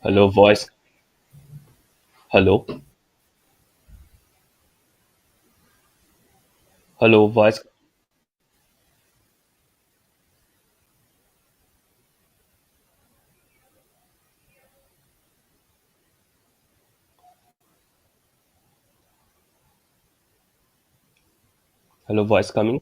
Hello, voice. Hello. Hello, voice. Hello, voice coming.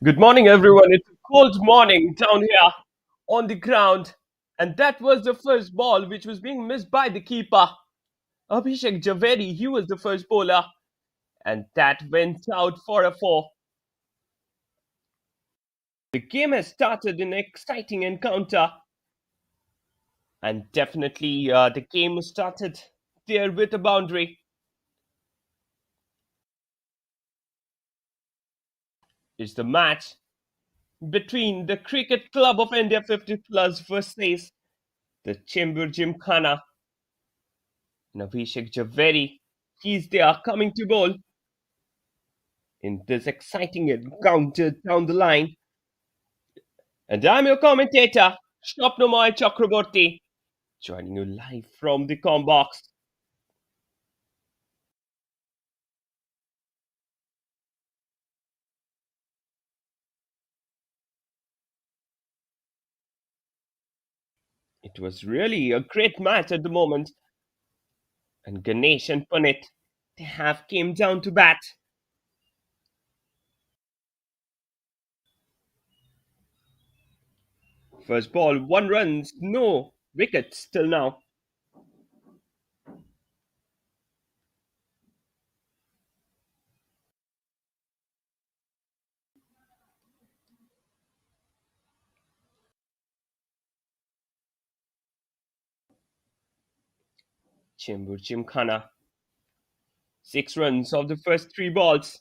Good morning, everyone. It's a cold morning down here on the ground. And that was the first ball which was being missed by the keeper. Abhishek Javeri, he was the first bowler. And that went out for a four. The game has started in an exciting encounter. And definitely the game started there with a boundary. It's the match between the Cricket Club of India 50 Plus versus the Chembur Gymkhana. And Abhishek Javeri, he's there coming to bowl in this exciting encounter down the line. And I'm your commentator, Shopnomay Chakraborty, joining you live from the com box. It was really a great match at the moment. And Ganesh and Panit, They have came down to bat. First ball, 1 runs, no wickets till now. Chembur Gymkhana, 6 runs of the first 3 balls.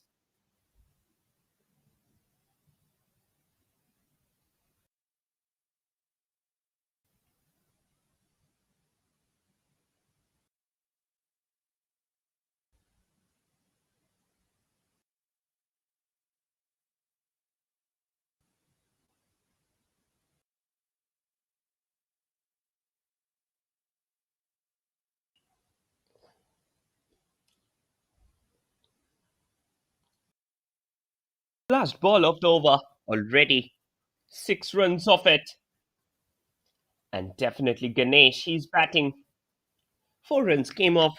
Last ball of the over, already 6 runs off it. And definitely Ganesh, he's batting. 4 runs came off.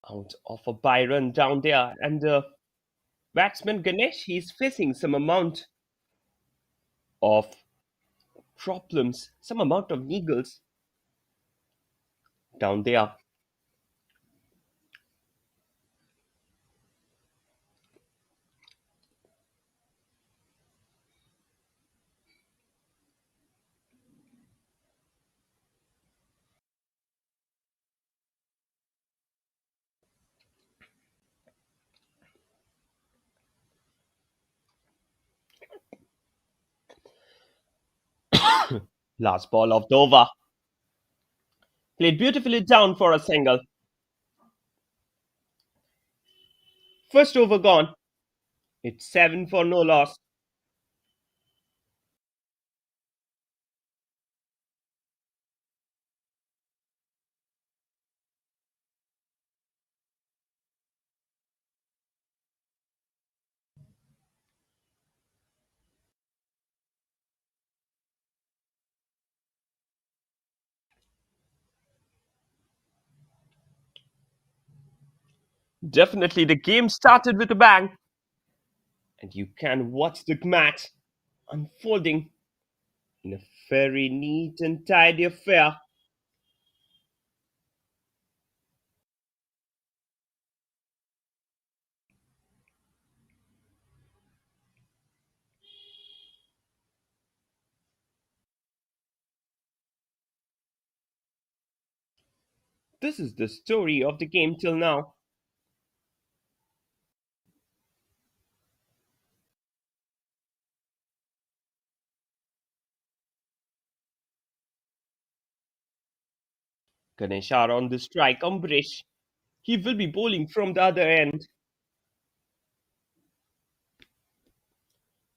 Out of a by-run down there, and the batsman Ganesh, he's facing some amount of problems, some amount of niggles down there. Last ball of the over. Played beautifully down for a single. First over gone. It's 7 for no loss. Definitely the game started with a bang. And you can watch the match unfolding in a very neat and tidy affair. This is the story of the game till now. Ganesh are on the strike. Ambrish, he will be bowling from the other end.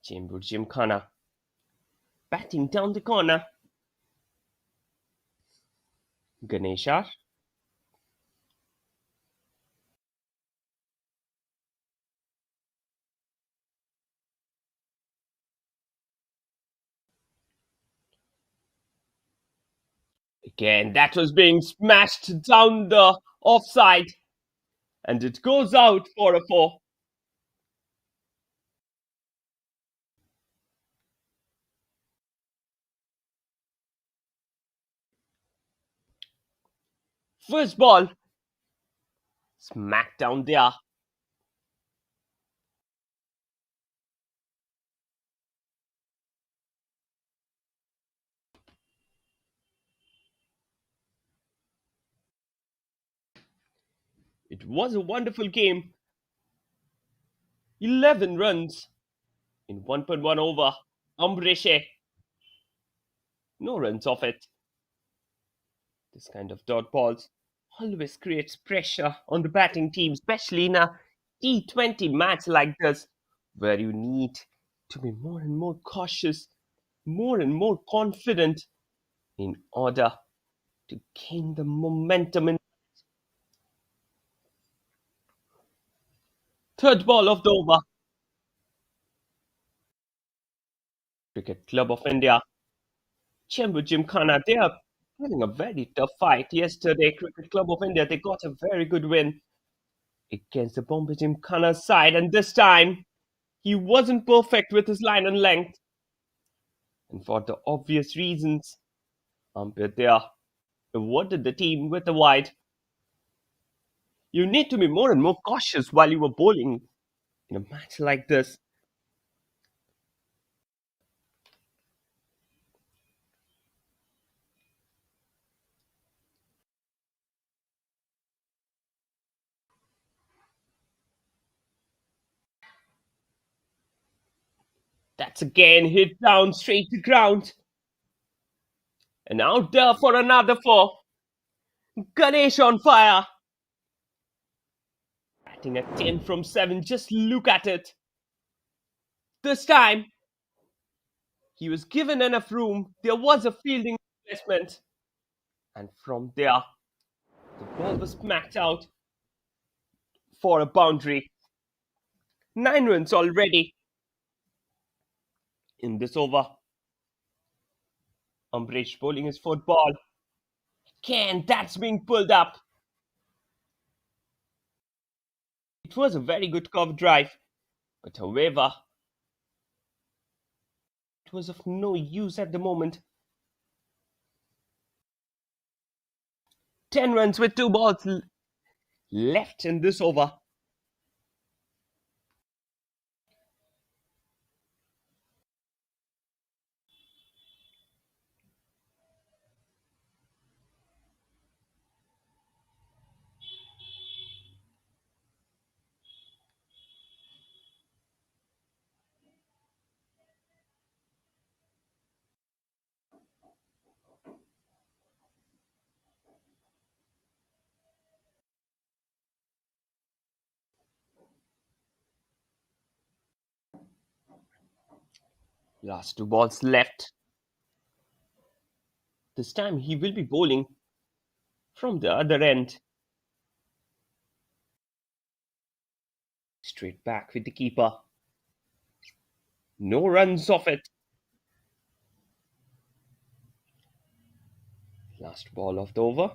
Chembur Gymkhana batting down the corner. Ganesha again. That was being smashed down the offside, and it goes out for a four. First ball smacked down there. It was a wonderful game. 11 runs in 1.1 over. Ambrish, no runs off it. This kind of dot balls always creates pressure on the batting team, especially in a T20 match like this, where you need to be more and more cautious, more and more confident in order to gain the momentum in third ball of the over. Cricket Club of India Chembur Gymkhana, they are having a very tough fight. Yesterday, Cricket Club of India, they got a very good win against the Bombay Gymkhana side, and this time he wasn't perfect with his line and length. And for the obvious reasons, umpire there awarded the team with a wide. You need to be more and more cautious while you are bowling in a match like this. That's again hit down straight to ground. And out there for another four. Ganesh on fire. Batting at 10 from 7, just look at it. This time, he was given enough room. There was a fielding replacement. And from there, the ball was smacked out for a boundary. 9 runs already in this over. Ambrish bowling his football. Again, that's being pulled up. It was a very good cover drive, but however, it was of no use at the moment. 10 runs with 2 balls left in this over. Last 2 balls left. This time he will be bowling from the other end. Straight back with the keeper. No runs off it. Last ball of the over.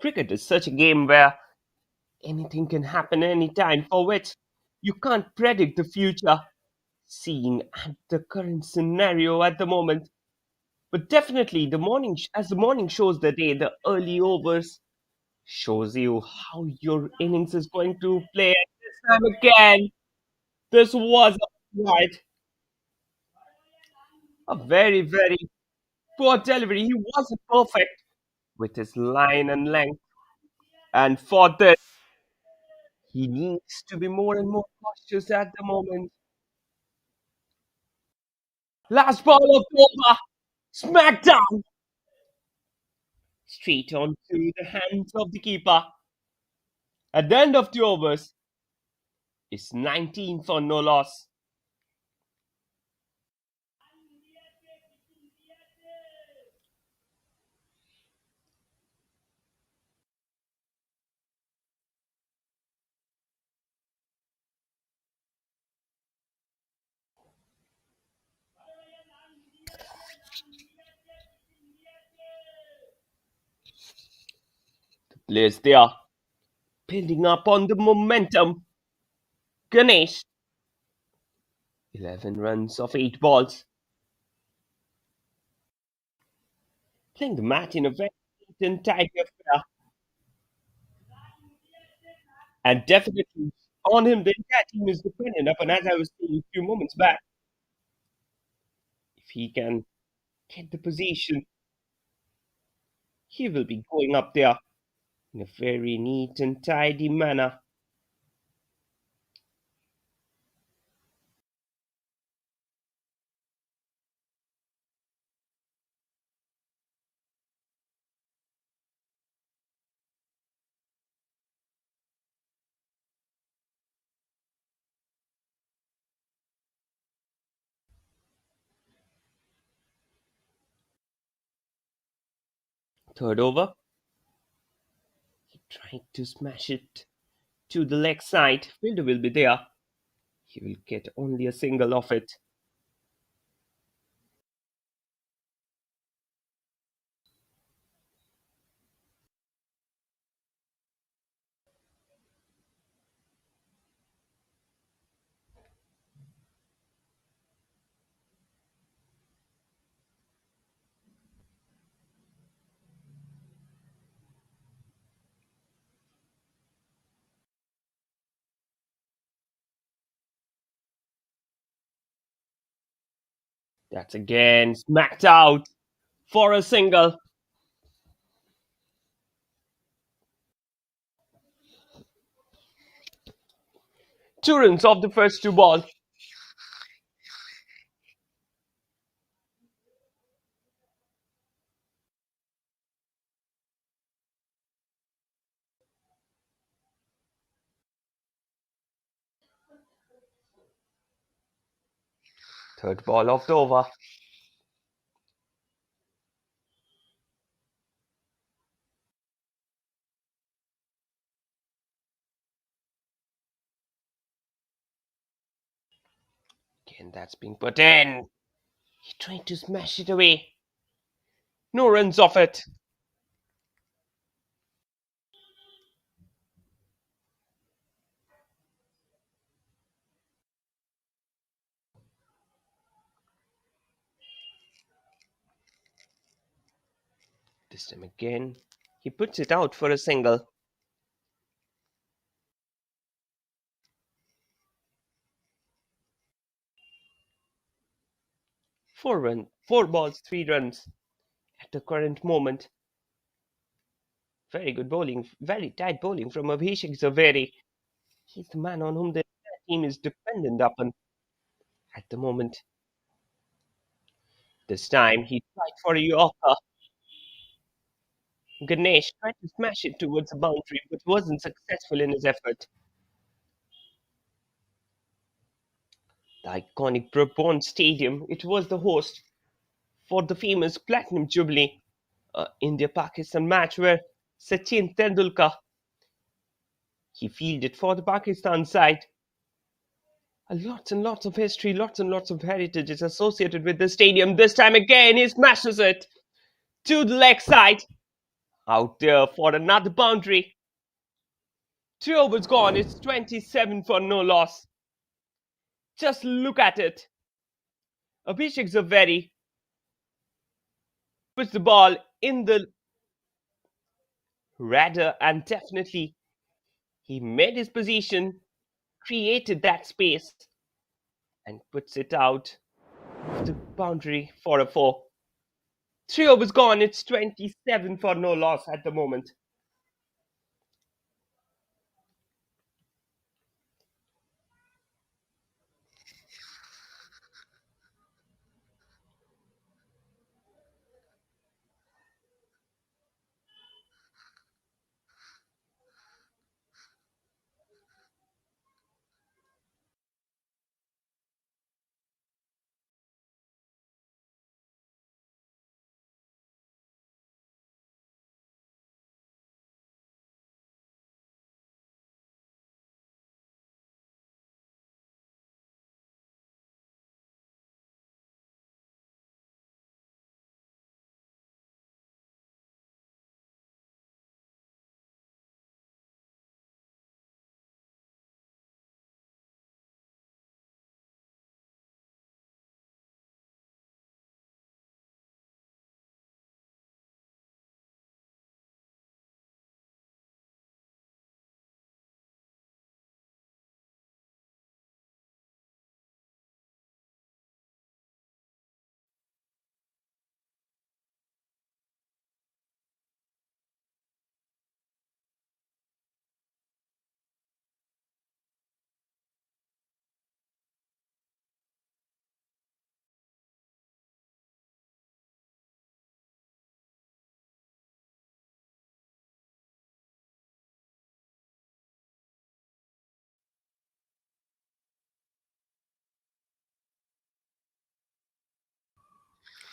Cricket is such a game where anything can happen anytime, for which you can't predict the future, seeing at the current scenario at the moment. But definitely, as the morning shows the day, the early overs shows you how your innings is going to play. And this time again, this was a very, very poor delivery. He wasn't perfect with his line and length. And for this, he needs to be more and more cautious at the moment. Last ball of the over. Smackdown. Straight onto the hands of the keeper. At the end of the overs, it's 19 for no loss. Players there building up on the momentum. Ganesh, 11 runs of 8 balls. Playing the match in a very neat and tidy affair. And definitely on him, the entire team is dependent upon, as I was saying a few moments back. If he can get the position, he will be going up there in a very neat and tidy manner. Third over, he tried to smash it to the leg side. Fielder will be there. He will get only a single of it. That's again smacked out for a single. Two runs off the first two balls. Third ball of the over. Again, that's being put in. He tried to smash it away. No runs off it. This time again, he puts it out for a single. Four balls, 3 runs at the current moment. Very good bowling, very tight bowling from Abhishek Zaveri. He's the man on whom the team is dependent upon at the moment. This time he tried for a Yorker. Ganesh tried to smash it towards the boundary but wasn't successful in his effort. The iconic Bourbon Stadium, it was the host for the famous Platinum Jubilee India-Pakistan match where Sachin Tendulkar he fielded for the Pakistan side. Lots and lots of history, lots and lots of heritage is associated with the stadium. This time again, he smashes it to the leg side. Out there for another boundary. 2 overs gone. It's 27 for no loss. Just look at it. Abhishek Zaveri puts the ball in the radar and definitely he made his position, created that space, and puts it out of the boundary for a four. 3 overs gone. It's 27 for no loss at the moment.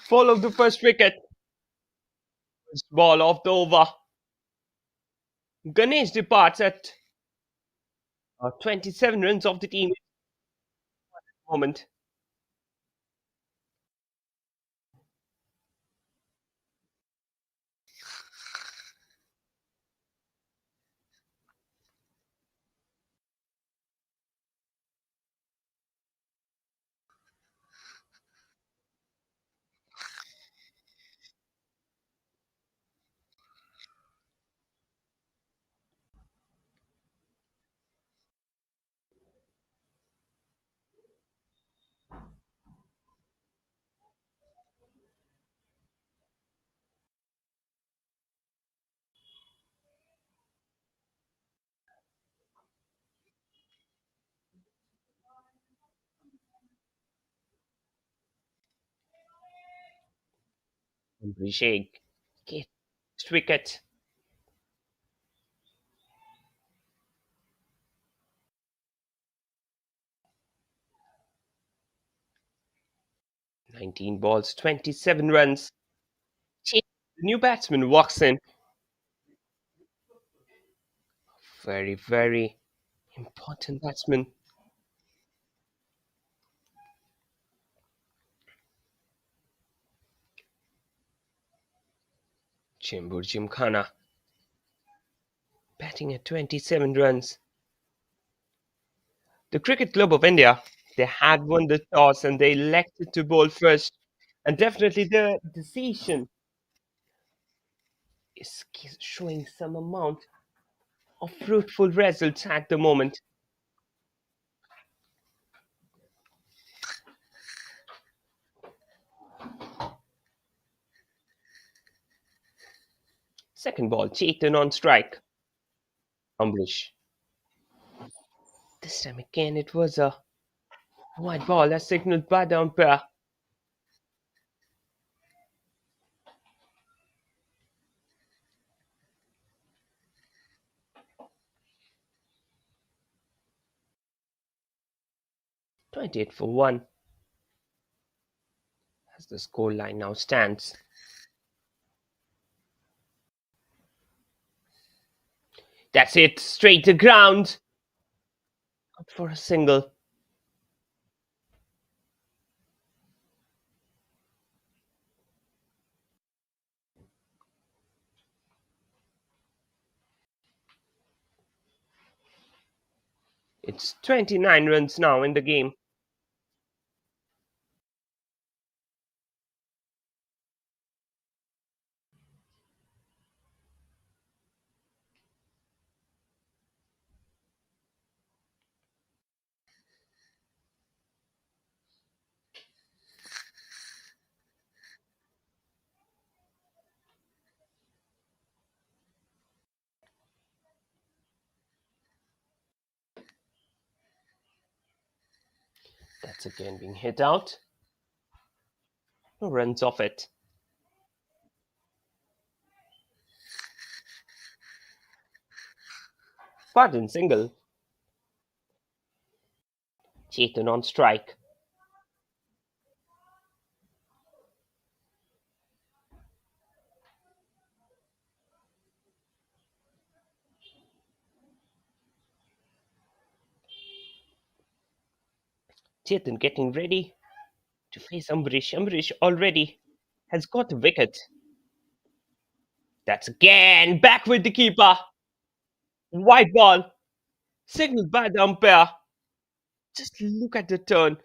Follow the first wicket. First ball of the over. Ganesh departs at 27 runs of the team at the moment. Abhishek gets wicket. 19 balls, 27 runs. The new batsman walks in. Very, very important batsman. Chembur Gymkhana batting at 27 runs. The Cricket Club of India, they had won the toss and they elected to bowl first. And definitely the decision is showing some amount of fruitful results at the moment. Second ball, Chetan on strike. Ambrish. This time again, it was a white ball as signaled by the umpire. 28 for 1 as the scoreline now stands. That's it, straight to ground. Out for a single. It's 29 runs now in the game. That's again being hit out. No runs off it. Pardon, single. Chetan on strike. Chetan getting ready to face Ambrish. Ambrish already has got a wicket. That's again back with the keeper. White ball. Signaled by the umpire. Just look at the turn.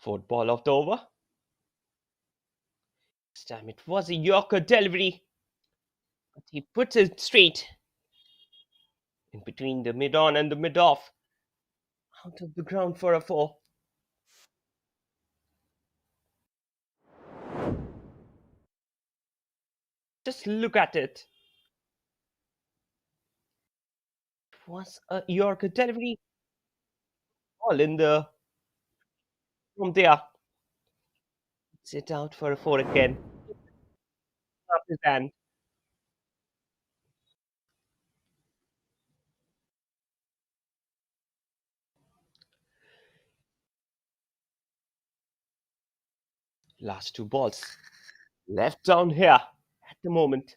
Fourth ball of the over. This time it was a Yorker delivery. But he puts it straight in between the mid on and the mid off. Out of the ground for a four. Just look at it. It was a Yorker delivery. All in the from there. Sit out for a four again. Up his hand. Last two balls. Left down here at the moment.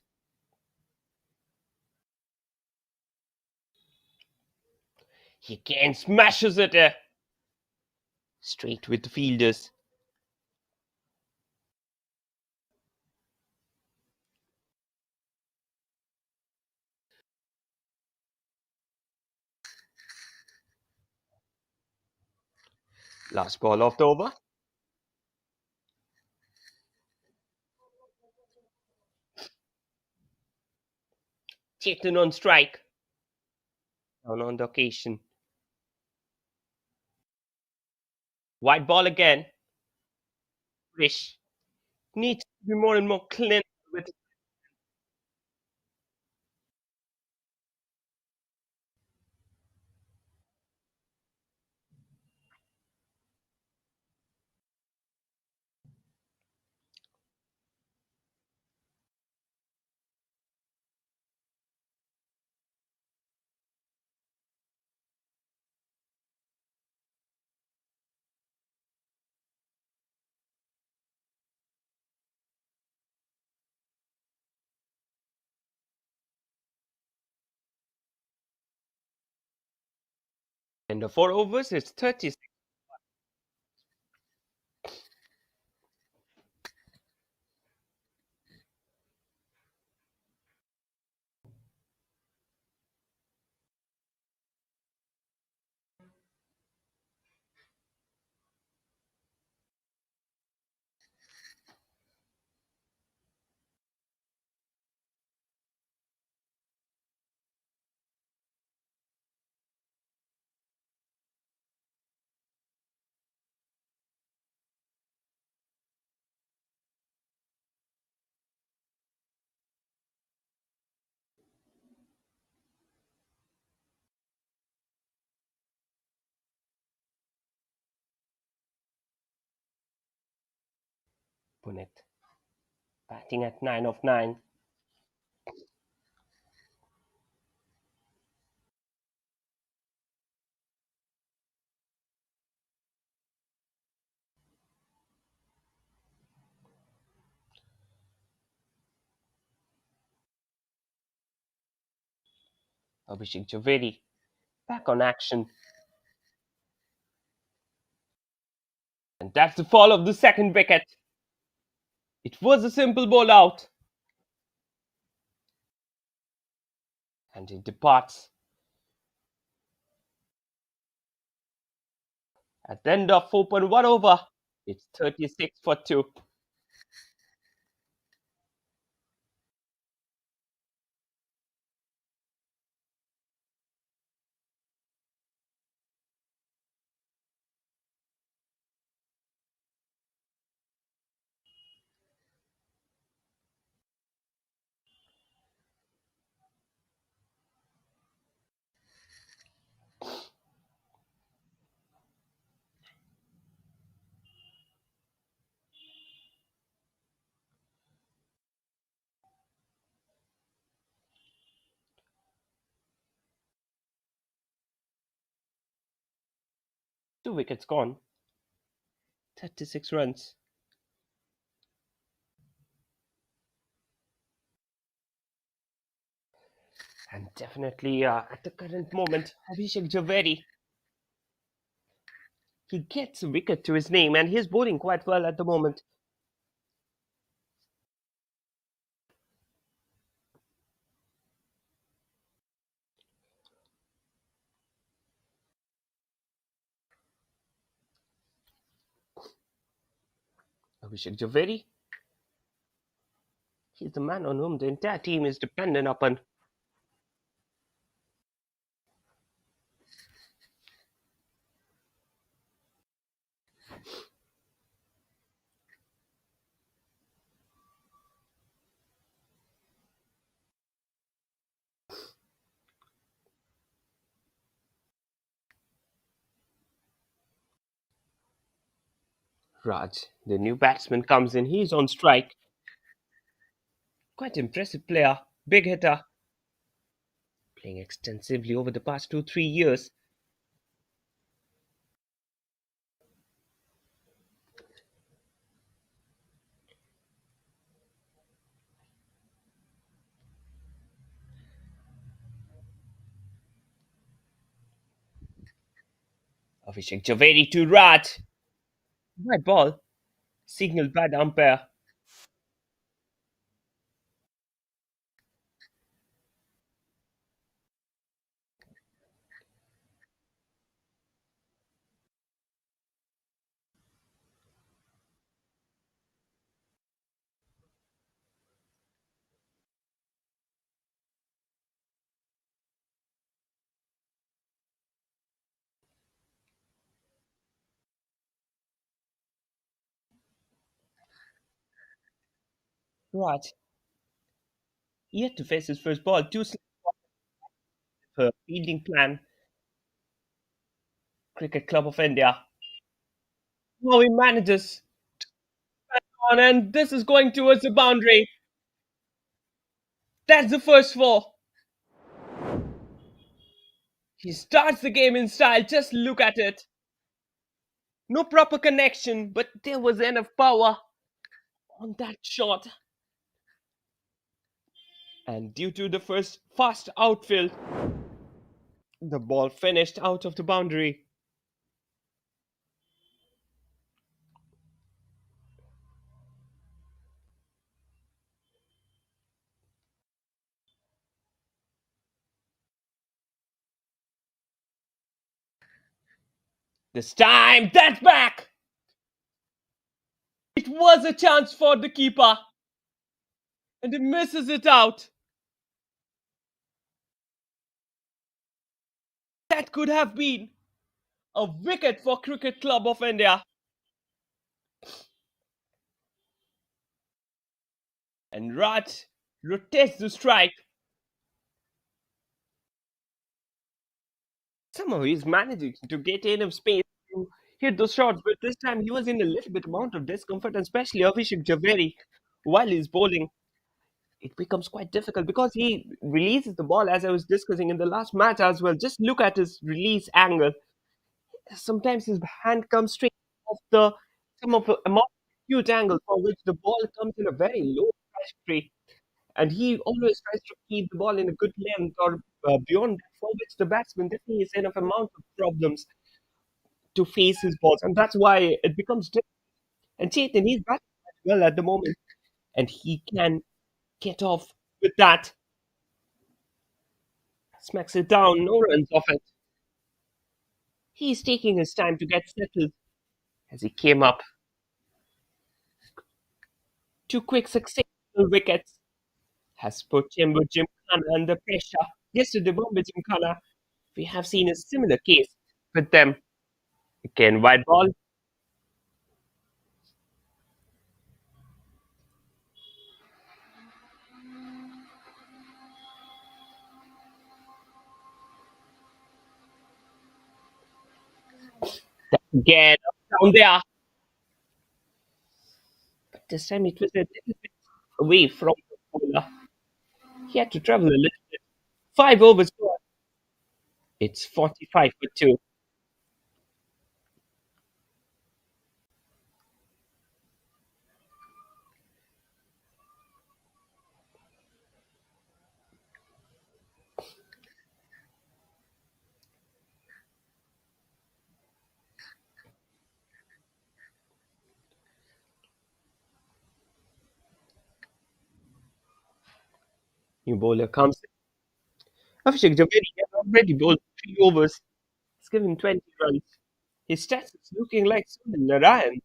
He again smashes it straight with the fielders. Last ball of the over. Chetan on strike. Down on the occasion. White ball again. Wish needs to be more and more clinical with In the 4 overs, it's 36. Punet batting at 9 of 9. Abhishek Javeri back on action. And that's the fall of the second wicket. It was a simple ball out. And it departs. At the end of 4.1 over, it's 36 for 2. Two wickets gone. 36 runs. And definitely at the current moment, Abhishek Javeri, he gets a wicket to his name and he's bowling quite well at the moment. Abhishek Javeri, he's the man on whom the entire team is dependent upon. Raj, the new batsman, comes in. He's on strike. Quite impressive player. Big hitter. Playing extensively over the past 2-3 years. Abhishek Javeri to Raj. White ball. Signaled by the umpire. Raj, yet to face his first ball. Too slow for fielding plan. Cricket Club of India. How he manages on, and this is going towards the boundary. That's the first four. He starts the game in style. Just look at it. No proper connection, but there was enough power on that shot. And due to the first fast outfield, The ball finished out of the boundary. This time, that's back! It was a chance for the keeper, and he misses it out. That could have been a wicket for Cricket Club of India. And Raj rotates the strike. Somehow he's managing to get enough space to hit those shots, but this time he was in a little bit amount of discomfort, and especially Abhishek Javeri while he's bowling. It becomes quite difficult because he releases the ball as I was discussing in the last match as well. Just look at his release angle. Sometimes his hand comes straight off the some of the amount huge angle for which the ball comes in a very low trajectory, and he always tries to keep the ball in a good length or beyond that, for which the batsman definitely has enough amount of problems to face his balls, and that's why it becomes difficult. And Chetan, he's batting quite well at the moment, and he can get off with that. Smacks it down, no runs off it. He's taking his time to get settled as he came up. Two quick successful wickets has put Chembur Gymkhana under pressure. Yesterday, Bombay Gymkhana, we have seen a similar case with them. Again, white ball. Again, up down there. But this time it was a little bit away from the bowler. He had to travel a little bit. 5 overs gone. It's 45 for 2. New bowler comes in. Abhishek Javeri has already bowled 3 overs. He's given 20 runs. His stats is looking like Sunil Narayan.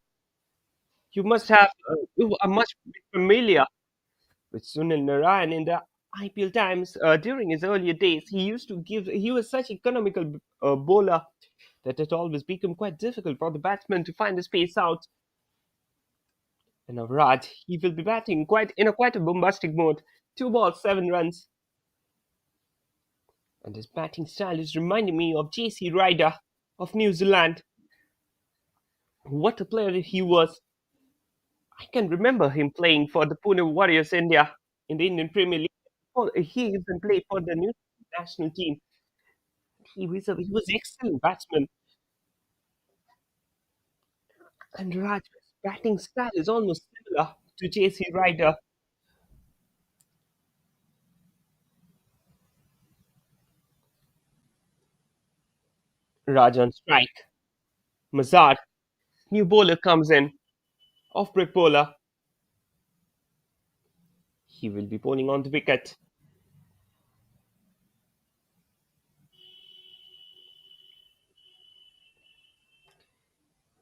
You must have you are much familiar with Sunil Narayan in the IPL times. During his earlier days, he was such economical bowler that it always became quite difficult for the batsman to find the space out. And now Raj, he will be batting quite a bombastic mode. 2 balls, 7 runs. And his batting style is reminding me of JC Ryder of New Zealand. What a player he was. I can remember him playing for the Pune Warriors India in the Indian Premier League. He even played for the new national team. He was an excellent batsman. And Raj's batting style is almost similar to JC Ryder. Raj on strike. Mazar, new bowler comes in. Off break bowler. He will be bowling on the wicket.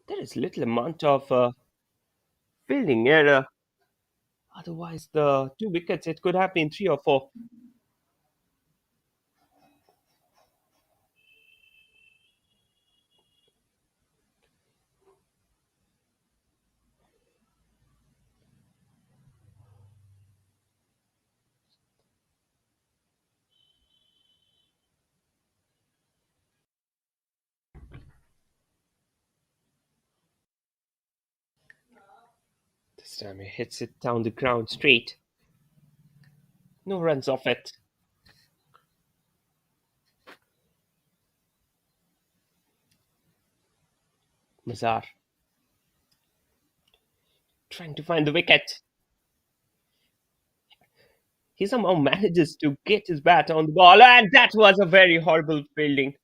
There is little amount of fielding error. Otherwise, the 2 wickets, it could have been 3 or 4. This time he hits it down the ground straight. No runs off it. Mazar trying to find the wicket. He somehow manages to get his bat on the ball, and that was a very horrible fielding.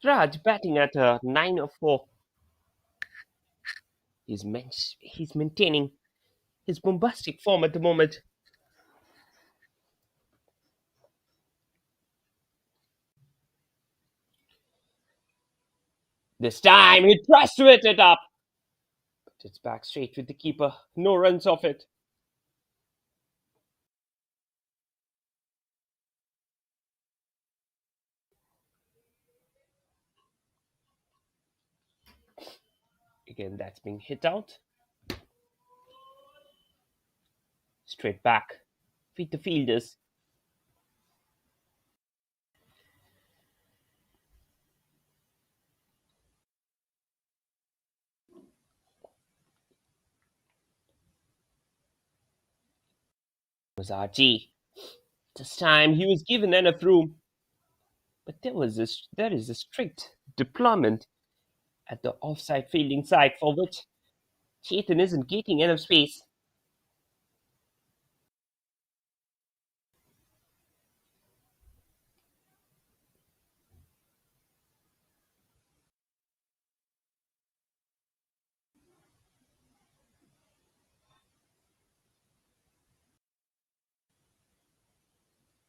Raj batting at a 904. He's maintaining his bombastic form at the moment. This time he tries to hit it up. But it's back straight with the keeper. No runs off it. Again, that's being hit out. Straight back. Feed the fielders. Was RG. This time he was given enough room. But there is a strict deployment at the offside fielding side for which Chetan isn't getting enough space.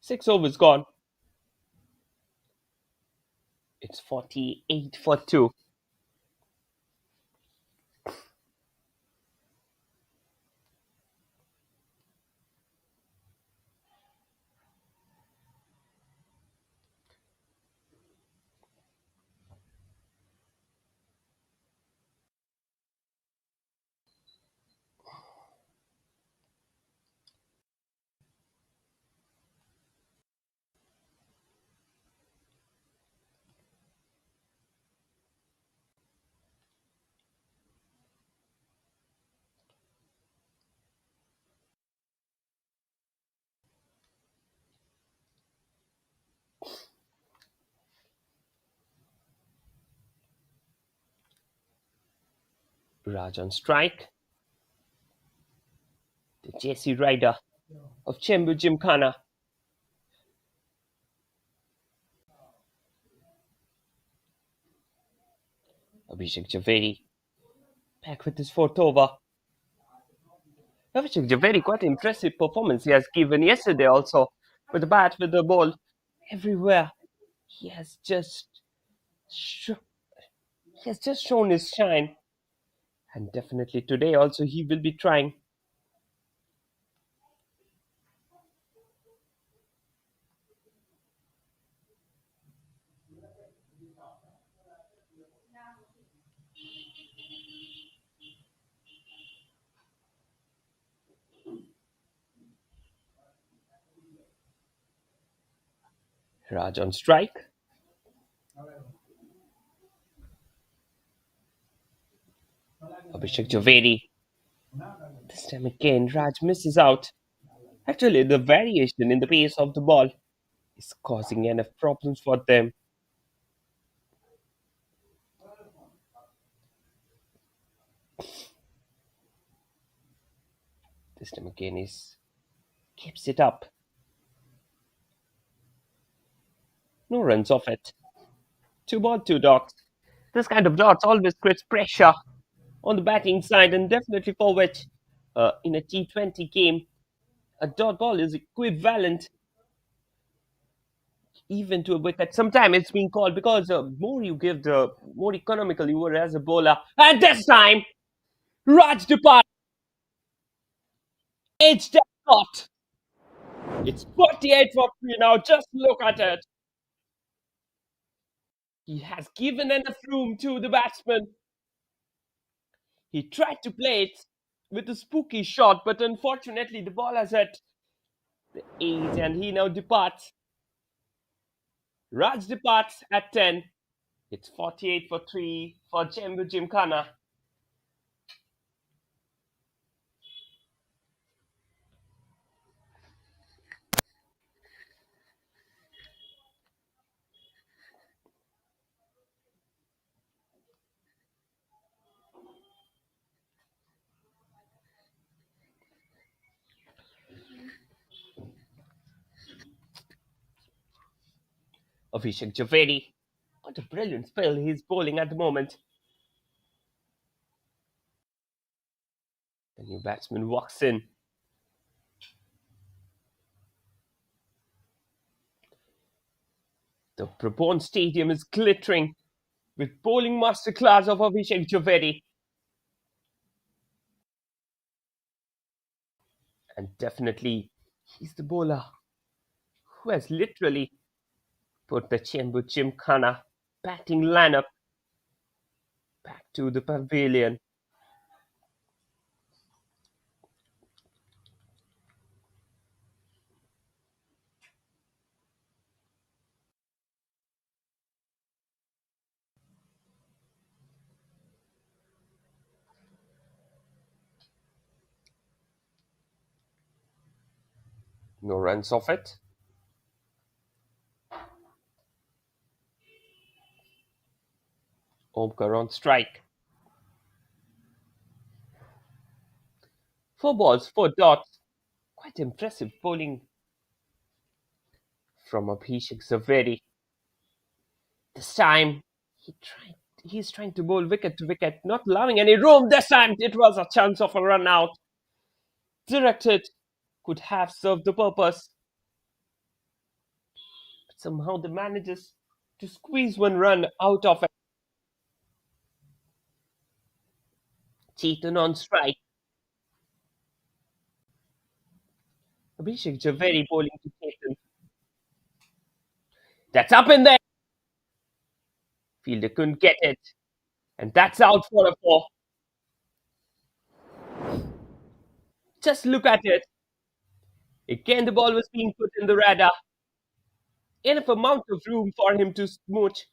6 overs gone. It's 48 for 2. Raj on strike. The Jesse rider of Chembur Gymkhana. Abhishek Javeri back with his fourth over. Abhishek Javeri, quite an impressive performance he has given yesterday also. With the bat, with the ball, everywhere. He has just sh- he has just shown his shine. And definitely today also he will be trying. Raj on strike. Abhishek Javeri. This time again, Raj misses out. Actually, the variation in the pace of the ball is causing enough problems for them. This time again, is keeps it up. No runs off it. 2 ball, 2 dots. This kind of dots always creates pressure on the batting side, and definitely for which, in a T20 game, a dot ball is equivalent even to a wicket. Sometimes it's being called because more you give, the more economical you are as a bowler. And this time, Raj departs. It's that dot. It's 48 for 3 now. Just look at it. He has given enough room to the batsman. He tried to play it with a spooky shot, but unfortunately the ball has hit the 8 and he now departs. Raj departs at 10. It's 48 for 3 for Chembur Gymkhana. Abhishek Javeri. What a brilliant spell he's bowling at the moment. The new batsman walks in. The Brabant Stadium is glittering with bowling masterclass of Abhishek Javeri. And definitely, he's the bowler who has literally put the Chembur Gymkhana batting lineup back to the pavilion. No runs off it. Omkar on strike. 4 balls, 4 dots. Quite impressive bowling from Abhishek Zaveri. This time, he's trying to bowl wicket to wicket, not allowing any room. This time, it was a chance of a run out. Directed, could have served the purpose. But somehow, the manages to squeeze one run out of it. Chetan on strike. Abhishek Javeri bowling to Chetan. That's up in there. Fielder couldn't get it. And that's out for a 4. Just look at it. Again, the ball was being put in the radar. Enough amount of room for him to smooch.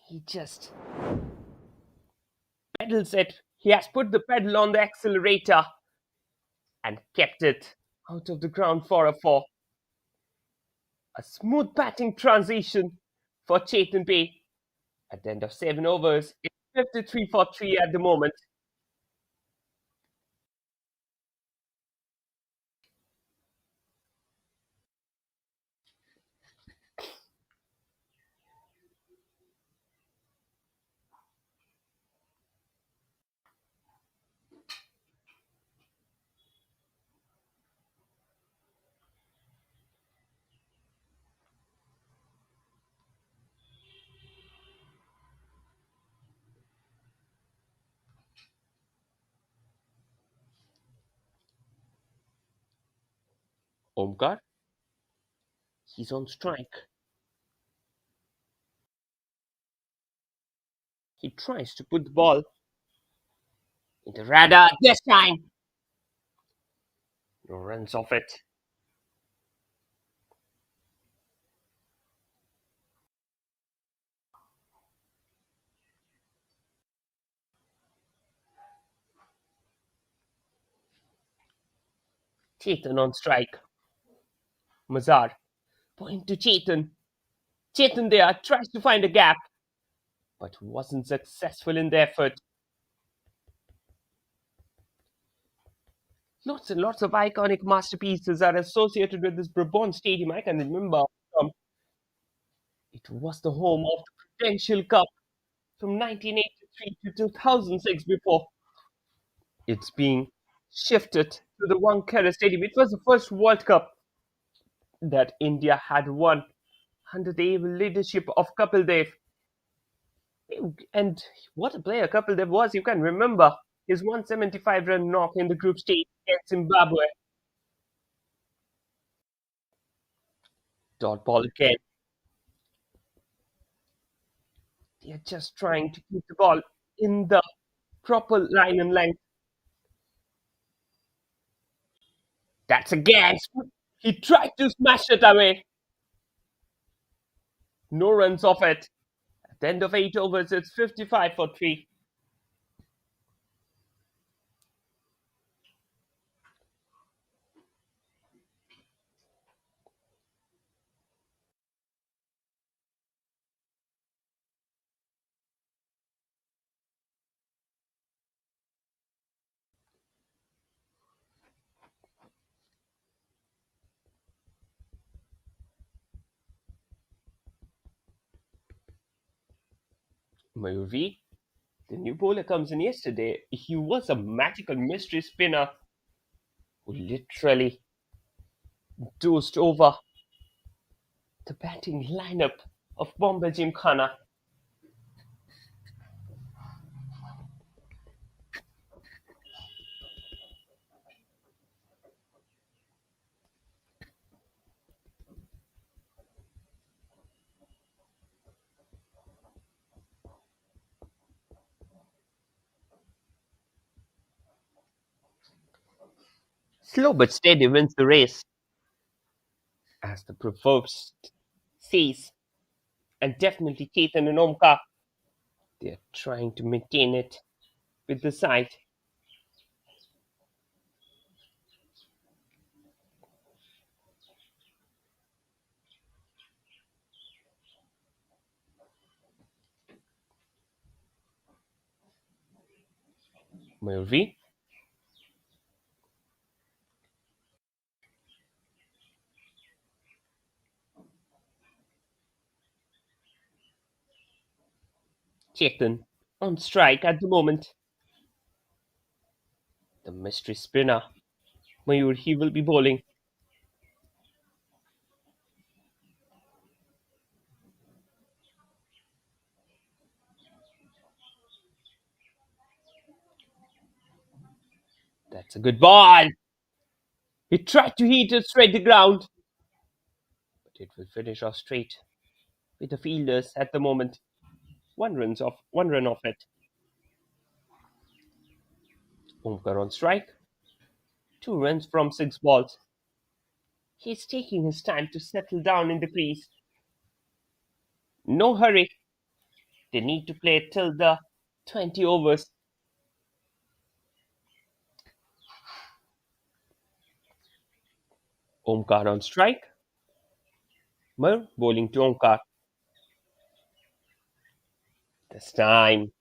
He just pedals it. He has put the pedal on the accelerator and kept it out of the ground for a 4. A smooth batting transition for Chetan Bay. At the end of 7 overs, it's 53 for 3 at the moment. Omkar, he's on strike. He tries to put the ball in the radar this time. No runs off it. Chetan on strike. Mazar, point to Chetan. Chetan there tries to find a gap, but wasn't successful in the effort. Lots and lots of iconic masterpieces are associated with this Brabant Stadium. I can remember it was the home of the Prudential Cup from 1983 to 2006 before it's being shifted to the Gymkhana Stadium. It was the first World Cup that India had won under the able leadership of Kapil Dev. And what a player Kapil Dev was. You can remember his 175-run knock in the group stage against Zimbabwe. Dot ball again. They're just trying to keep the ball in the proper line and length. That's again. He tried to smash it away. No runs off it. At the end of 8 overs, it's 55 for 3. Mayuri, the new bowler comes in yesterday. He was a magical mystery spinner who literally dozed over the batting lineup of Bombay Gymkhana. Slow but steady wins the race, as the proverb says, and definitely Ketan and Omkar, they're trying to maintain it with the side. Mayuri, Chetan on strike at the moment. The mystery spinner, Mayur, he will be bowling. That's a good ball. He tried to hit it straight the ground, but it will finish off straight with the fielders at the moment. One run off it. Omkar on strike. 2 runs from 6 balls. He's taking his time to settle down in the crease. No hurry. They need to play till the 20 overs. Omkar on strike. Mer bowling to Omkar. This time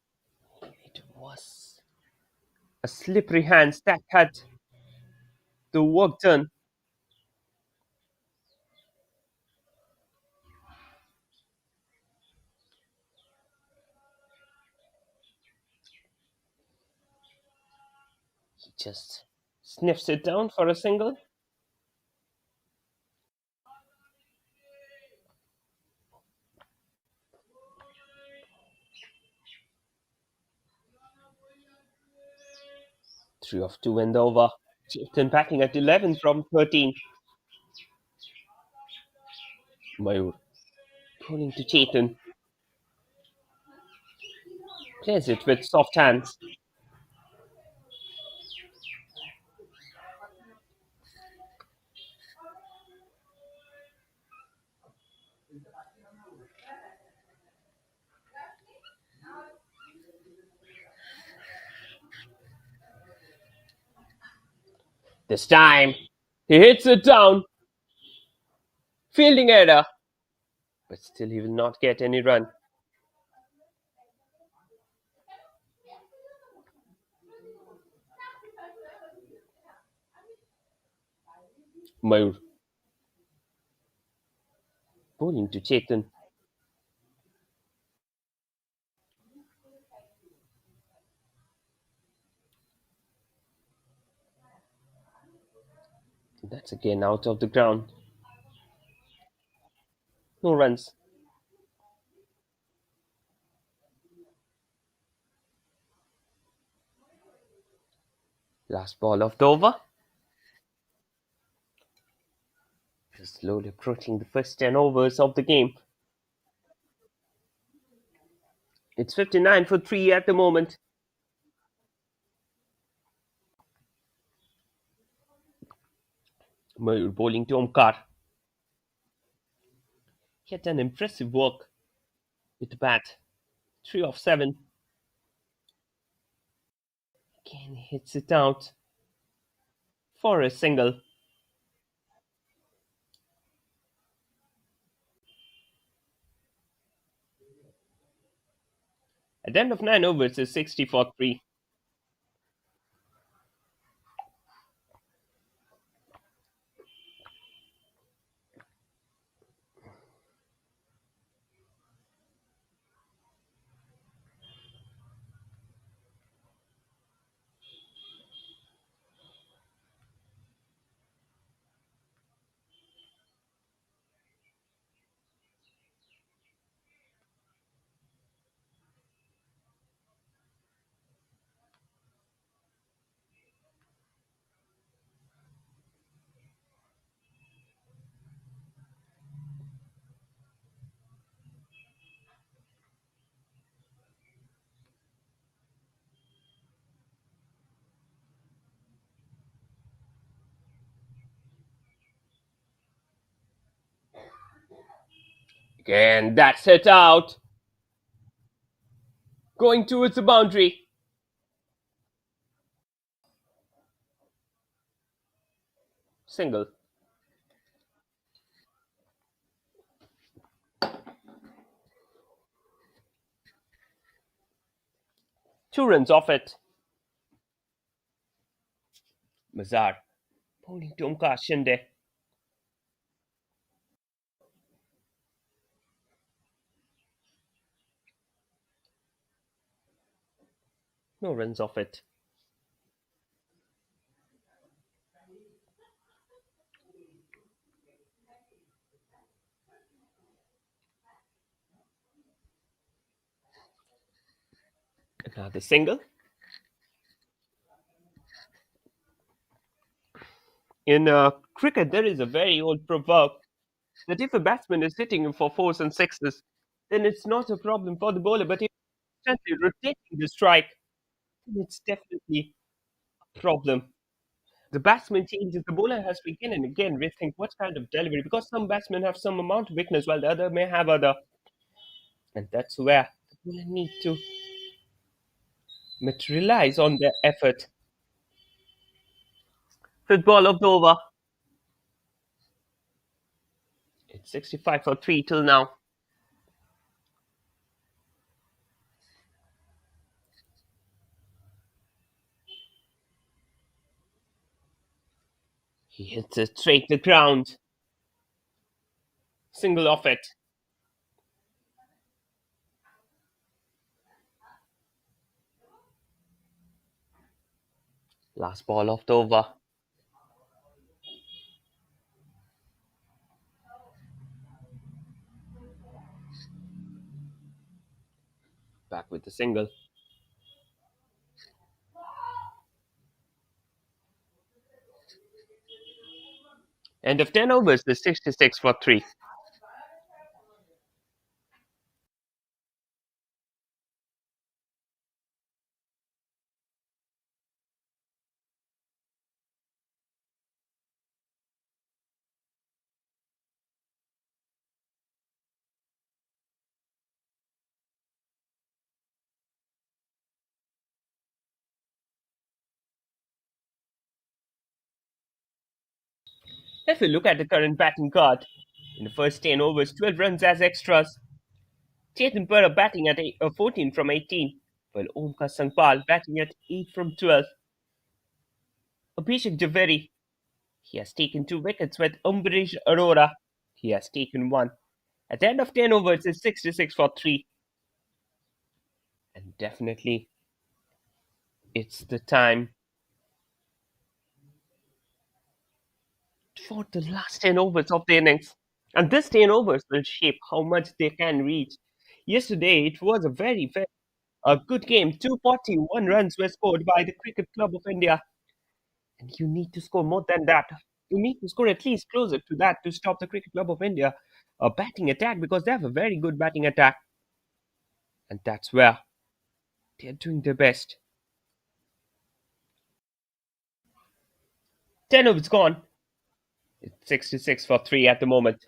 it was a slippery hands that had the work done. He just sniffs it down for a single. Three of two in the over. Chetan batting at 11 from 13. Mayur bowling to Chetan. Plays it with soft hands. This time he hits it down. Fielding error. But still he will not get any run. Mayur bowling to Chetan. That's again out of the ground. No runs. Last ball of the over. Slowly approaching the first 10 overs of the game. It's 59 for 3 at the moment. Mayur bowling to Omkar. He had done impressive work with the bat. 3 of 7. Again hits it out for a single. At the end of 9 overs is 60 for 3. And that's it out. Going towards the boundary. Single. 2 runs off it. Mazar. Bowling to Omkar Shinde. No runs off it. Another single. In cricket, there is a very old proverb that if a batsman is hitting him for fours and sixes, then it's not a problem for the bowler. But if he's constantly rotating the strike, then it's definitely a problem. The batsman changes, the bowler has to again and again rethink what kind of delivery because some batsmen have some amount of weakness while the other may have other. And that's where the bowler needs to materialize on their effort. Fifth ball of the over. It's 65 for 3 till now. He hits it straight to the ground. Single off it. Last ball of the over. Back with the single. End of 10 overs, the 66 for 3. If we look at the current batting card, in the first 10 overs, 12 runs as extras. Chetan Pura batting at 14 from 18, while Omkar Sangpal batting at 8 from 12. Abhishek Javeri, he has taken 2 wickets with Umbresh Arora. He has taken 1. At the end of 10 overs, it's 66 for 3. And definitely, it's the time for the last 10 overs of the innings. And this 10 overs will shape how much they can reach. Yesterday, it was a very a good game. 241 runs were scored by the Cricket Club of India. And you need to score more than that. You need to score at least closer to that to stop the Cricket Club of India batting attack because they have a very good batting attack. And that's where they're doing their best. 10 overs gone. It's 66 for 3 at the moment.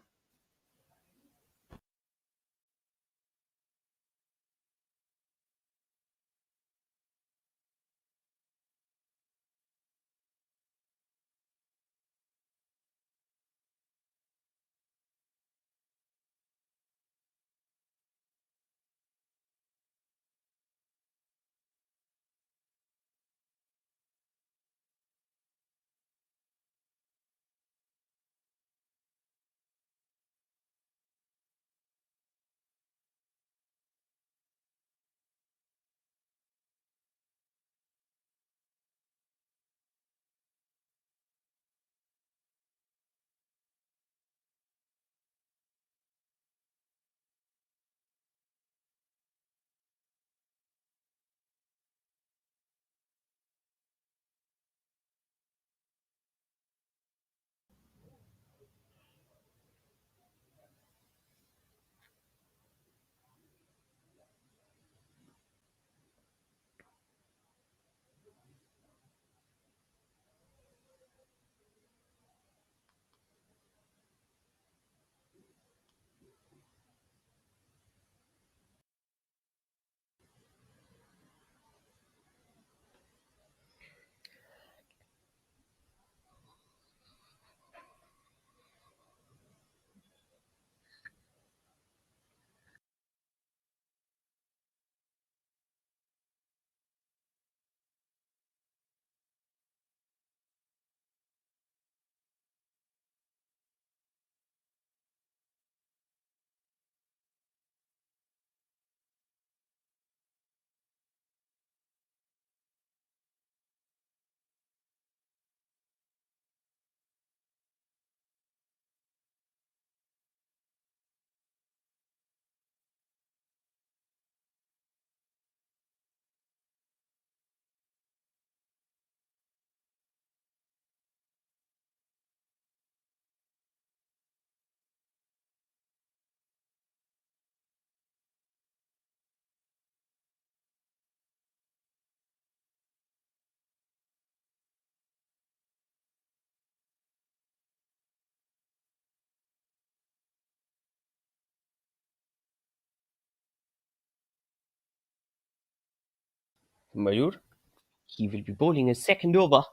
Mayur, he will be bowling his second over.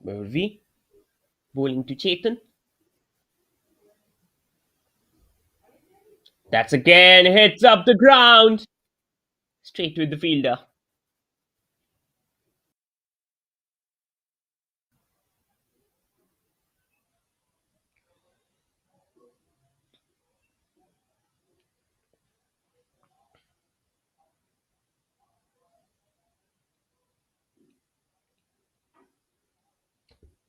Mayur V, bowling to Chetan. That's again hits up the ground. Straight with the fielder.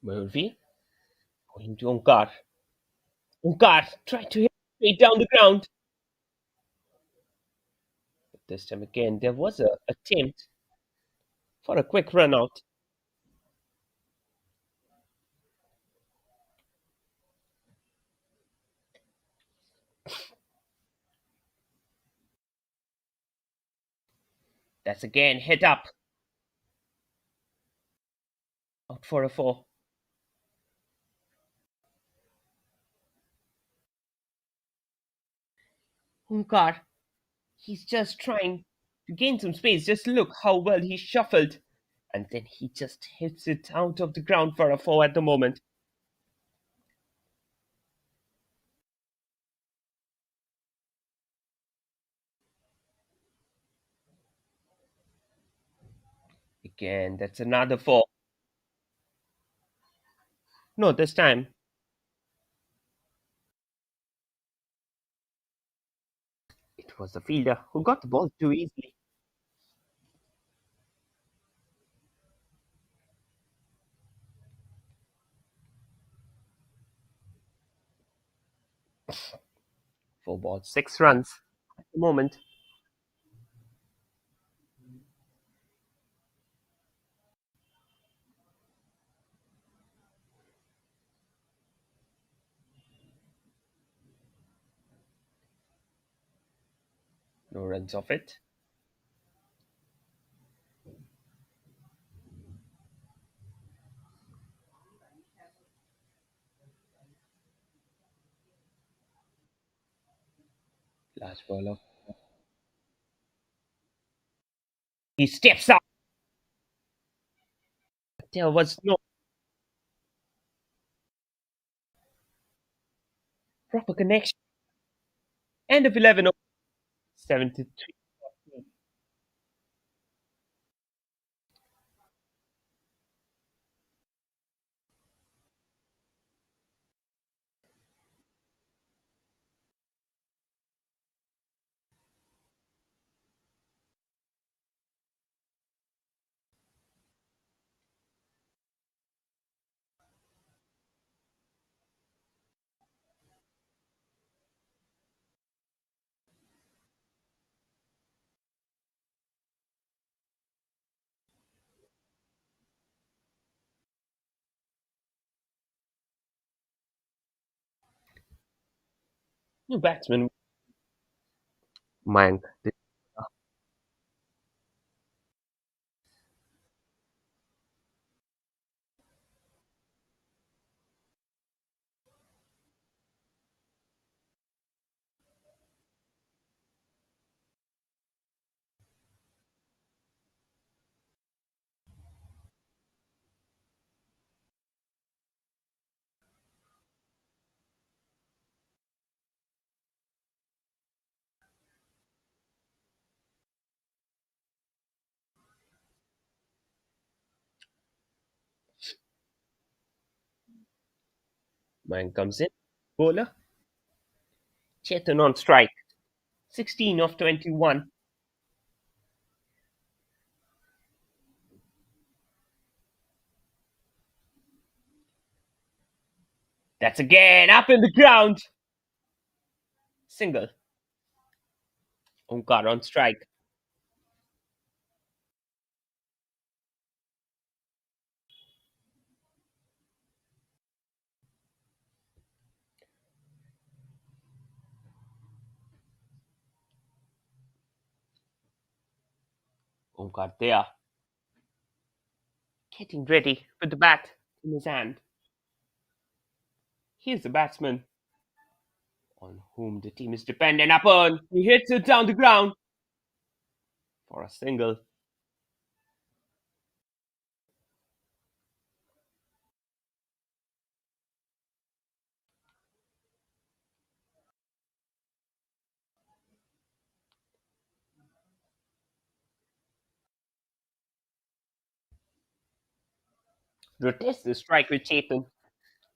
Mayur V, bowling to Omkar. Omkar tried to hit straight down the ground. But this time again, there was a attempt for a quick run out. That's again hit up. Out for a four. Omkar, he's just trying to gain some space. Just look how well he shuffled. And then he just hits it out of the ground for a four at the moment. Again, that's another four. No, this time it was the fielder who got the ball too easily. Four balls, 6 runs at the moment. No runs off it. Last ball of. He steps up. There was no proper connection. End of 11 over 73. New batsman. Mayank. Mayank comes in. Bowler. Chetan on strike. 16 of 21. That's again up in the ground. Single. Omkar on strike. Omkar there, getting ready with the bat in his hand. He's the batsman on whom the team is dependent upon. He hits it down the ground for a single. Protest the strike with Chetan.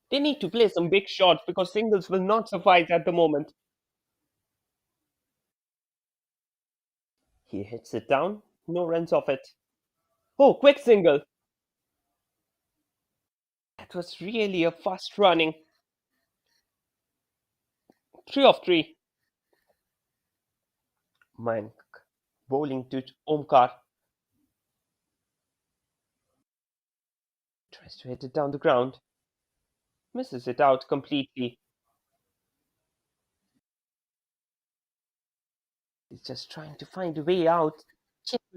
They need to play some big shots because singles will not suffice at the moment. He hits it down, no runs off it. Oh, quick single. That was really a fast running. 3 of 3. Mank bowling to Omkar. Tries to hit it down the ground. Misses it out completely. He's just trying to find a way out.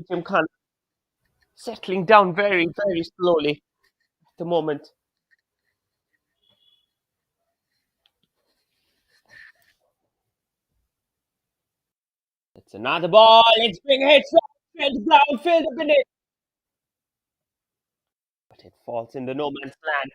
Gymkhana settling down very, very slowly at the moment. It's another ball. It's being hit straight to the ground, filled up in it. But it falls in the no man's land.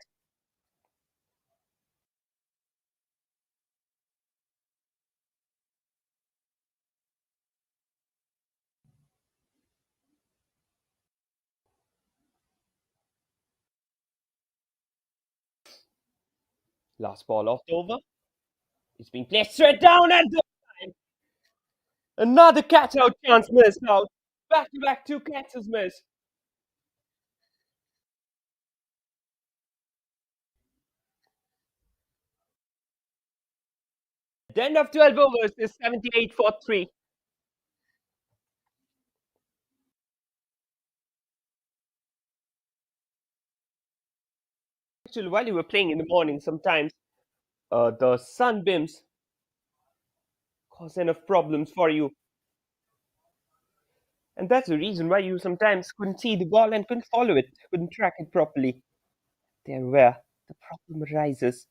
Last ball off the over. It's being placed straight down and another catch out chance missed out. Back to back, two catches missed. The end of 12 overs is 78 for 3. Actually, while you were playing in the morning, sometimes the sunbeams cause enough problems for you. And that's the reason why you sometimes couldn't see the ball and couldn't follow it, couldn't track it properly. There where the problem arises.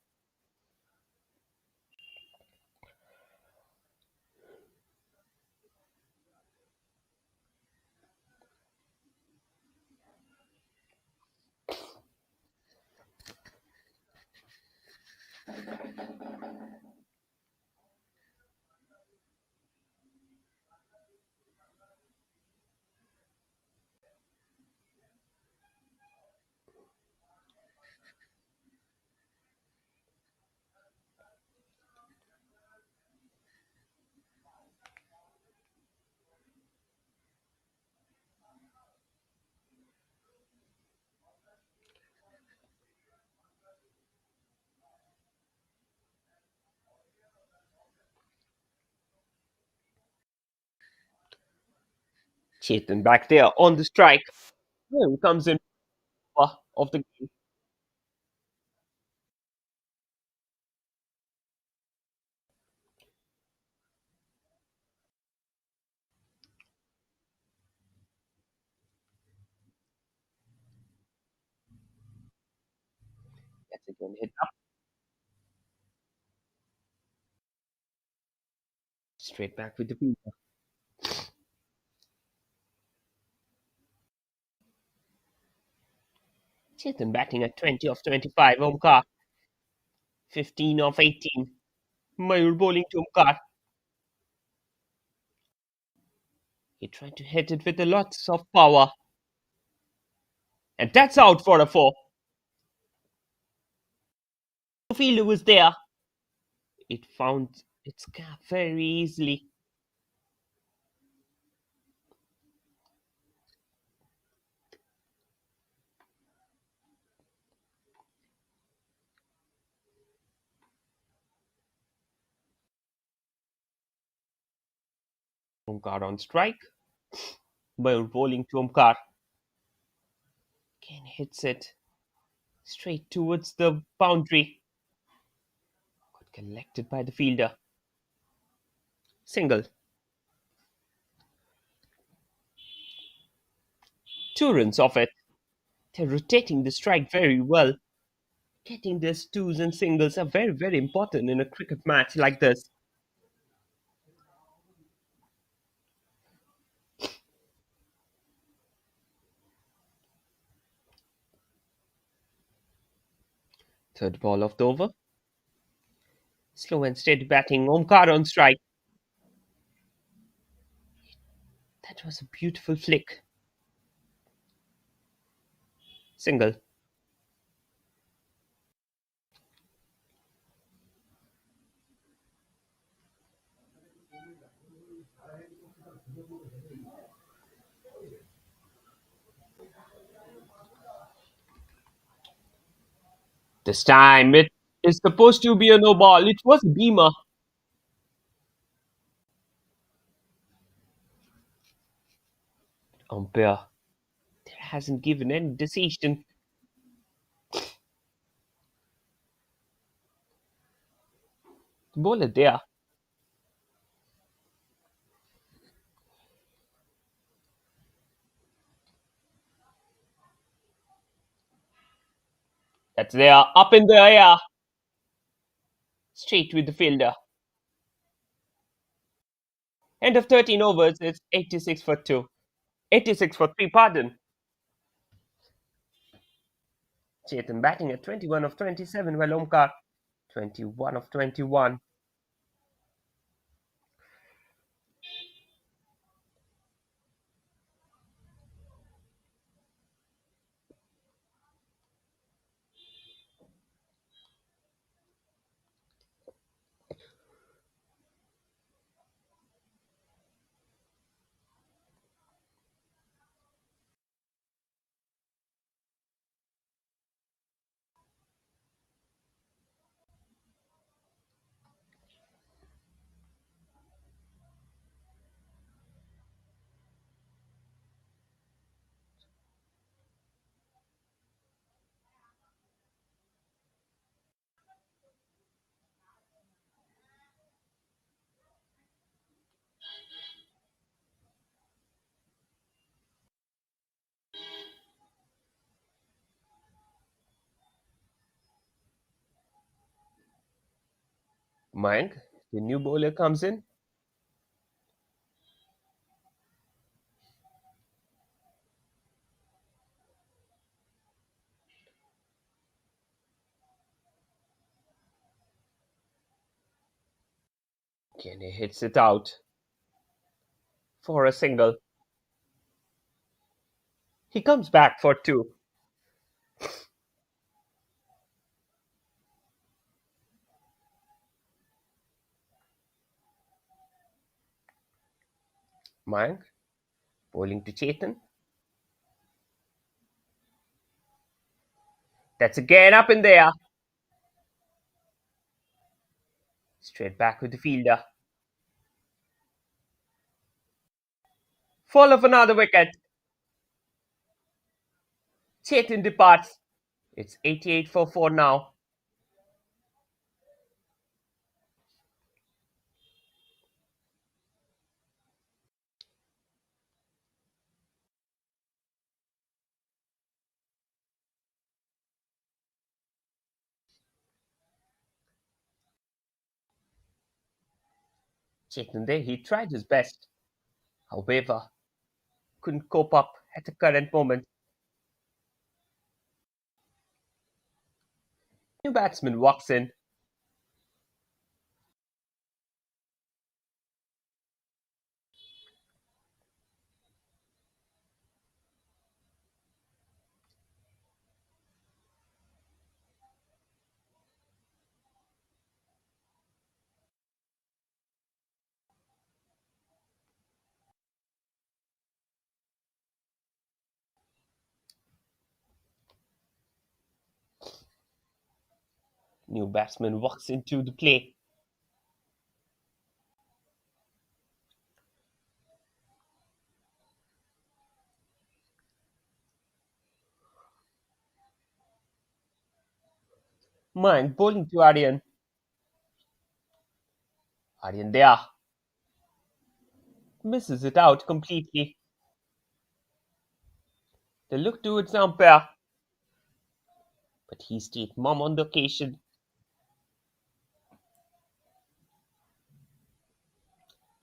Chetan back there on the strike. Here comes in of the game. That's again hit up straight back with the people. Chetan batting at 20 of 25. Omkar 15 of 18. Mayur bowling to Omkar. He tried to hit it with a lots of power. And that's out for a 4. The fielder was there. It found its gap very easily. Omkar on strike. Ball bowling to Omkar. Again hits it straight towards the boundary. Got collected by the fielder. Single. 2 runs off it. They're rotating the strike very well. Getting these twos and singles are very, very important in a cricket match like this. Third ball of the over. Slow and steady batting. Omkar on strike. That was a beautiful flick. Single. This time it is supposed to be a no ball. It was a beamer. Umpire there hasn't given any decision. Bowler there. That's there. Up in the air. Straight with the fielder. End of 13 overs. It's 86 for 2. 86 for 3, pardon. Chetan batting at 21 of 27, while Omkar 21 of 21. Mayank, the new bowler comes in. Kenny hits it out for a single. He comes back for 2. Mayank bowling to Chetan. That's again up in there. Straight back with the fielder. Fall of another wicket. Chetan departs. It's 88 for 4 now. Chetan there, he tried his best. However, couldn't cope up at the current moment. New batsman walks in. New batsman walks into the play. Mind bowling to Aryan. Aryan there. Misses it out completely. They look towards the umpire, but he stayed mum on the occasion.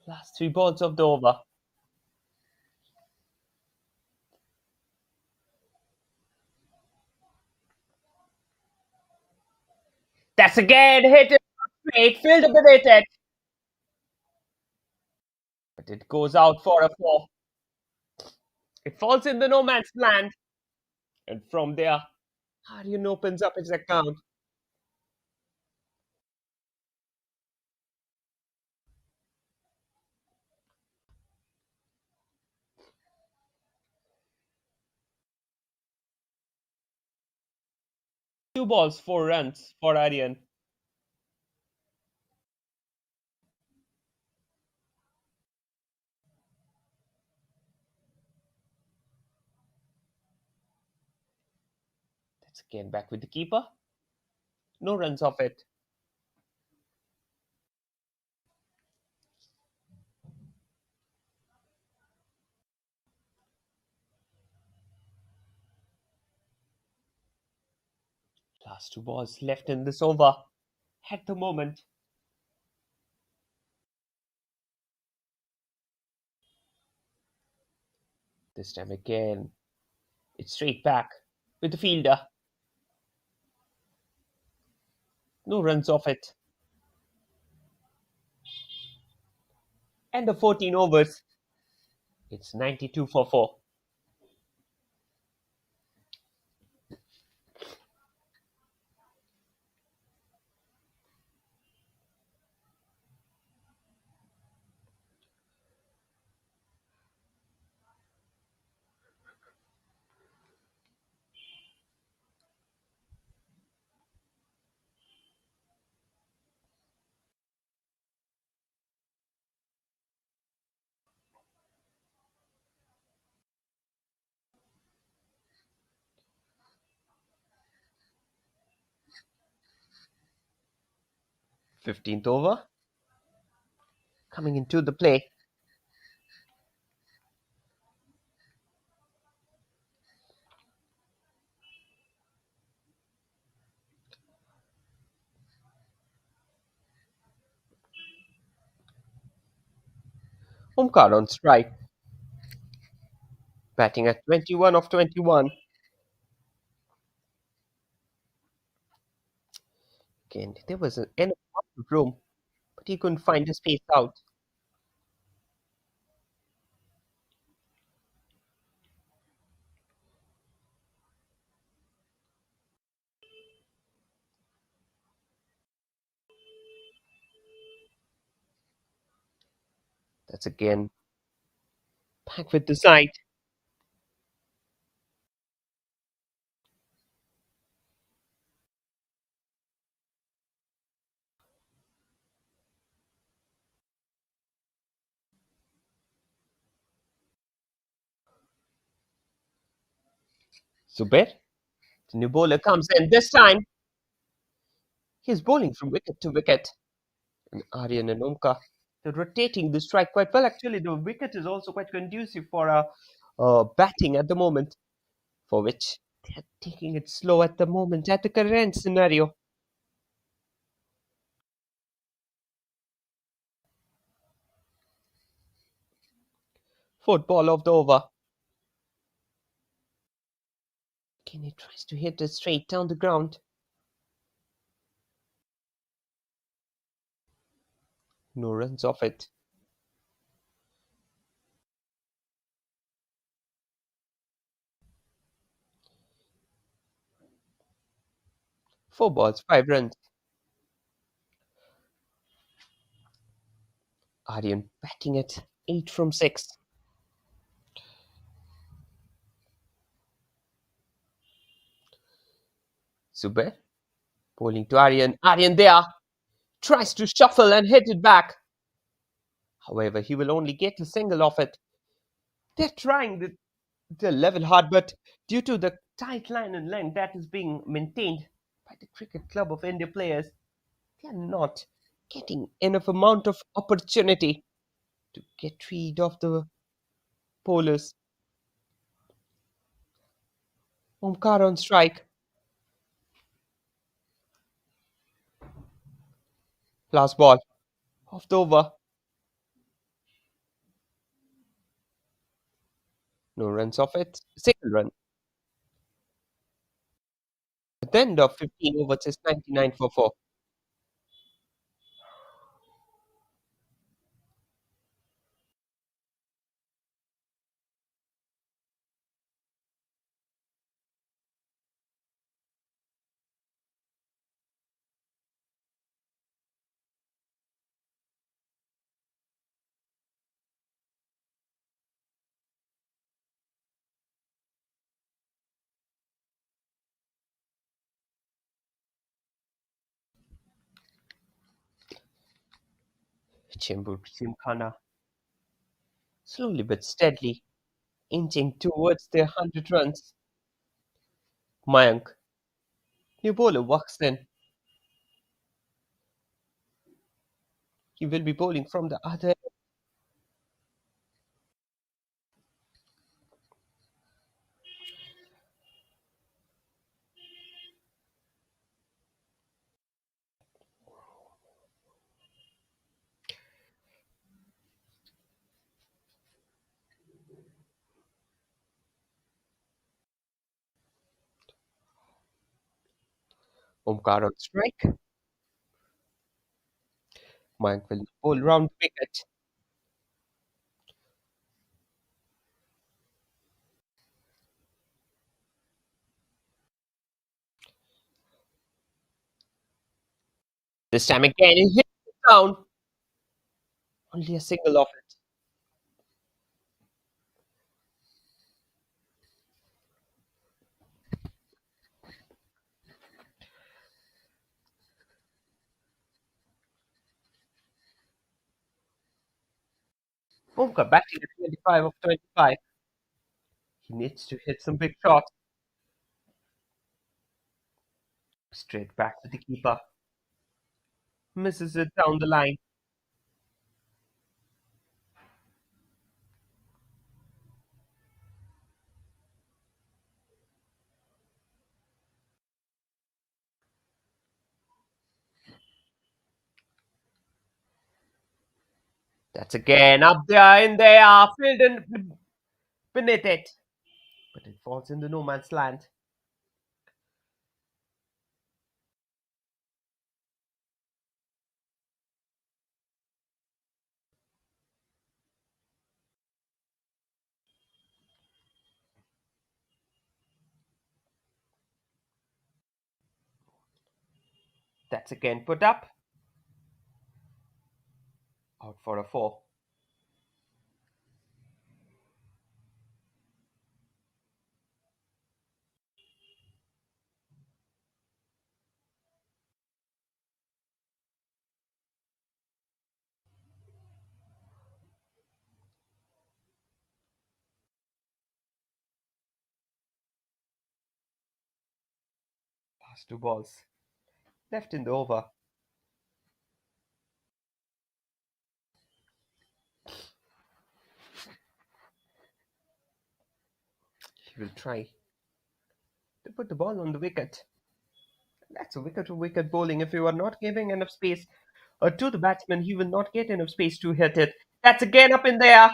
Last three balls of the over. That's again hit it straight, fielded with it. But it goes out for a four. It falls in the no man's land. And from there, Aryan opens up his account. Two balls, 4 runs for Aryan. That's again back with the keeper. No runs off it. Last two balls left in this over. At the moment, this time again, it's straight back with the fielder. No runs off it. And the 14 overs, it's 92 for 4. Fifteenth over, coming into the play. Omkar on strike, batting at 21 of 21. Again, there was an enough room, but he couldn't find a space out. That's again back with the side. Zubair, the new bowler comes in. This time, he's bowling from wicket to wicket. And Aryan and Omkar, they're rotating the strike quite well. Actually, the wicket is also quite conducive for batting at the moment, for which they're taking it slow at the moment at the current scenario. Fourth ball of the over. Kenny tries to hit it straight down the ground. No runs off it. Four balls, 5 runs. Aryan batting at 8 from 6. Zubair bowling to Aryan. Aryan there tries to shuffle and hit it back. However, he will only get a single off it. They're trying the level hard, but due to the tight line and length that is being maintained by the Cricket Club of India players. They are not getting enough amount of opportunity to get rid of the bowlers. Omkar on strike. Last ball of the over. No runs off it. Single run. At the end of 15 overs is 99 for 4. Chembur Gymkhana slowly but steadily inching towards their 100 runs. Mayank, new bowler walks in. He will be bowling from the other. Omkar on strike. Mayank will bowl round the wicket. This time again, he hits it down. Only a single of it. Omkar batting at 25 of 25. He needs to hit some big shots. Straight back to the keeper. Misses it down the line. That's again up there in there, filled in beneath it. But it falls in the no man's land. That's again put up. Out for a 4. Last 2 balls left in the over. He will try to put the ball on the wicket. That's a wicket to wicket bowling. If you are not giving enough space to the batsman, he will not get enough space to hit it. That's again up in there.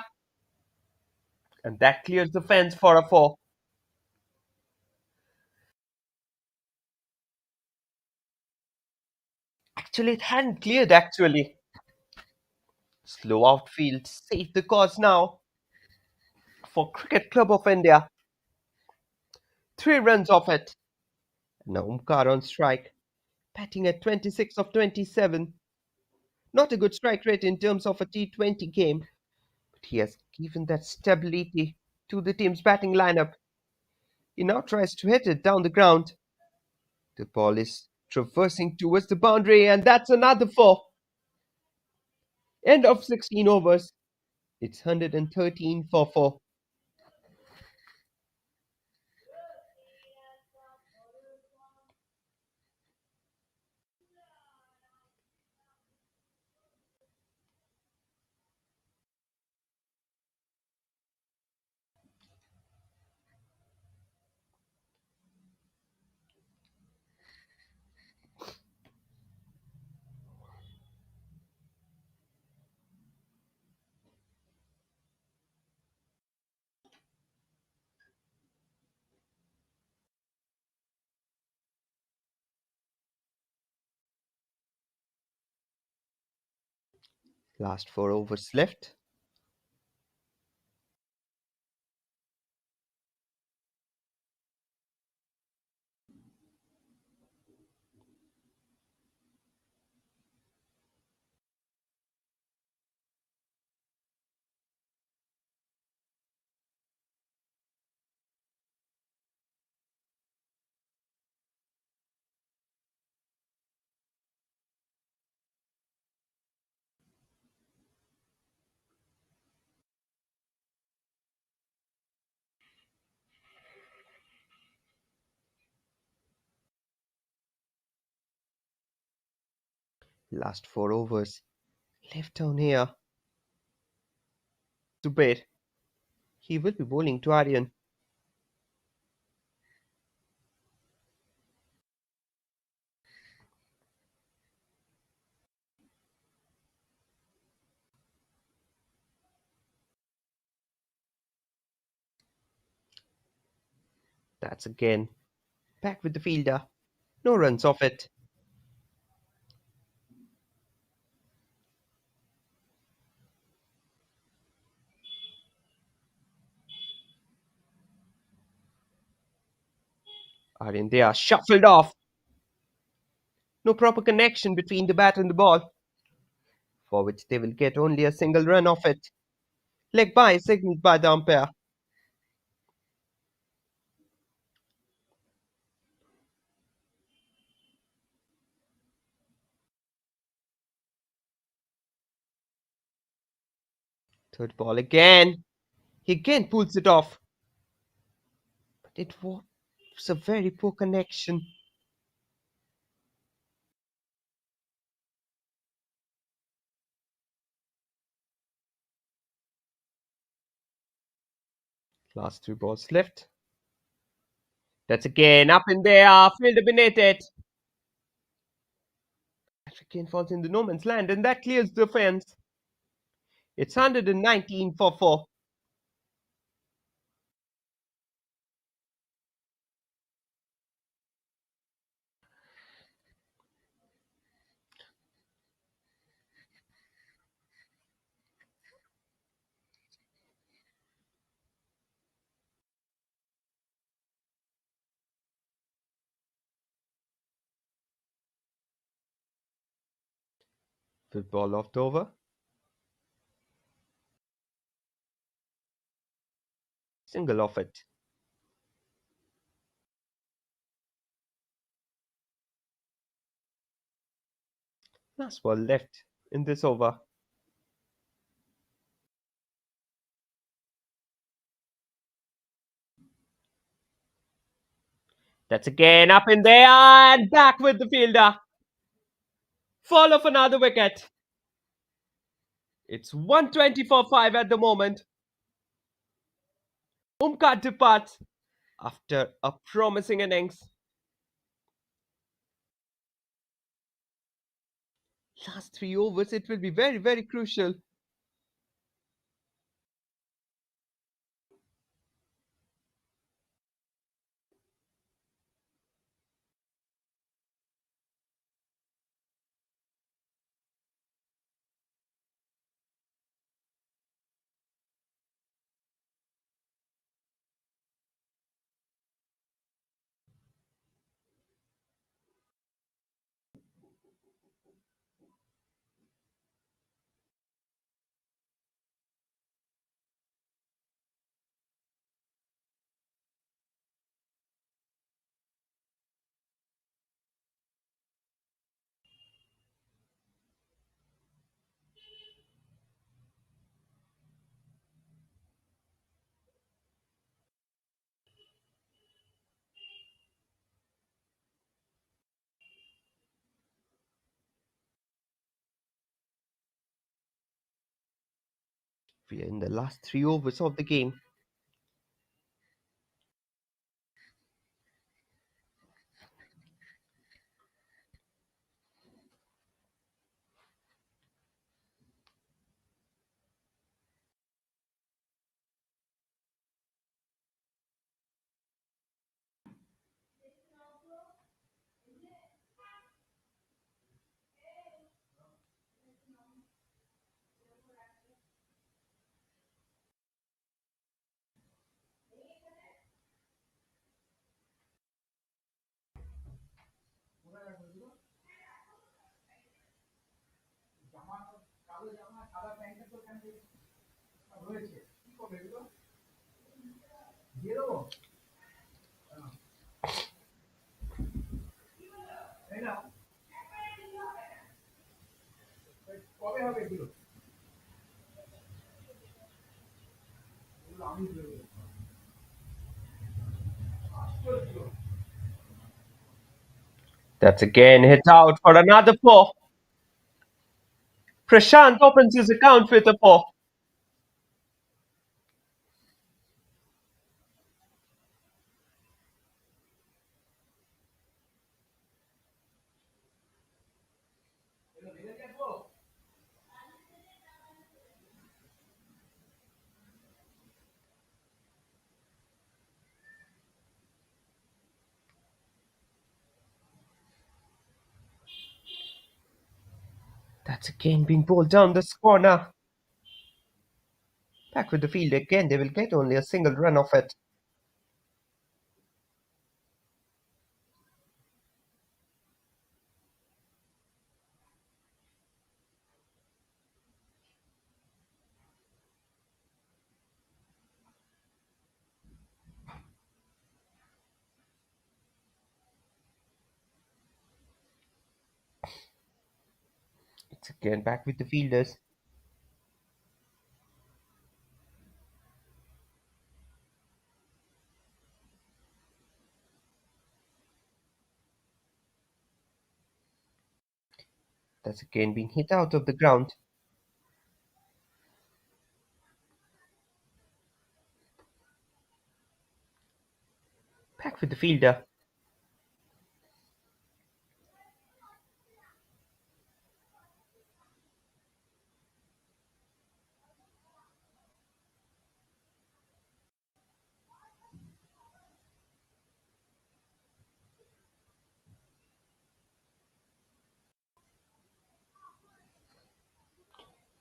And that clears the fence for a 4. Actually, it hadn't cleared actually. Slow outfield saved the cause now for Cricket Club of India. 3 runs off it. Now Omkar on strike, batting at 26 of 27. Not a good strike rate in terms of a T20 game, but he has given that stability to the team's batting lineup. He now tries to hit it down the ground. The ball is traversing towards the boundary, and that's another 4. End of 16 overs. It's 113 for 4. Last 4 overs left. Last 4 overs left down here. Zubair. He will be bowling to Aryan. That's again back with the fielder. No runs off it. Aryan they are shuffled off. No proper connection between the bat and the ball, for which they will get only a single run off it. Leg by signaled by the umpire. Third ball again. He again pulls it off. But it was a very poor connection. Last 3 balls left. That's again up in there. Fielder beneath it. That again falls in the no man's land, and that clears the fence. It's 119 for 4. Fifth ball off the over. Single off it. Last ball left in this over. That's again up in there and back with the fielder. Fall off another wicket. It's 120 for 5 at the moment. Umka departs after a promising innings. Last 3 overs, it will be very, very crucial. We are in the last 3 overs of the game. That's again hit out for another four. Prashant opens his account with a four. That's again being bowled down this corner. Back with the field again, they will get only a single run off it. It's again back with the fielders. That's again being hit out of the ground. Back with the fielder.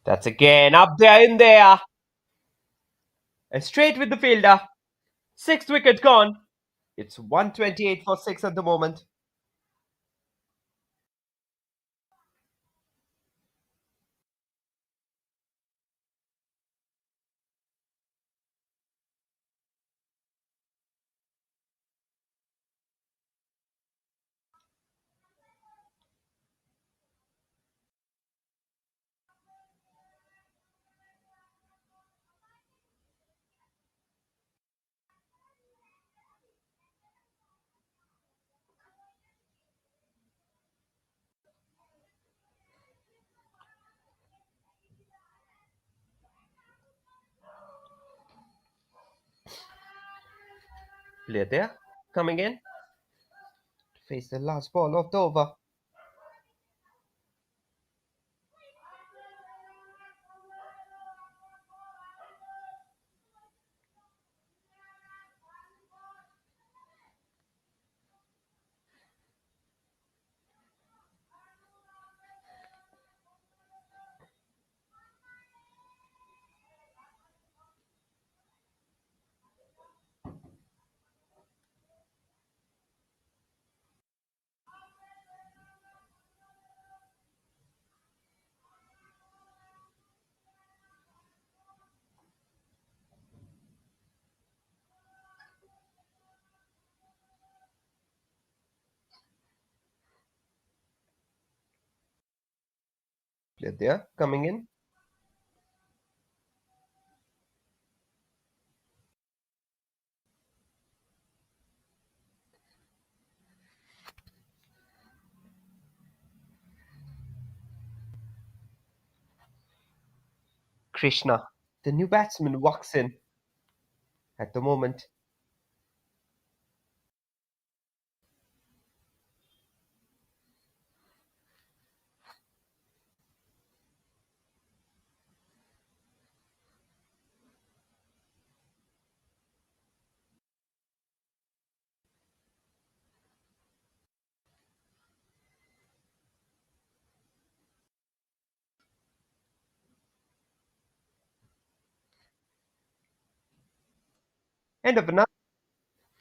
That's again up there in there. And straight with the fielder. Sixth wicket gone. It's 128 for 6 at the moment. Player there, coming in to face the last ball of the over. Player there, coming in. Krishna, the new batsman, walks in at the moment. End of another.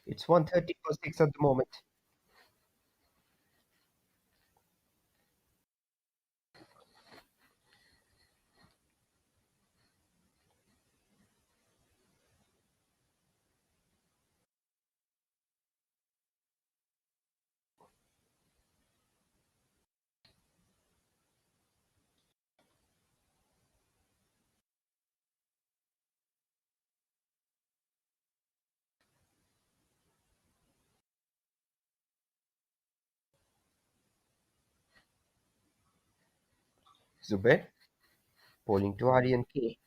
It's 130 for 6 at the moment. Zubair, bowling to Aryan K.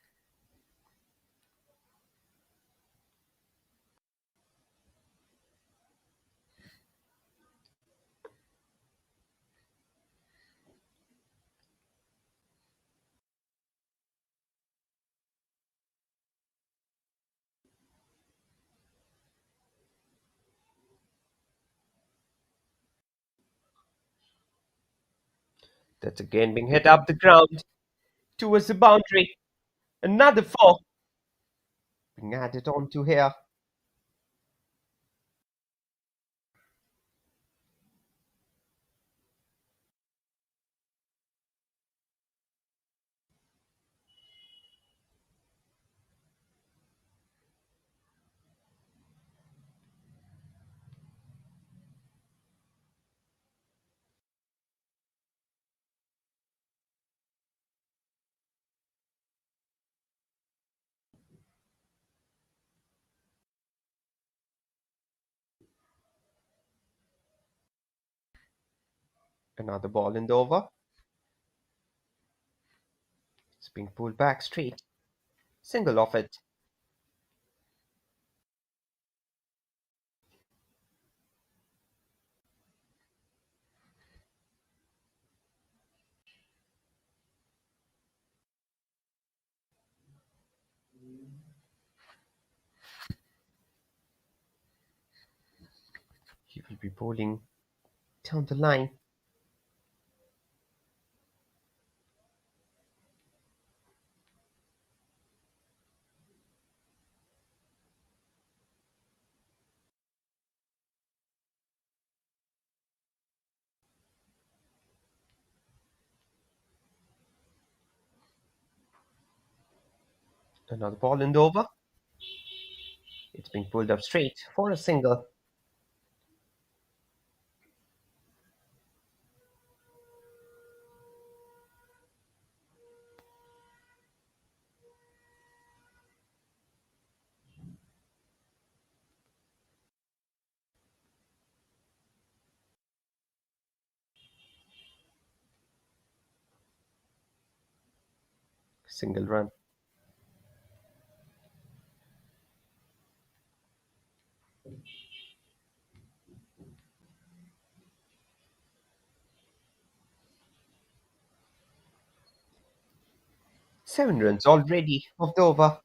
That's again being hit up the ground towards the boundary. Another four being added on to here. Another ball in the over. It's being pulled back straight. Single off it. He will be bowling down the line. Another ball in the over. It's being pulled up straight for a single. Single run. Seven runs already of the over.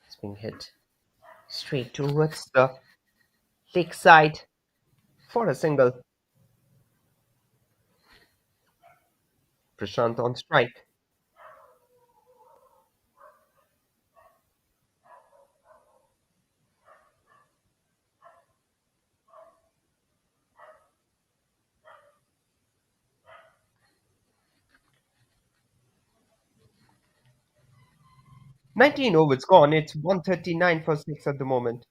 It's being hit straight towards the leg side for a single. Prashant on strike. Nineteen overs gone. It's 139 for six at the moment.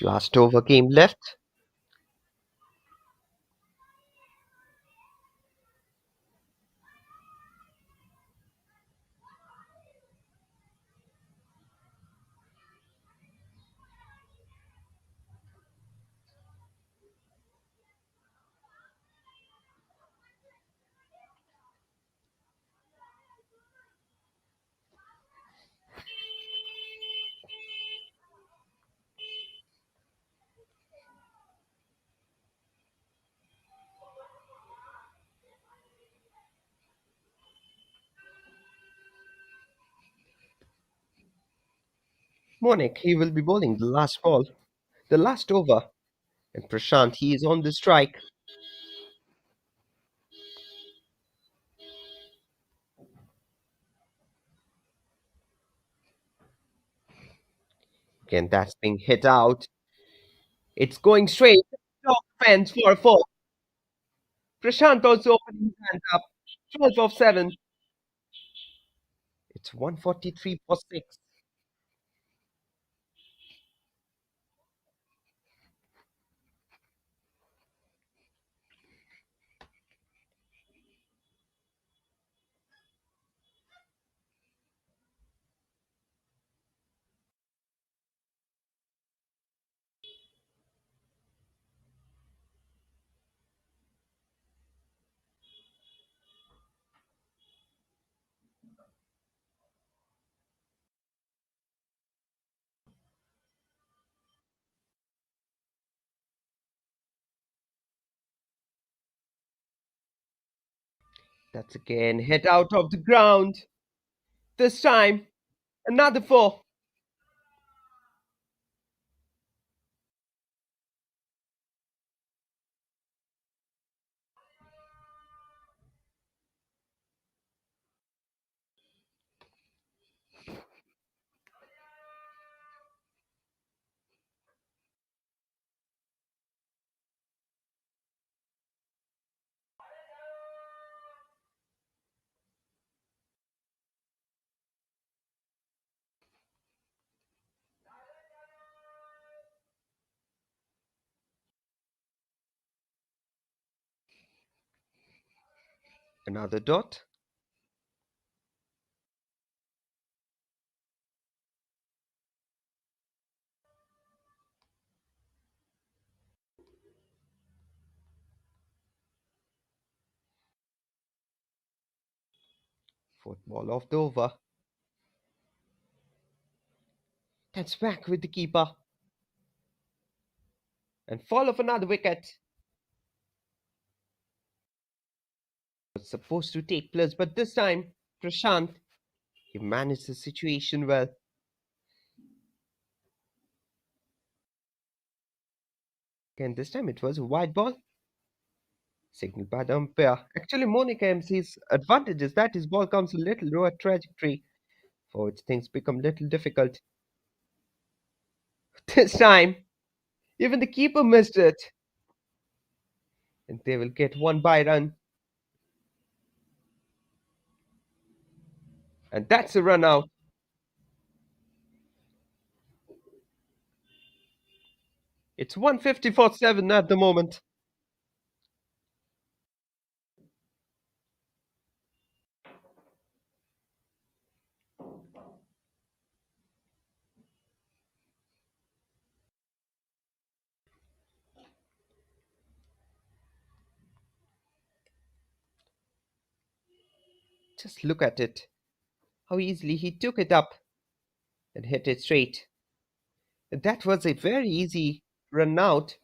Last over game left. Monik, he will be bowling the last ball, the last over. And Prashant, he is on the strike. Again, that's being hit out. It's going straight. Top fence for a four. Prashant also opening his hands up. 12 of 7. It's 143 for 6. That's again hit out of the ground. This time, another 4. Another dot. Fourth ball of the over. That's back with the keeper. And fall of another wicket. Was supposed to take place, but this time, Prashant, he managed the situation well. And this time it was a wide ball. Signaled by the umpire. Actually, Monica MC's advantage is that his ball comes a little lower trajectory, for which things become a little difficult. This time, even the keeper missed it. And they will get one by run. And that's a run out. It's 150 for 7 at the moment. Just look at it. How easily he took it up and hit it straight. That was a very easy run out.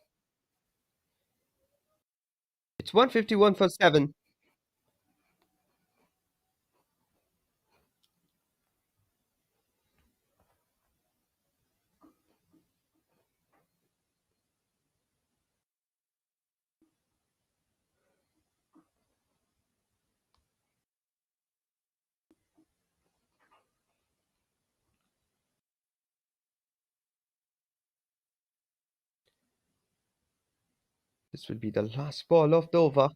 It's 151 for 7. This will be the last ball of the over.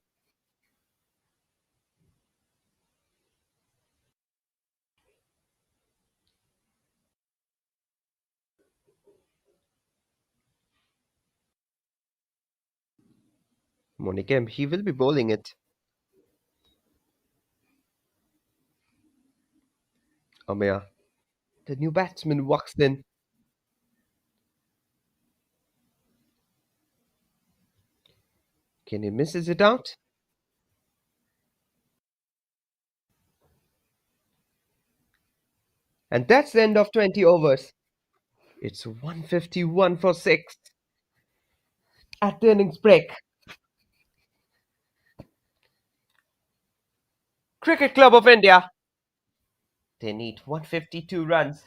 Monicam, he will be bowling it. Amaya, the new batsman walks in. Can he misses it out? And that's the end of 20 overs. It's 151 for 6 at the innings break. Cricket Club of India. They need 152 runs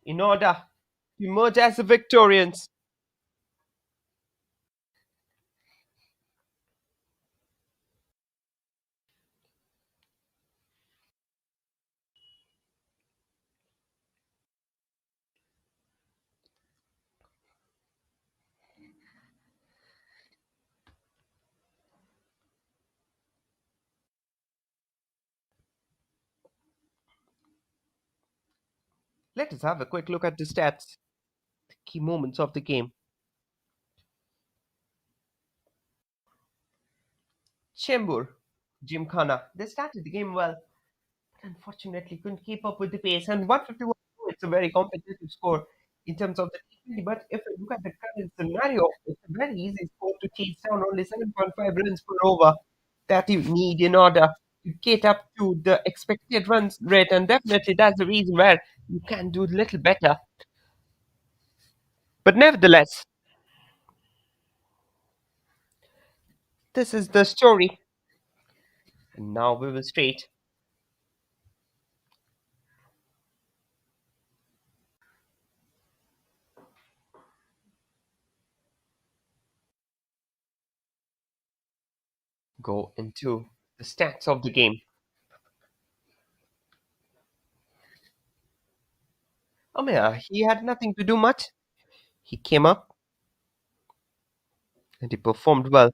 in order to emerge as the victorians. Let us have a quick look at the stats, key moments of the game. Chembur, Gymkhana, they started the game well, but unfortunately couldn't keep up with the pace. And 151, it's a very competitive score in terms of the T20. But if you look at the current scenario, it's a very easy score to chase down, only 7.5 runs per over that you need in order to get up to the expected runs rate. And definitely that's the reason where you can do a little better. But nevertheless, this is the story. And now we will straight go into the stats of the game. He had nothing to do much. He came up and he performed well.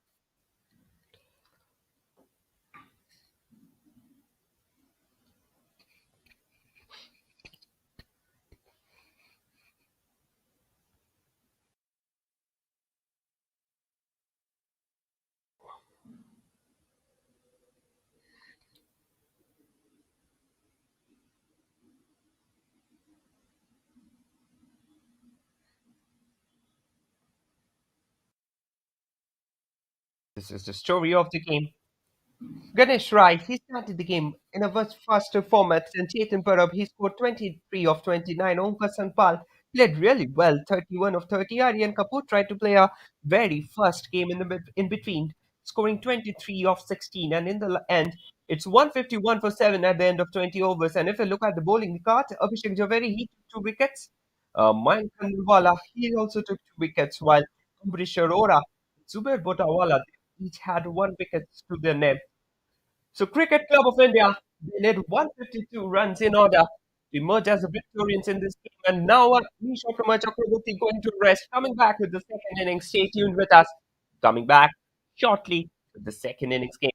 This is the story of the game. Ganesh Rai, he started the game in a much faster format than Chetan Parab. He scored 23 of 29. Omkar Sanpal played really well, 31 of 30. Aryan Kapoor tried to play a very fast game in between, scoring 23 of 16. And in the end, it's 151 for 7 at the end of 20 overs. And if you look at the bowling card, Abhishek Javeri, he took 2 wickets. Mayank Khandelwala, he also took 2 wickets, while Ambrish Arora, Zubair Botawala, each had 1 wicket to their name. So Cricket Club of India, they need 152 runs in order to emerge as the victorians in this game. And now Nisha Pramod Chakraborty going to rest, coming back with the second innings. Stay tuned with us. Coming back shortly with the second innings game.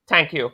Thank you.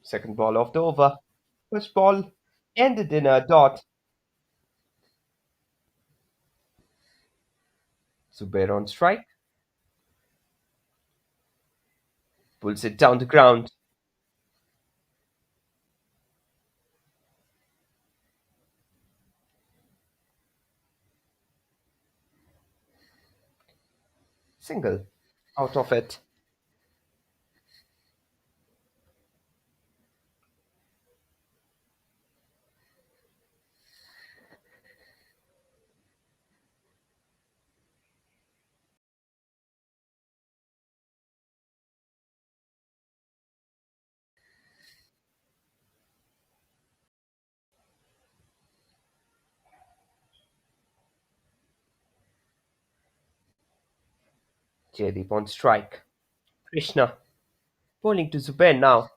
Second ball of the over. First ball ended in a dot. Zubair on strike. Pulls it down the ground. Single. Out of it. Jaydeep on strike. Krishna bowling to Zubair now.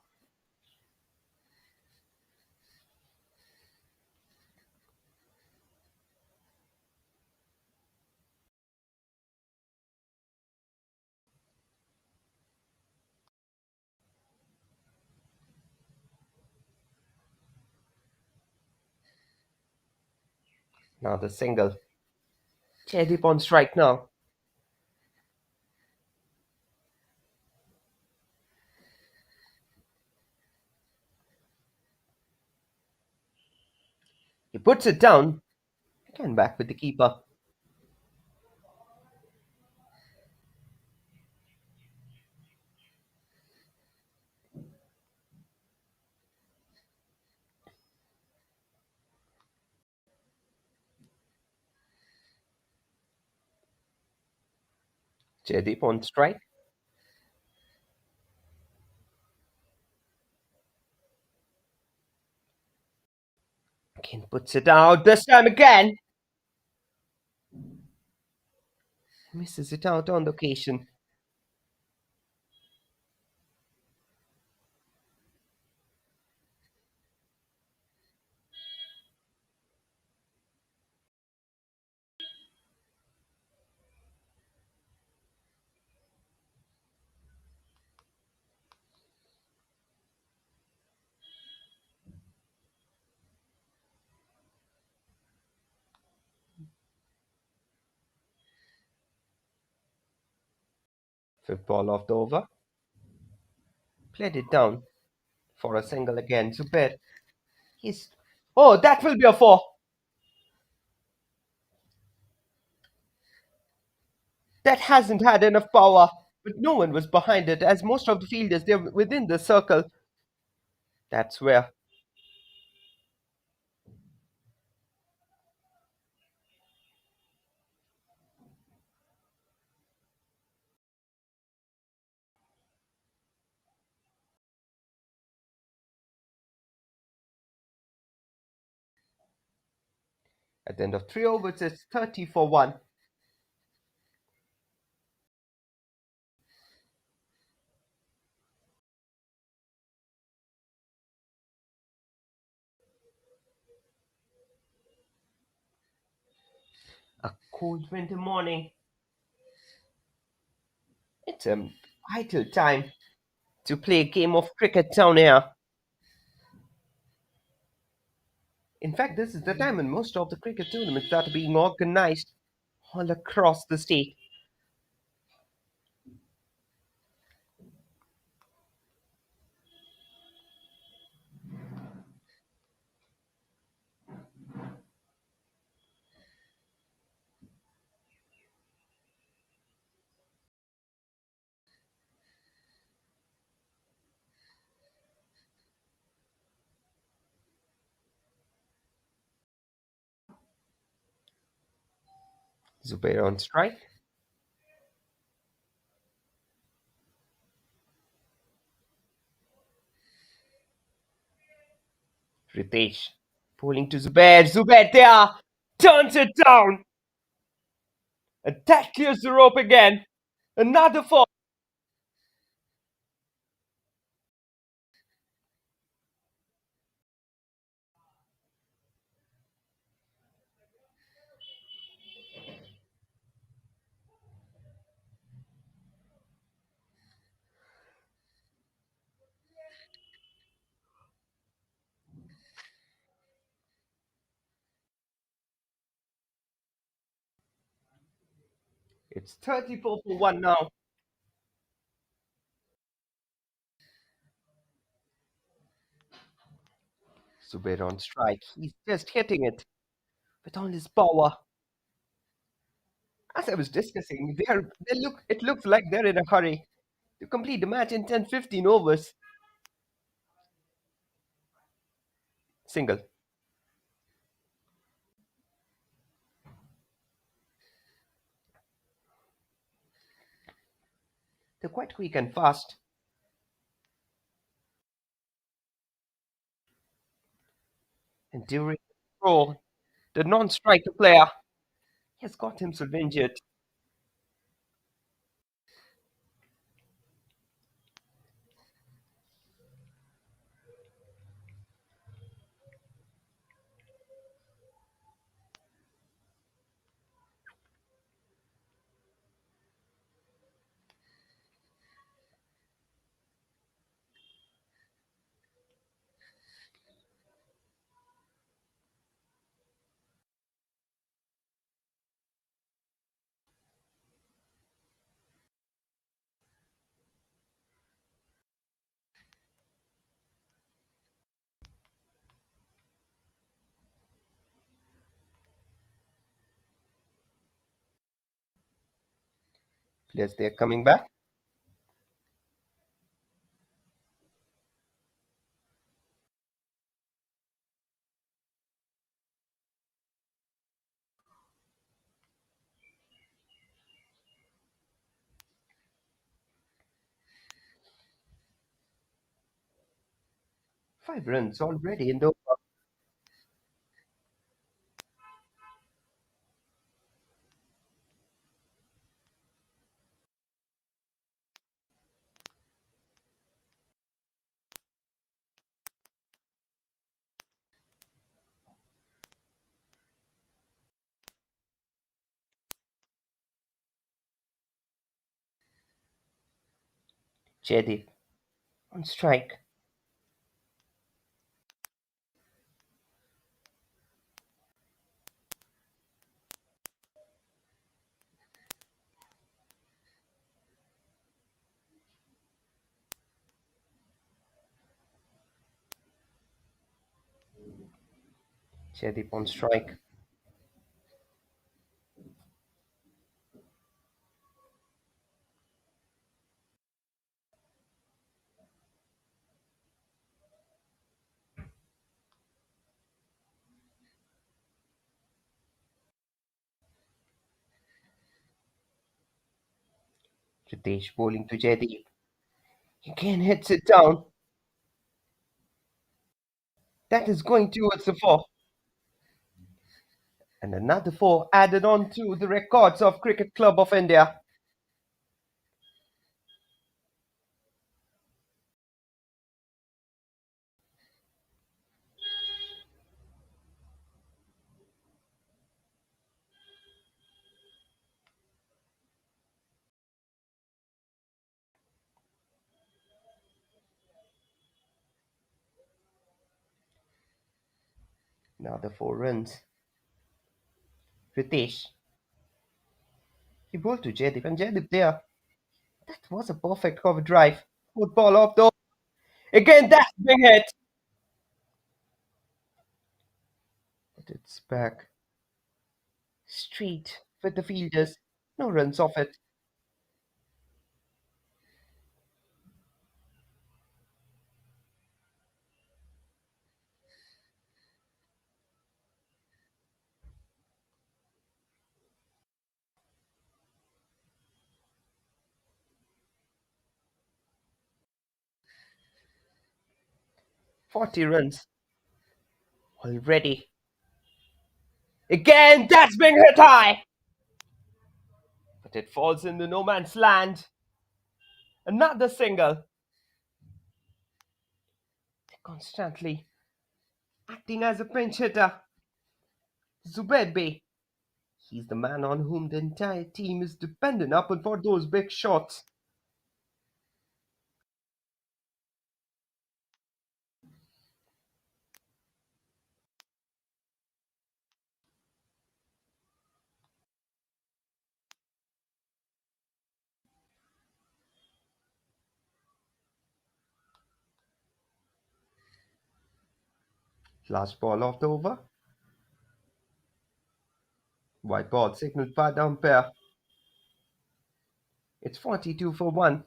Now the single. Jaydeep on strike now. He puts it down. Again back with the keeper. Jaydeep on strike. Again puts it out. This time again. Misses it out on the occasion. Fifth ball of the over. Played it down for a single again. Zubair. He's. Oh, that will be a four. That hasn't had enough power. But no one was behind it, as most of the fielders they're within the circle. That's where at the end of 3 overs it's 30 for 1. A cold winter morning. It's a ideal time to play a game of cricket down here. In fact, this is the time when most of the cricket tournaments that are being organized all across the state. Zubair on strike. Ritesh pulling to Zubair. Zubair there turns it down. And that clears the rope again. Another four. It's 34 for 1 now. Zubair on strike. He's just hitting it with all his power. As I was discussing, it looks like they're in a hurry to complete the match in 10-15 overs. Single. They're quite quick and fast. And during the throw, the non-striker player has got himself injured. Players they're coming back. 5 runs already in the over. Jaideep on strike. Jaideep on strike. Ritesh bowling to Jaideep. Again hits it down. That is going towards the 4. And another 4 added on to the records of Cricket Club of India. Another 4 runs. Ritesh. He bowled to Jaideep and Jaideep there. That was a perfect cover drive. Good ball off though. Again, that's being hit. But it's back. Straight with the fielders. No runs off it. 40 runs already. Again, that's being hit high. But it falls in the no man's land. Another single. Constantly acting as a pinch hitter. Zubair Bey. He's the man on whom the entire team is dependent upon for those big shots. Last ball of the over. White ball signaled by the umpire. It's 42 for 1.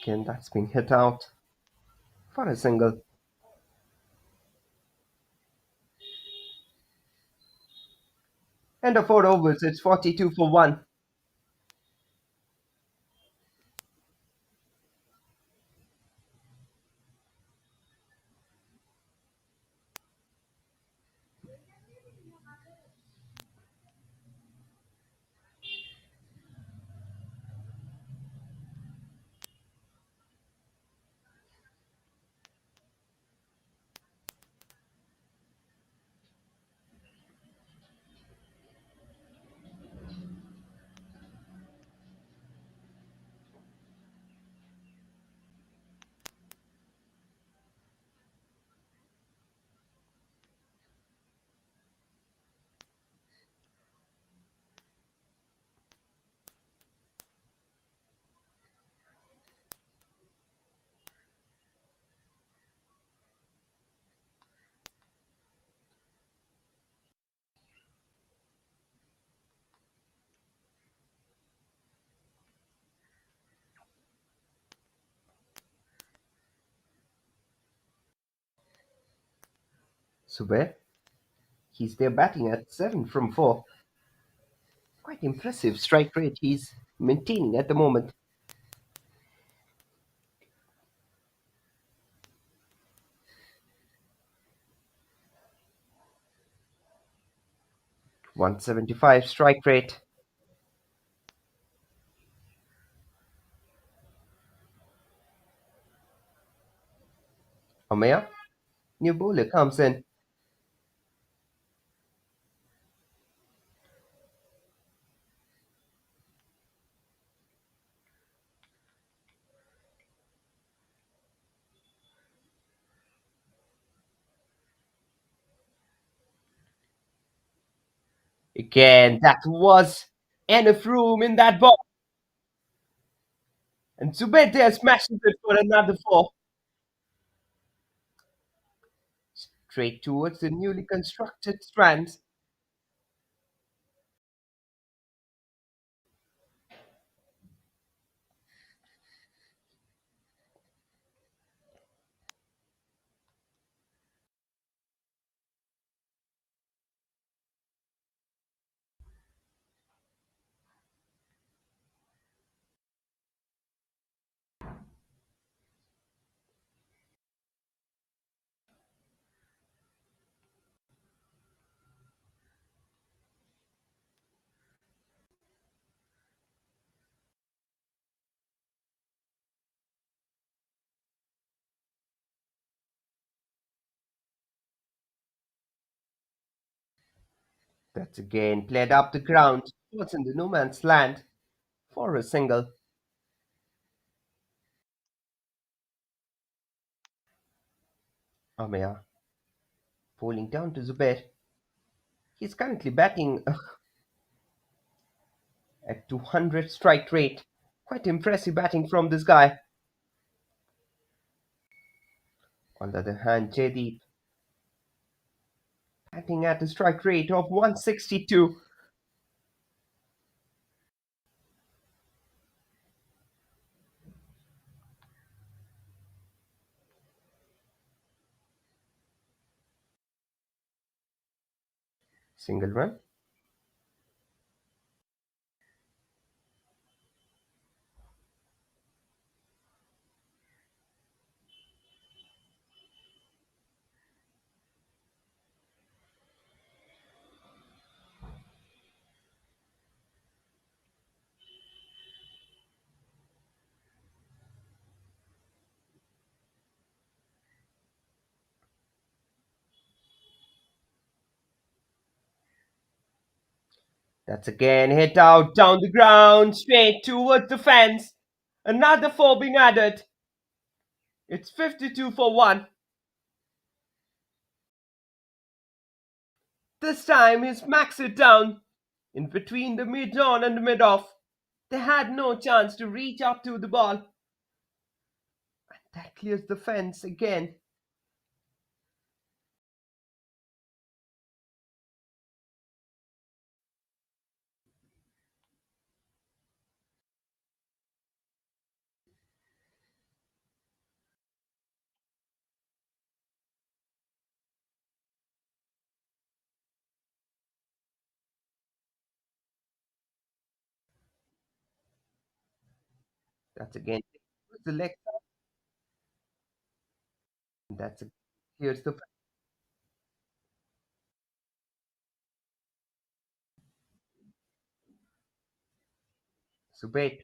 Again, that's been hit out for a single. And the 4 overs, it's 42 for 1. Zubair, he's there batting at 7 from 4. Quite impressive strike rate he's maintaining at the moment. .175 strike rate. Omea, new bowler comes in. Again, that was enough room in that ball. And Zubair there smashes it for another 4. Straight towards the newly constructed strands. That's again played up the ground, towards in the no man's land for a single. Amea bowling down to Zubair. He's currently batting at 200 strike rate. Quite impressive batting from this guy. On the other hand, Jaydeep batting at a strike rate of 162. Single run. That's again hit out down the ground, straight towards the fence. Another four being added. It's 52 for 1. This time he smacks it down in between the mid-on and the mid-off. They had no chance to reach up to the ball. That clears the fence again. That's again the leg. That's a, here's the so wait.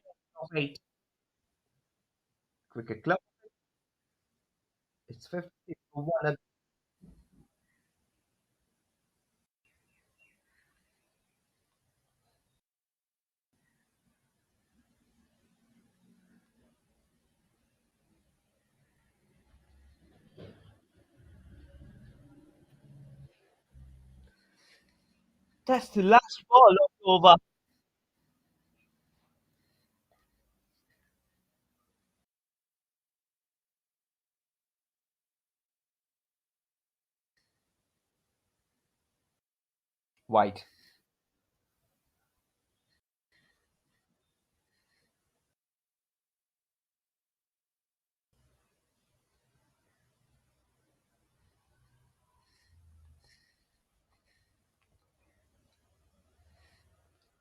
Cricket club. It's 50 for 1. That's the last ball of the over. White.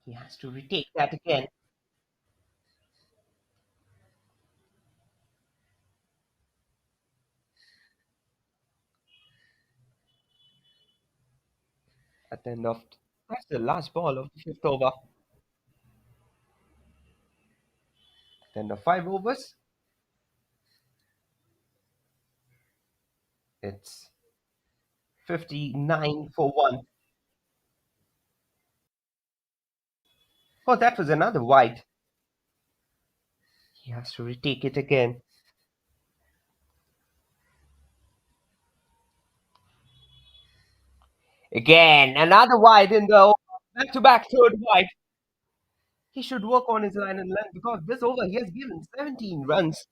He has to retake that again. At the end of that's the last ball of the fifth over. At the end of 5 overs, it's 59 for 1. Oh, that was another wide. He has to retake it again. Again, another wide in the back-to-back third wide. He should work on his line and length because this over he has given 17 runs.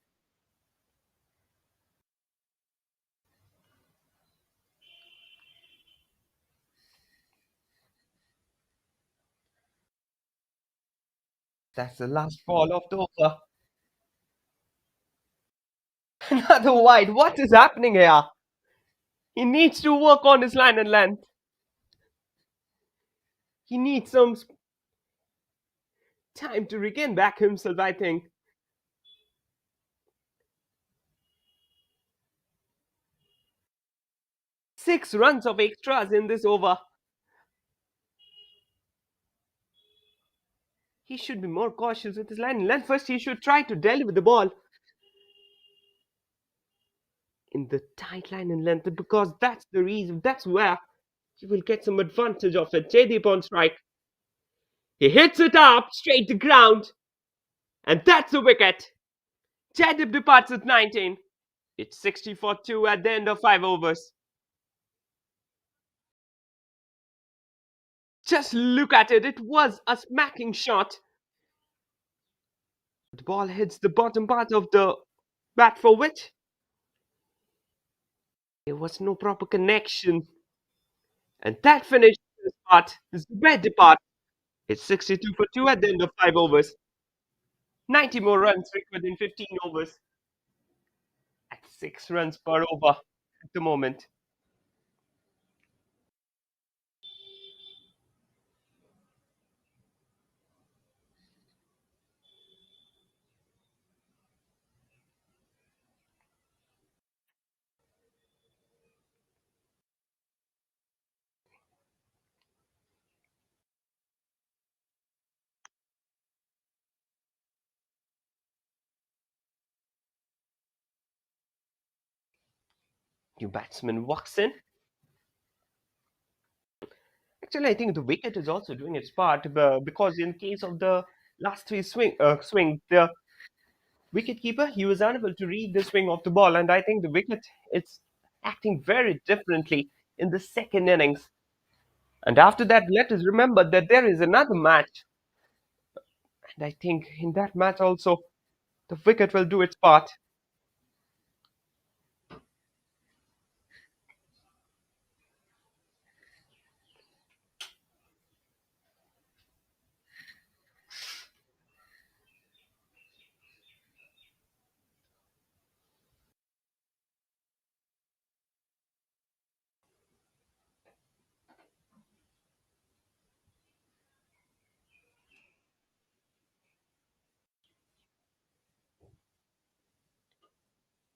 That's the last ball of the over. Another wide. What is happening here? He needs to work on his line and length. He needs some time to regain back himself, I think. 6 runs of extras in this over. He should be more cautious with his line and length. First, he should try to deliver the ball in the tight line and length because that's the reason, that's where he will get some advantage of it. Jaydeep on strike. He hits it up straight to ground, and that's the wicket. Jaydeep departs at 19. It's 60 for 2 at the end of 5 overs. Just look at it. It was a smacking shot. The ball hits the bottom part of the bat for which there was no proper connection. And that finished this part. This is the red depart. It's 62 for 2 at the end of 5 overs. 90 more runs required in 15 overs. At 6 runs per over at the moment. New batsman walks in. Actually, I think the wicket is also doing its part because in case of the last three swings, the wicketkeeper he was unable to read the swing of the ball, and I think the wicket is acting very differently in the second innings. And after that, let us remember that there is another match, and I think in that match also the wicket will do its part.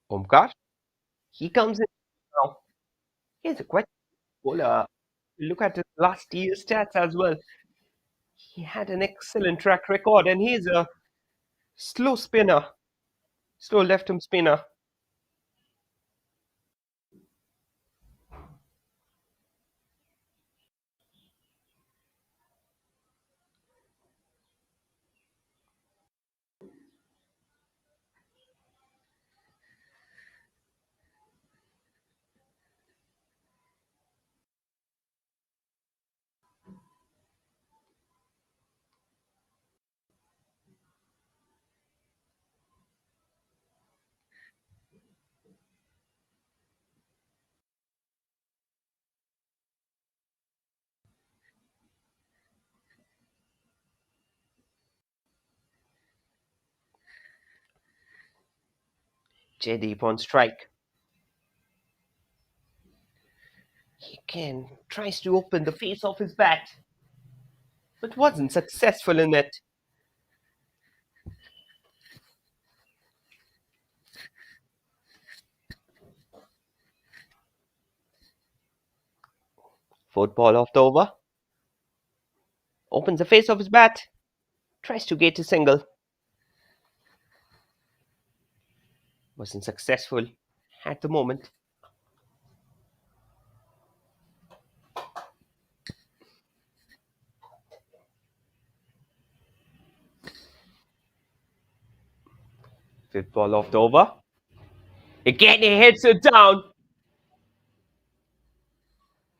Omkar, he comes in now. He's a quite bowler. Look at his last year's stats as well. He had an excellent track record, and he's a slow spinner, slow left-arm spinner. Jaydeep on strike. He again tries to open the face of his bat, but wasn't successful in it. Fourth ball of the over. Opens the face of his bat. Tries to get a single. Wasn't successful at the moment. Fifth ball of the over. Again he hits it down.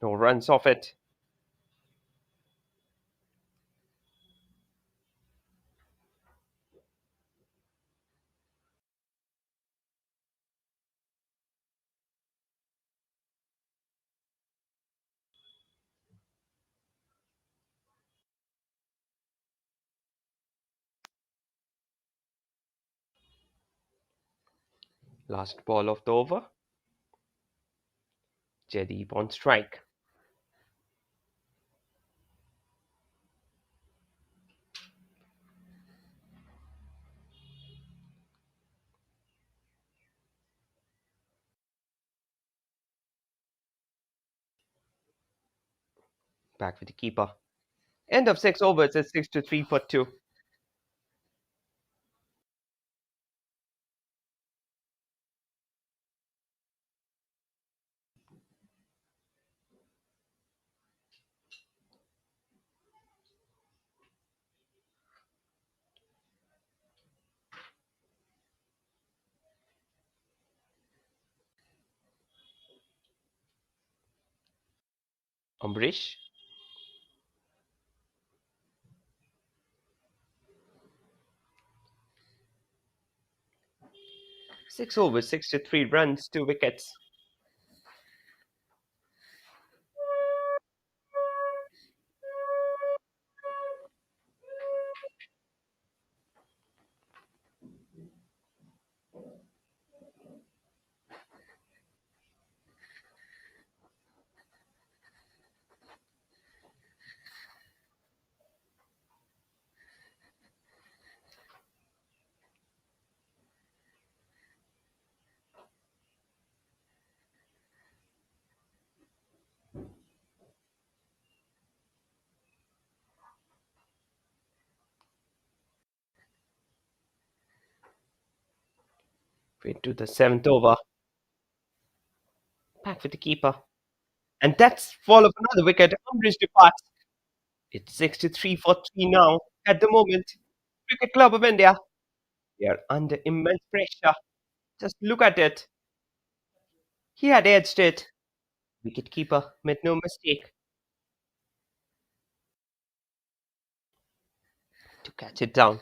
No runs off it. Last ball of the over. Jaydeep on strike. Back with the keeper. End of 6 overs. It's 6-3 for 2. Ambrish. 6 overs, 63 runs, 2 wickets. Into the 7th over. Back with the keeper. And that's fall of another wicket. Umbrage departs. It's 63 for 3 now. At the moment, Cricket Club of India, they are under immense pressure. Just look at it. He had edged it. Wicketkeeper made no mistake to catch it down.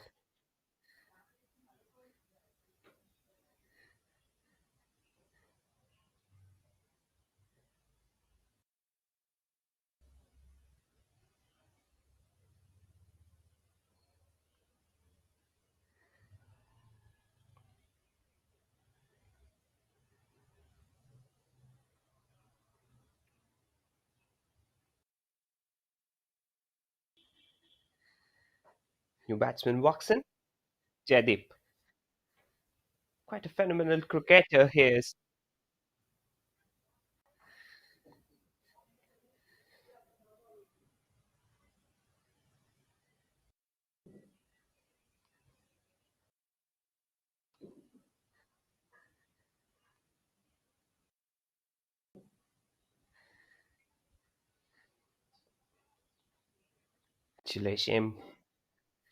New batsman walks in. Jaideep. Quite a phenomenal cricketer he is. Chileshim.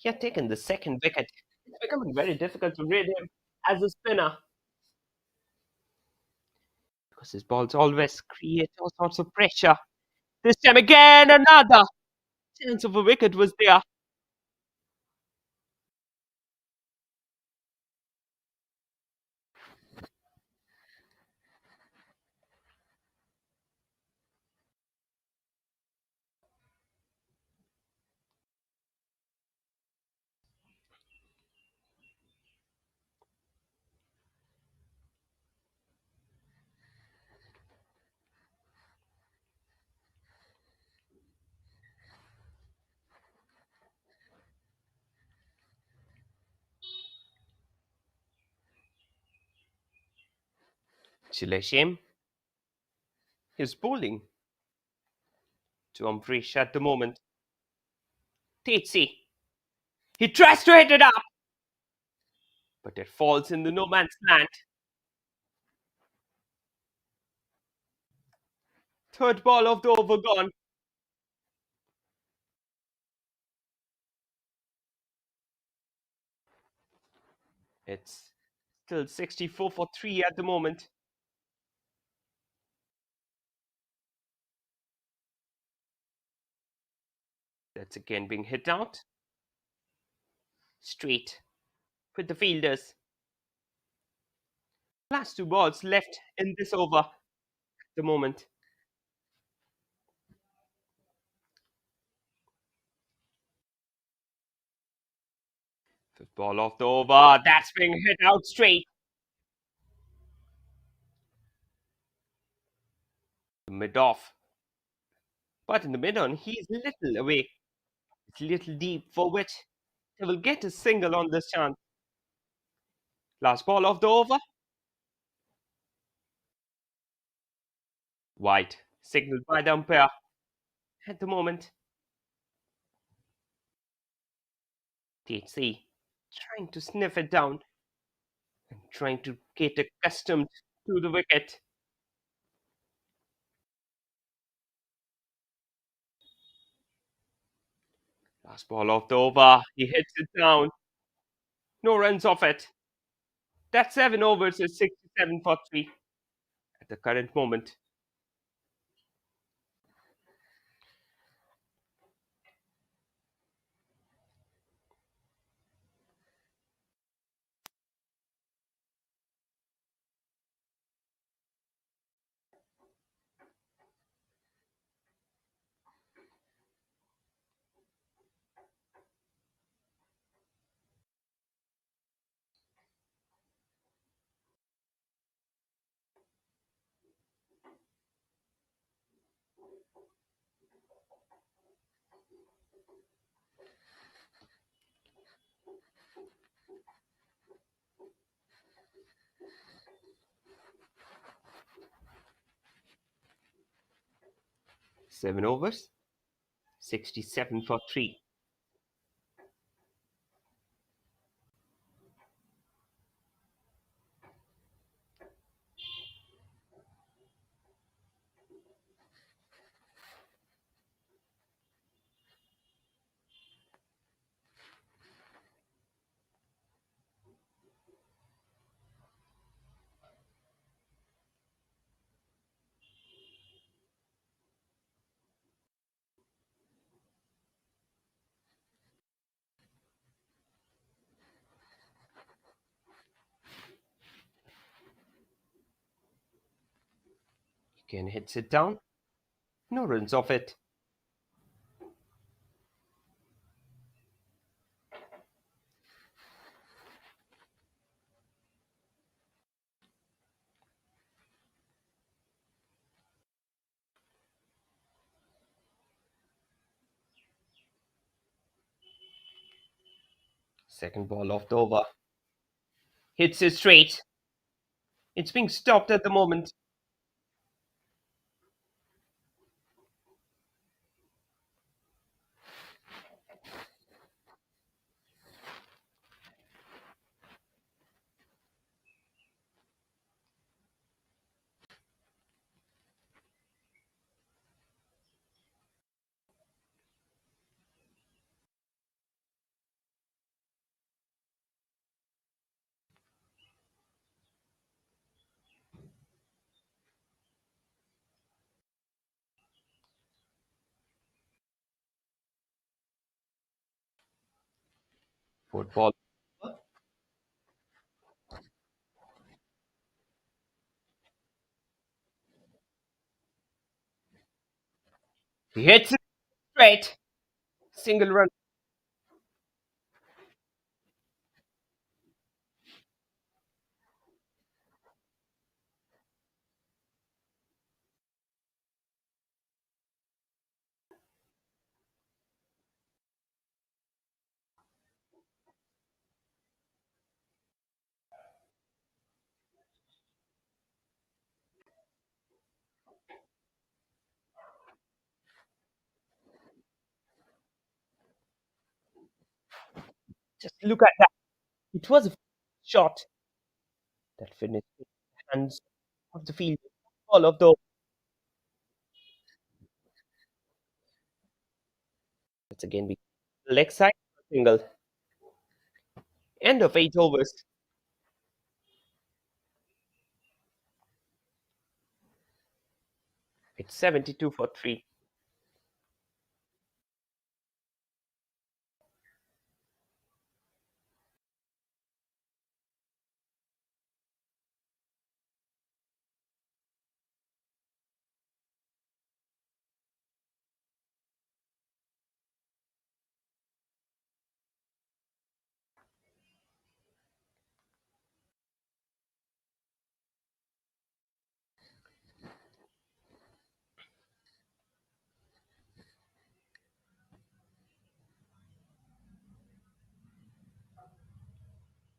He had taken the second wicket. It's becoming very difficult to read him as a spinner because his balls always create all sorts of pressure. This time again, another chance of a wicket was there. Chileshim is bowling to Ambrish at the moment. Tatesy. He tries to hit it up, but it falls in the no man's land. Third ball of the over gone. It's still 64 for 3 at the moment. That's again being hit out. Straight with the fielders. Last 2 balls left in this over at the moment. Fifth ball of the over. That's being hit out straight. Mid off. But in the mid on, he's a little away. It's a little deep for which they will get a single on this chance. Last ball of the over. Wide. Signaled by the umpire at the moment. THC trying to sniff it down and trying to get accustomed to the wicket. Last ball of the over. He hits it down. No runs off it. That 7 overs is 67 for 3 at the current moment. Seven overs, 67 for 3. Again hits it down. No runs off it. Second ball of the over. Hits it straight. It's being stopped at the moment. Fourth ball. He hits it straight. Single run. Just look at that. It was a shot that finished in the hands of the field. All of those. Let's again be leg side single. End of 8 overs. It's 72 for 3.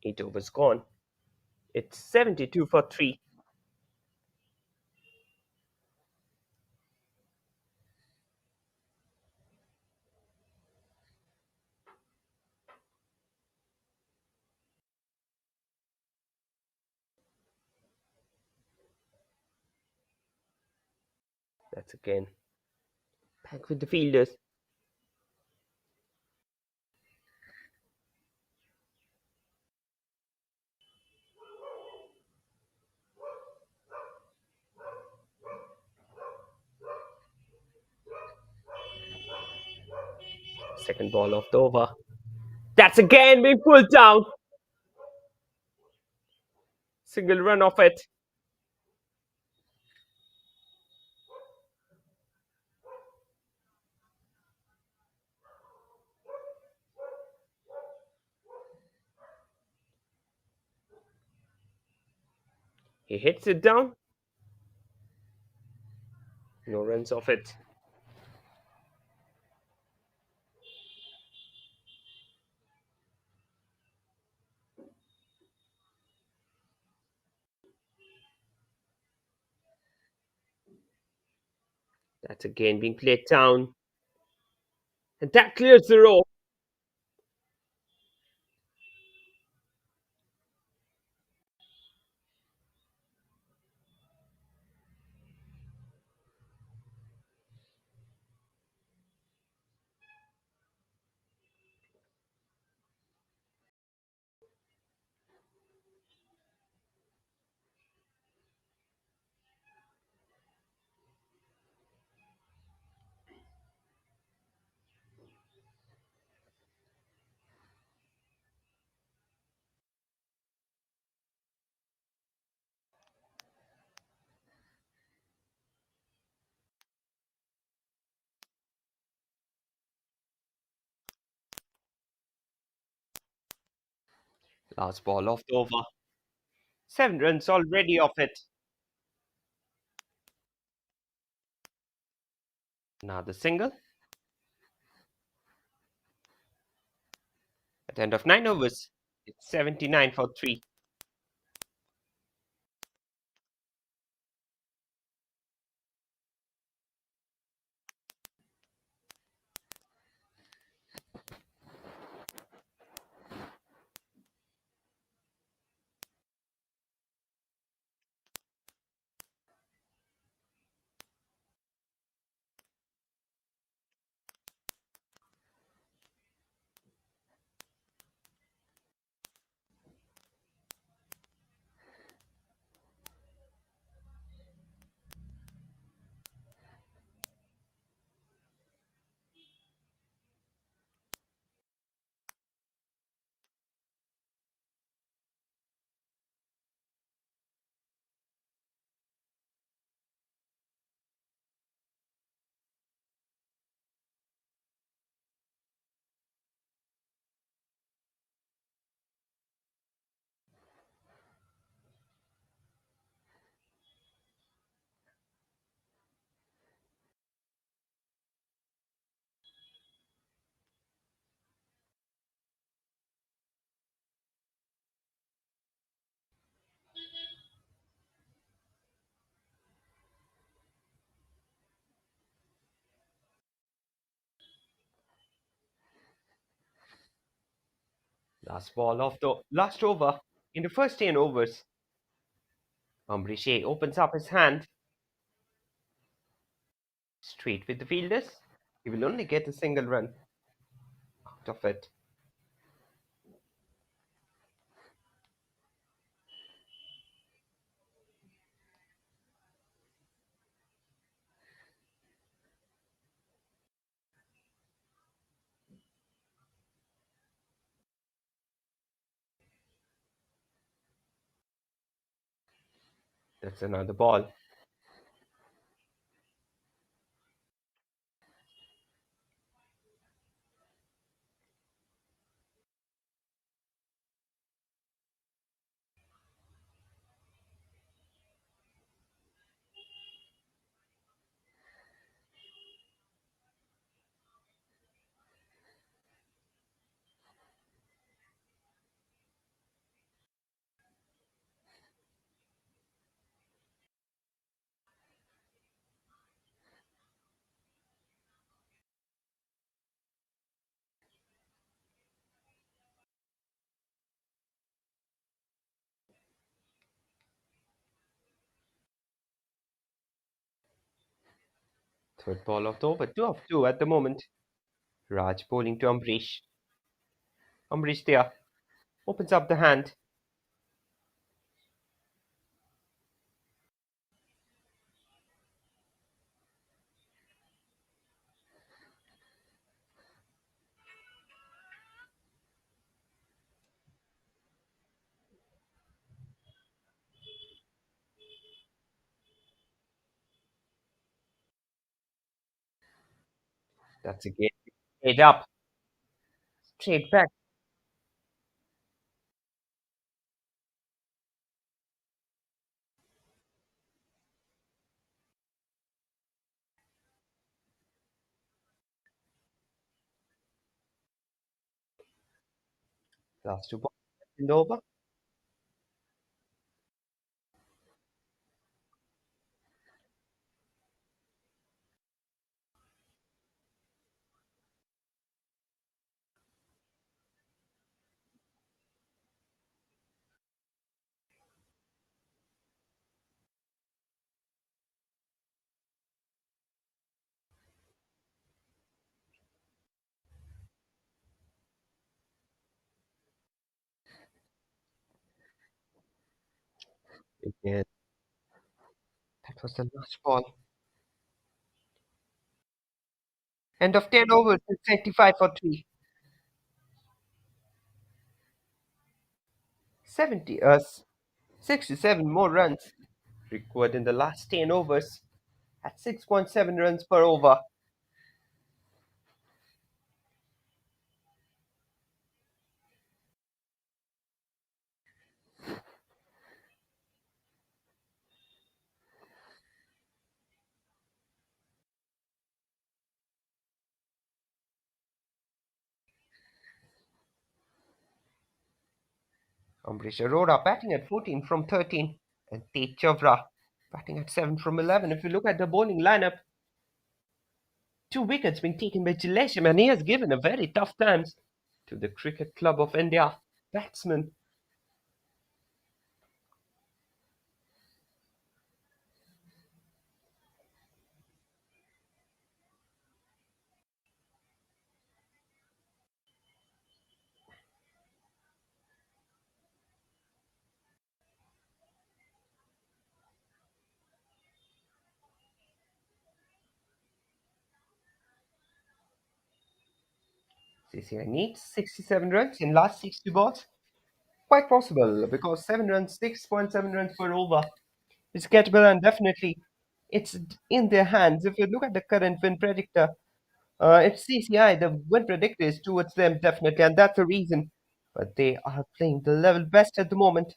Eight overs gone. It's 72 for 3. That's again back with the fielders. Second ball of the over. That's again being pulled down. Single run off it. He hits it down. No runs off it. That's again being played down. And that clears the row. Last ball off the over. 7 runs already off it. Another single. At the end of 9 overs, it's 79 for 3. Last ball of the last over in the first 10 overs. Ambrish opens up his hand straight with the fielders. He will only get a single run out of it. That's another ball. Third ball of the over, 2 of 2 at the moment. Raj bowling to Ambrish. Ambrish there opens up the hand. That's again head up, straight back. Last 2 balls in the over. Again, that was the last ball. End of 10 overs, it's 85 for 3. 70 67 more runs required in the last 10 overs at 6.7 runs per over. Ambrish Arora batting at 14 from 13, and Tej Chavra batting at 7 from 11. If you look at the bowling lineup, two wickets being taken by Chilesham, and he has given a very tough time to the Cricket Club of India batsman. CCI needs 67 runs in last 60 balls. Quite possible because 7 runs, 6.7 runs per over is gettable, and definitely it's in their hands. If you look at the current win predictor, it's CCI. The win predictor is towards them definitely, and that's the reason. But they are playing the level best at the moment.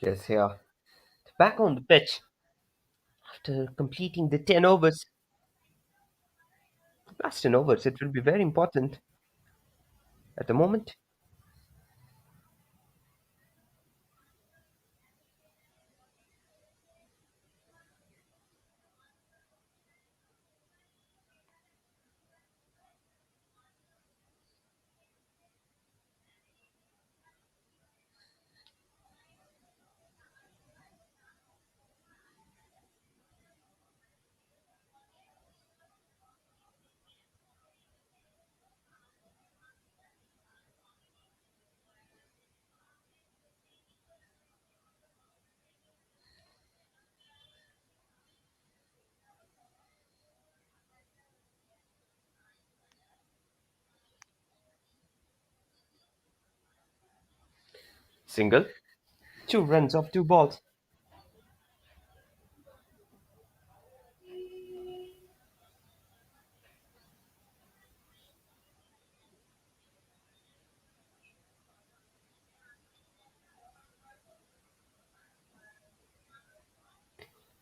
Yes, here. Back on the pitch after completing the 10 overs. Last 10 overs, it will be very important at the moment. Single, 2 runs off 2 balls.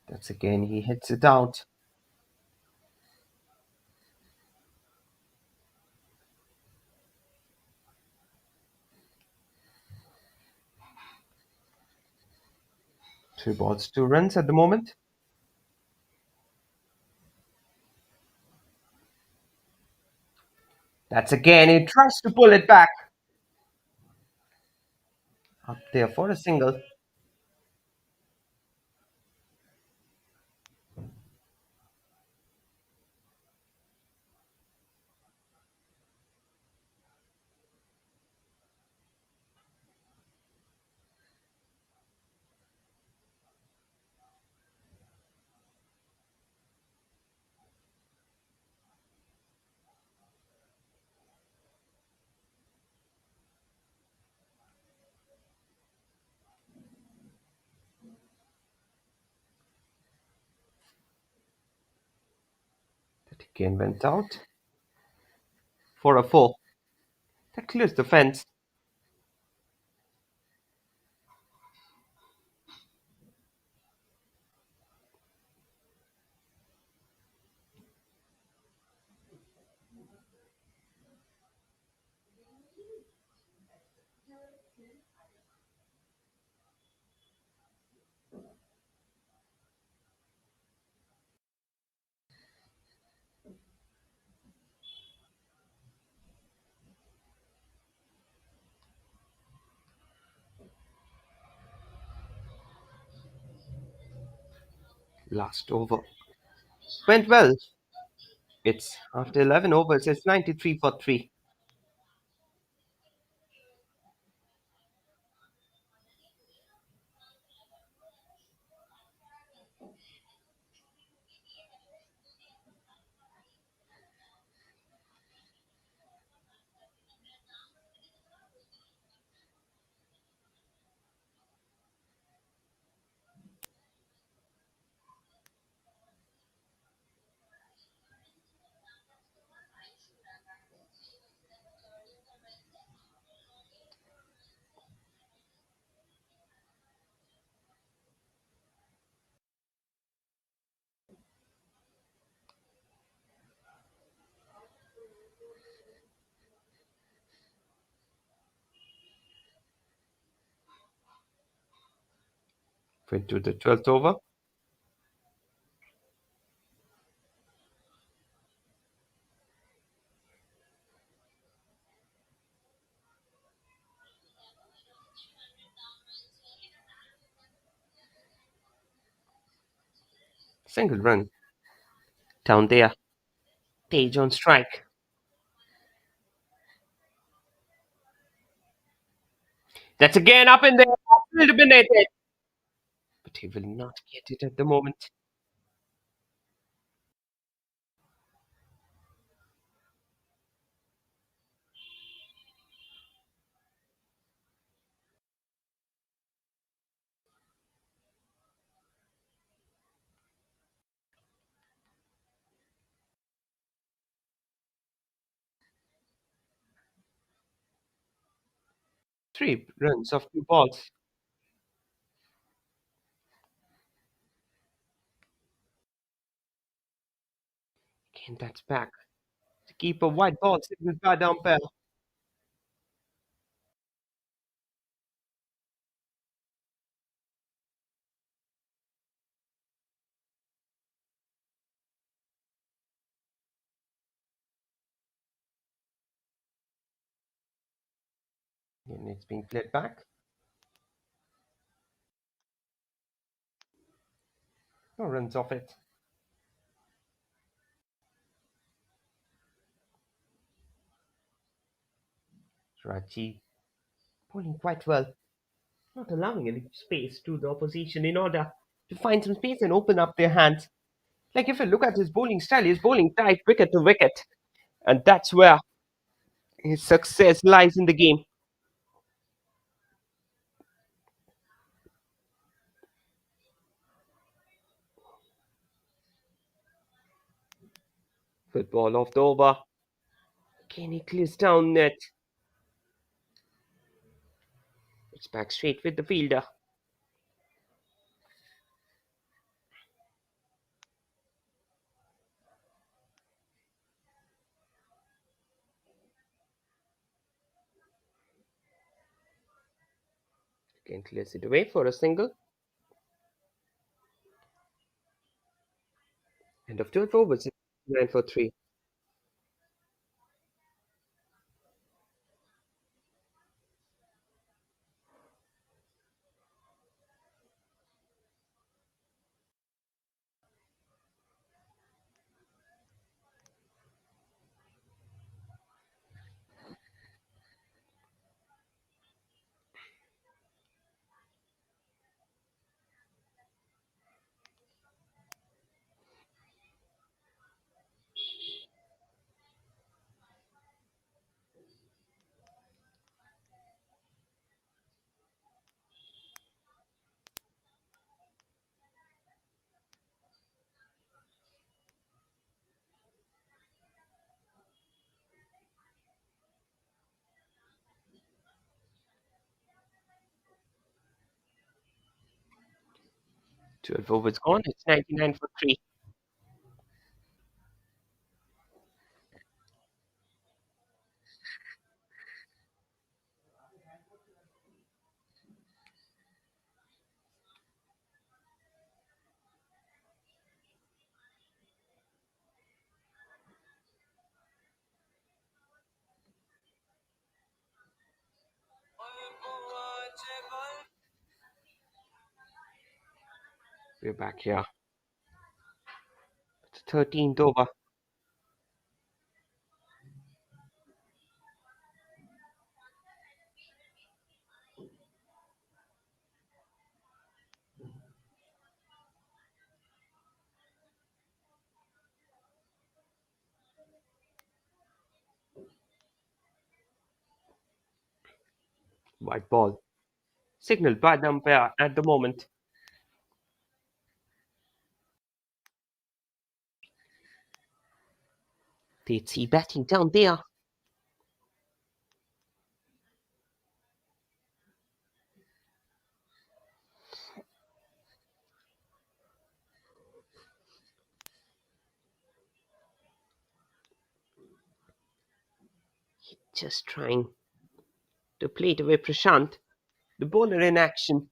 That's again, he hits it out. 3 balls, 2 runs at the moment. That's again, he tries to pull it back. Up there for a single. That again went out for a four. That clears the fence. Last over. Went well. It's after 11 overs, it's 93 for 3. Went to the 12th over. Single run. Down there. Page on strike. That's again up in there. Eliminated. But he will not get it at the moment. Three runs of two balls. Again, that's back. To keep a white ball signaled by the umpire. And it's being played back. No runs off it. Raji bowling quite well, not allowing any space to the opposition in order to find some space and open up their hands. Like if you look at his bowling style, he's bowling tight wicket to wicket. And that's where his success lies in the game. Football off the over. Kenny clears down net. It's back straight with the fielder. Again clears it away for a single. End of 12 overs. 9 for 3. 12 overs gone. It's 99 for 3. We're back here. It's 13th over. White ball. Signaled by the umpire at the moment. They'd see batting down there. Just trying to play it away Prashant. The bowler in action.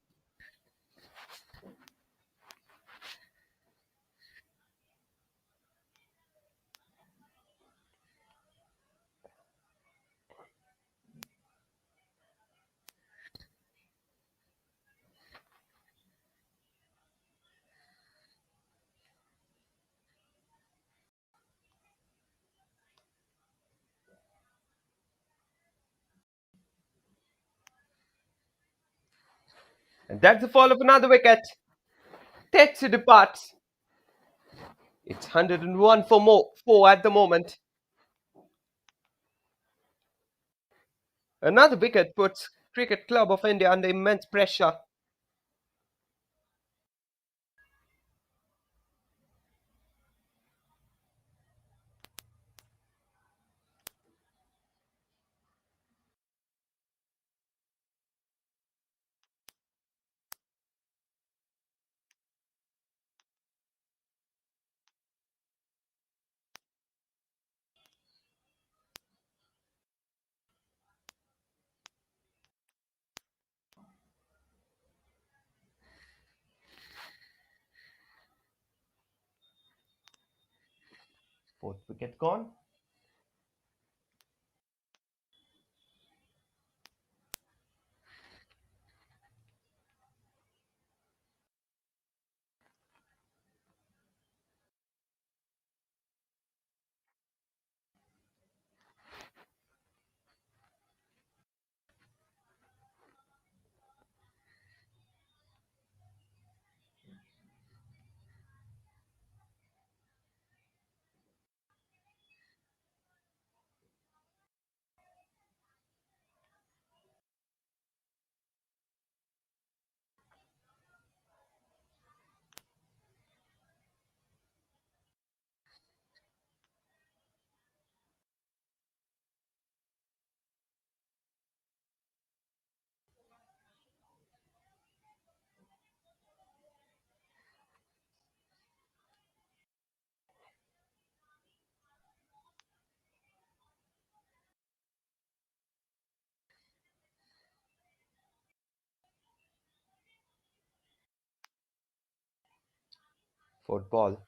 And that's the fall of another wicket. Tetsu departs. It's 101 for more 4 at the moment. Another wicket puts Cricket Club of India under immense pressure. Fourth wicket gone. Fourth ball.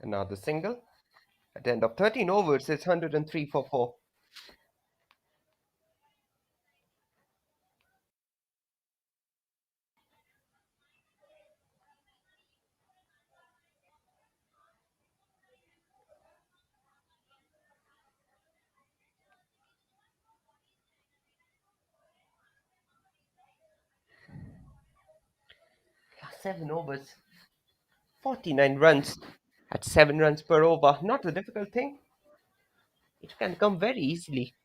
Another single. At the end of 13 overs, it's 103 for 4. 7 overs, 49 runs. At 7 runs per over, not a difficult thing. It can come very easily.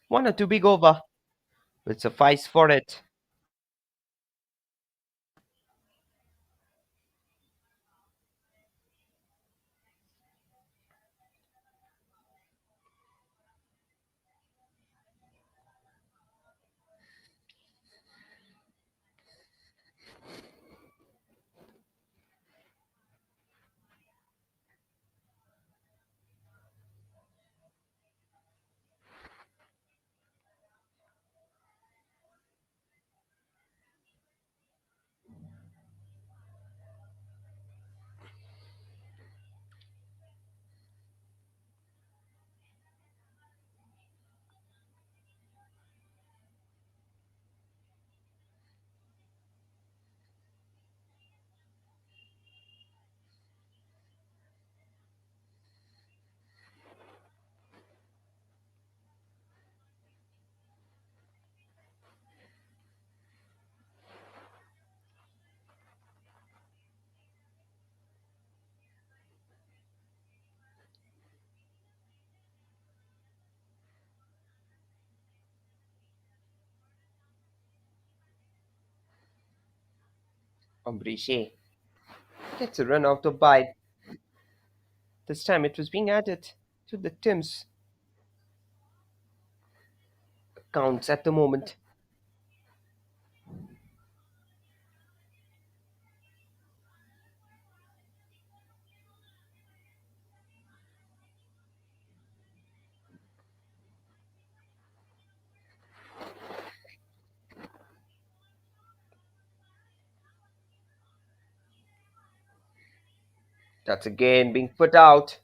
One or two big over will suffice for it. Ambriche gets a run out of bide. This time it was being added to the Tim's counts at the moment. That's again being put out.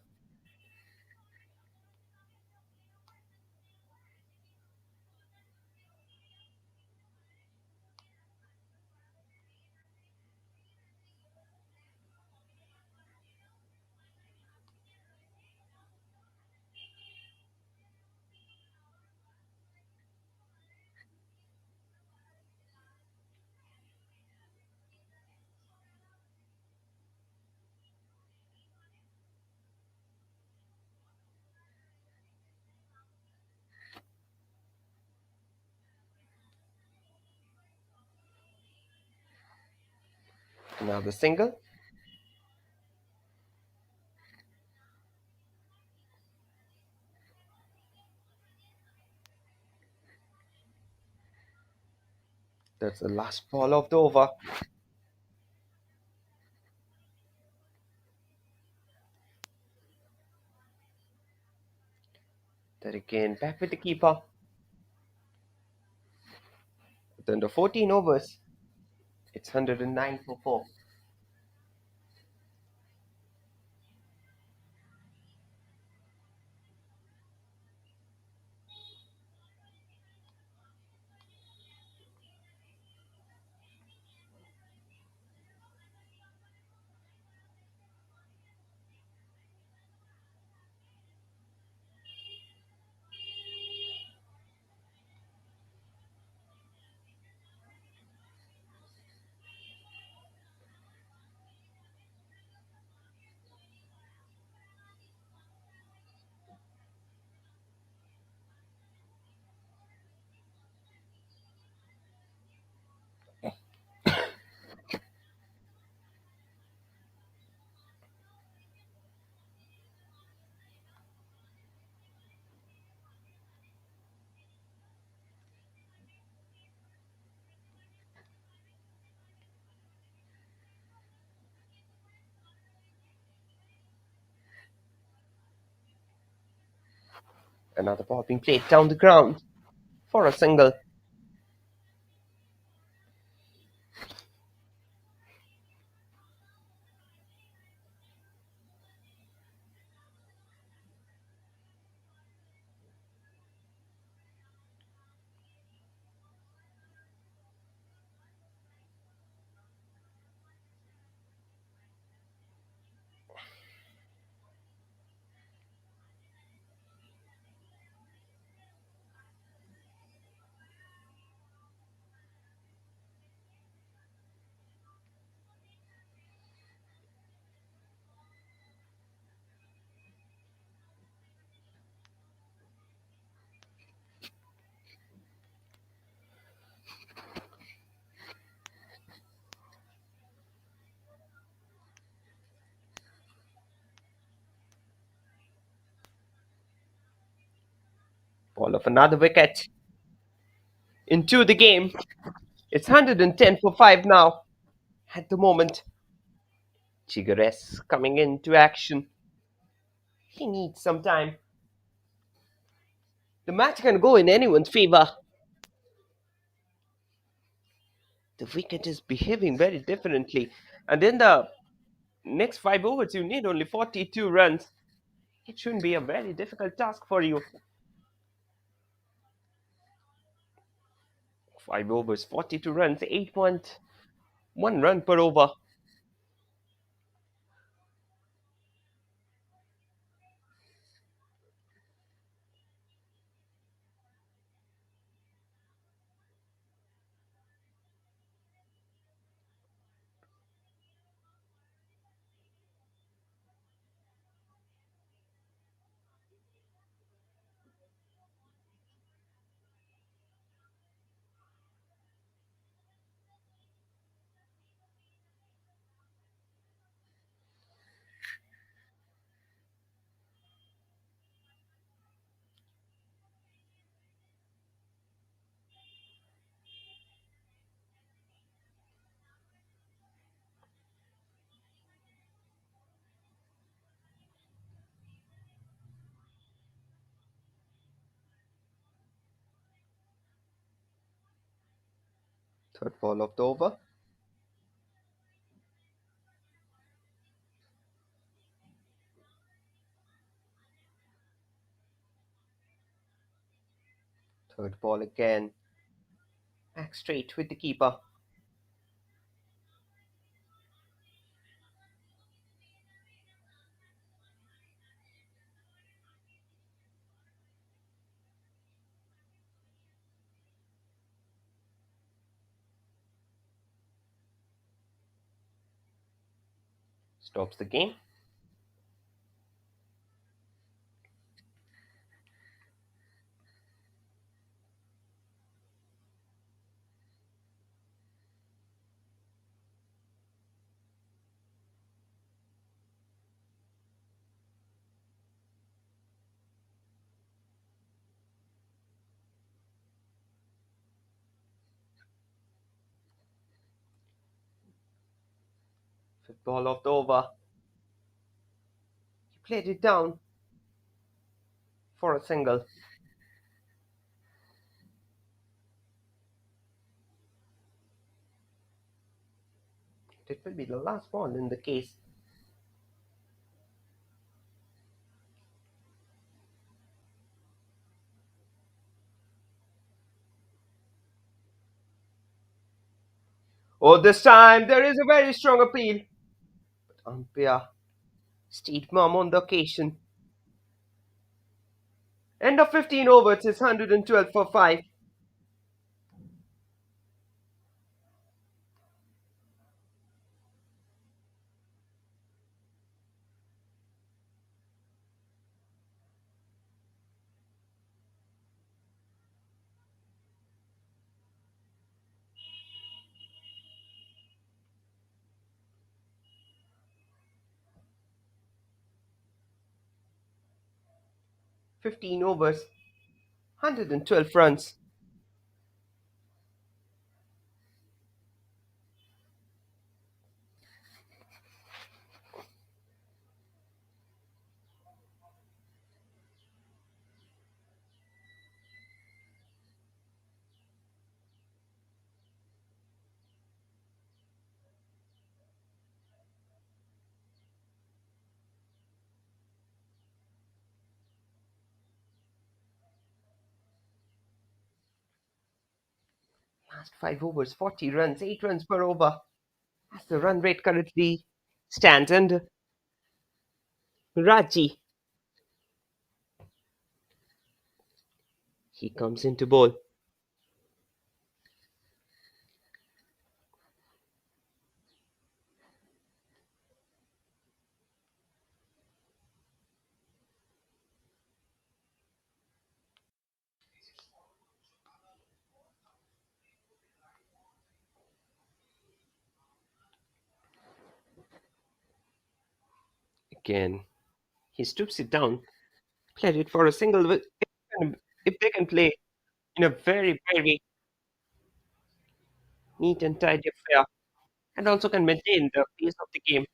Another single. That's the last ball of the over. That again back with the keeper. With under 14 overs, it's 109 for 4. Another ball being played down the ground for a single. fall of another wicket. Into the game. It's 110 for 5 now. At the moment, Chigueres coming into action. He needs some time. The match can go in anyone's favor. The wicket is behaving very differently. And in the next 5 overs, you need only 42 runs. It shouldn't be a very difficult task for you. 5 overs, 42 runs, 8.1 run per over. Third ball of the over. Third ball again. Back straight with the keeper. Stops the game. Fifth ball of the over. He played it down for a single. It will be the last ball in the case. Oh, this time there is a very strong appeal. But umpire stayed mum on the occasion. End of 15 overs is 112 for 5. 15 overs, 112 runs. Last 5 overs, 40 runs, 8 runs per over. As the run rate currently stands. And Raji, he comes into bowl. Again, he stoops it down, played it for a single. if they can play in a very, very neat and tidy affair and also can maintain the pace of the game,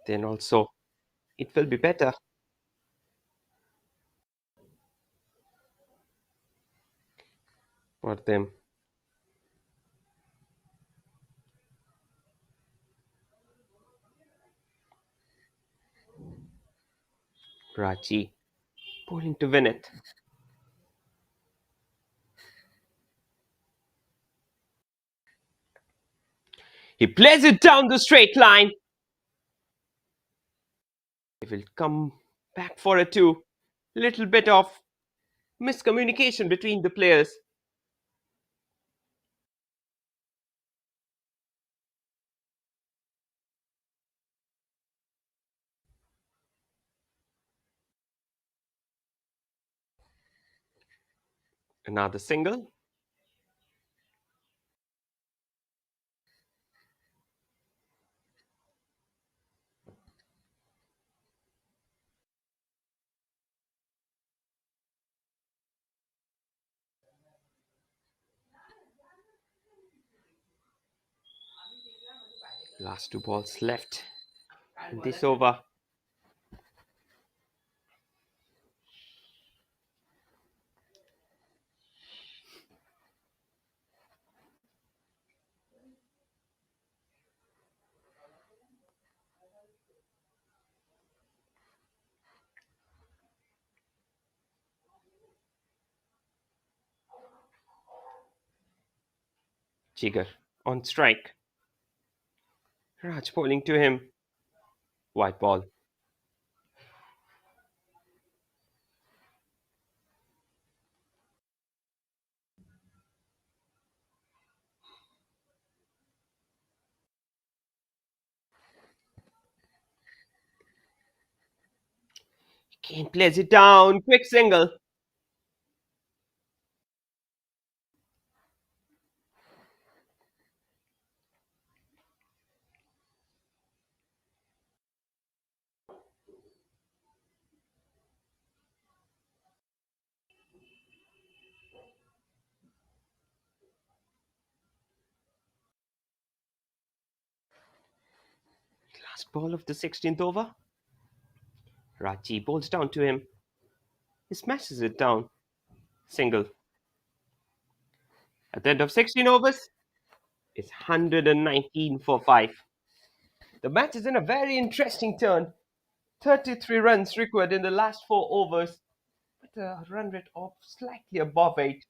then also it will be better for them. Raji pulling to win it. He plays it down the straight line. He will come back for a two. Little bit of miscommunication between the players. Another single. Last two balls left in this over. Jigar on strike. Raj bowling to him. White ball. Kane plays it down. Quick single. Last ball of the 16th over. Raji bowls down to him. He smashes it down. Single. At the end of 16 overs, it's 119 for 5. The match is in a very interesting turn. 33 runs required in the last 4 overs, with a run rate of slightly above 8.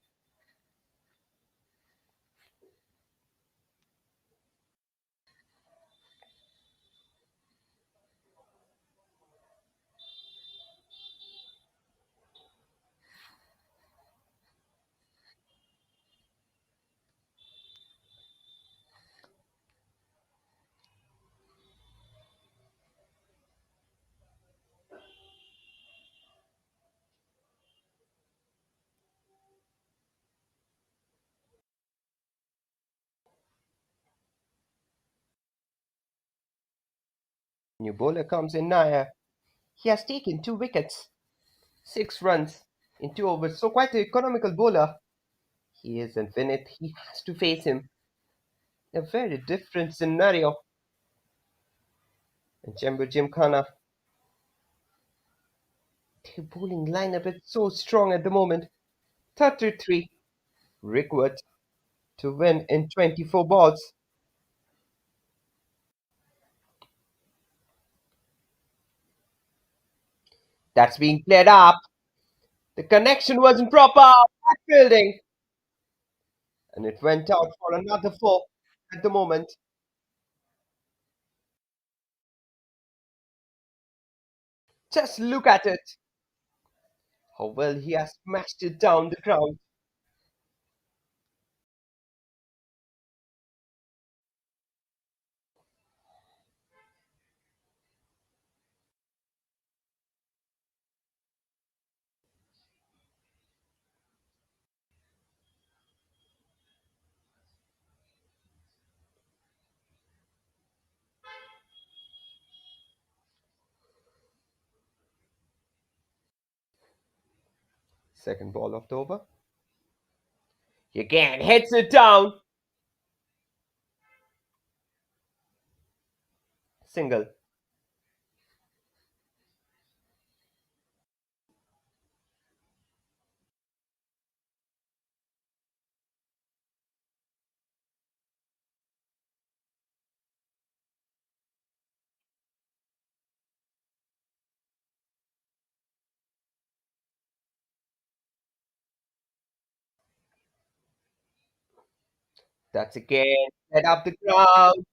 New bowler comes in Nair. He has taken 2 wickets, 6 runs in 2 overs, so quite an economical bowler. He is, and when it he has to face him. A very different scenario. And Chembur Gymkhana, their bowling lineup is so strong at the moment. 33 required to win in 24 balls. That's being played up. The connection wasn't proper. Bad fielding. And it went out for another 4 at the moment. Just look at it. How well he has smashed it down the ground. Second ball of the over. He again hits it down. Single. That's again head up the ground,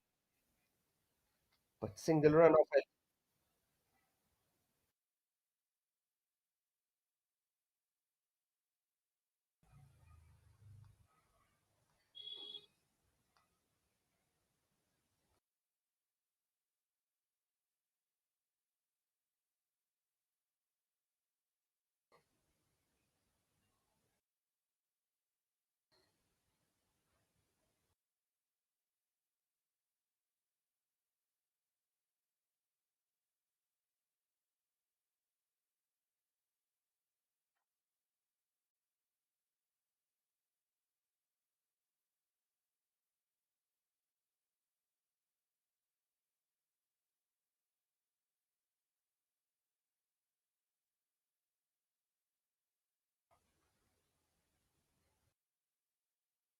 but single run off it.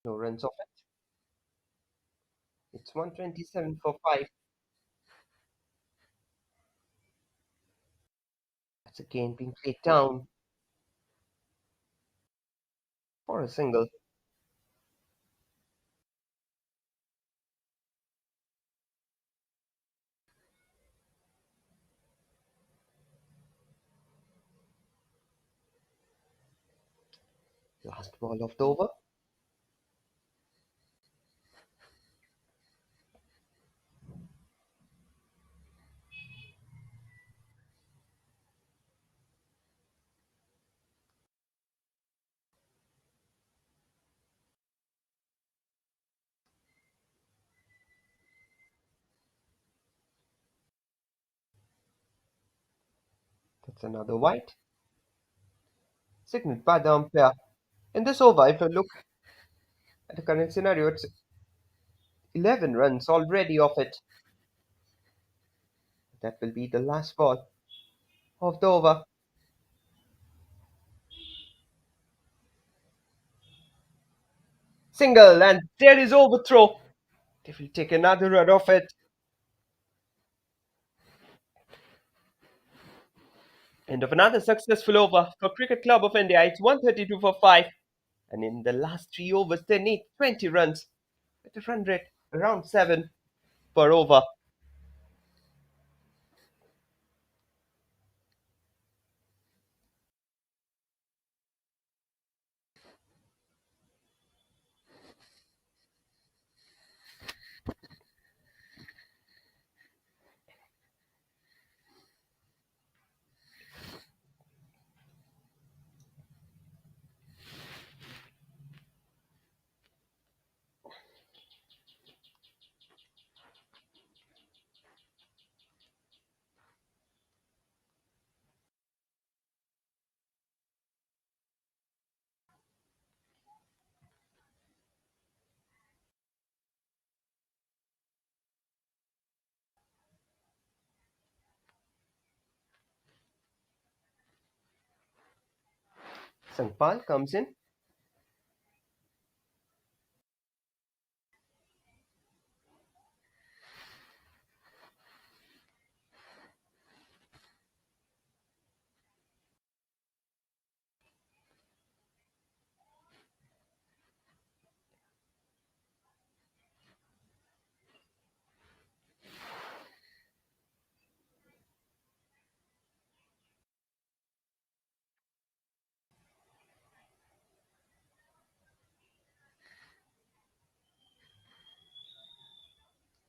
No runs off it. It's 127 for 5. That's again being played down for a single. Last ball of the over. That's another white. Signaled by the umpire. In this over, if you look at the current scenario, it's 11 runs already off it. That will be the last ball of the over. Single, and there is overthrow. They will take another run off it. End of another successful over for Cricket Club of India. It's 132 for 5. And in the last 3 overs, they need 20 runs with a run rate around 7 per over. Sangpal comes in.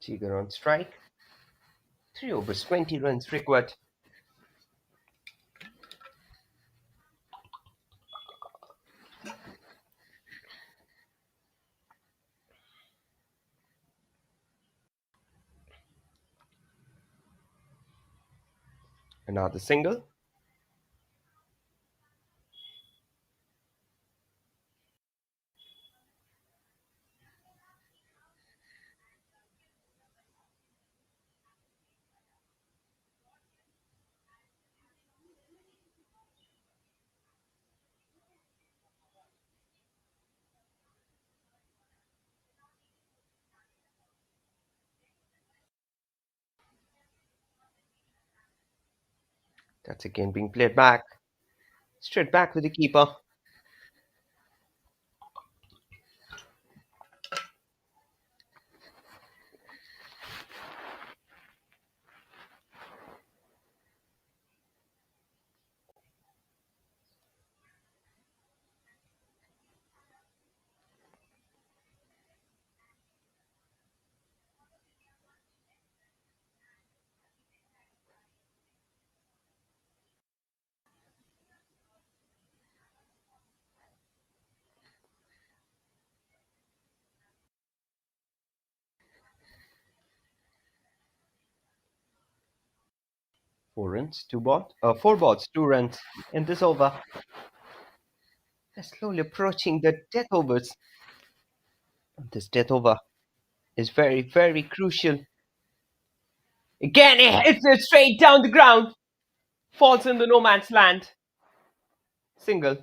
Jigar on strike. 3 overs, 20 runs required. Another single. That's again being played back. Straight back with the keeper. Four balls, 2 runs in this over. They're slowly approaching the death overs. This death over is very, very crucial. Again, he hits it straight down the ground. Falls in the no man's land. Single.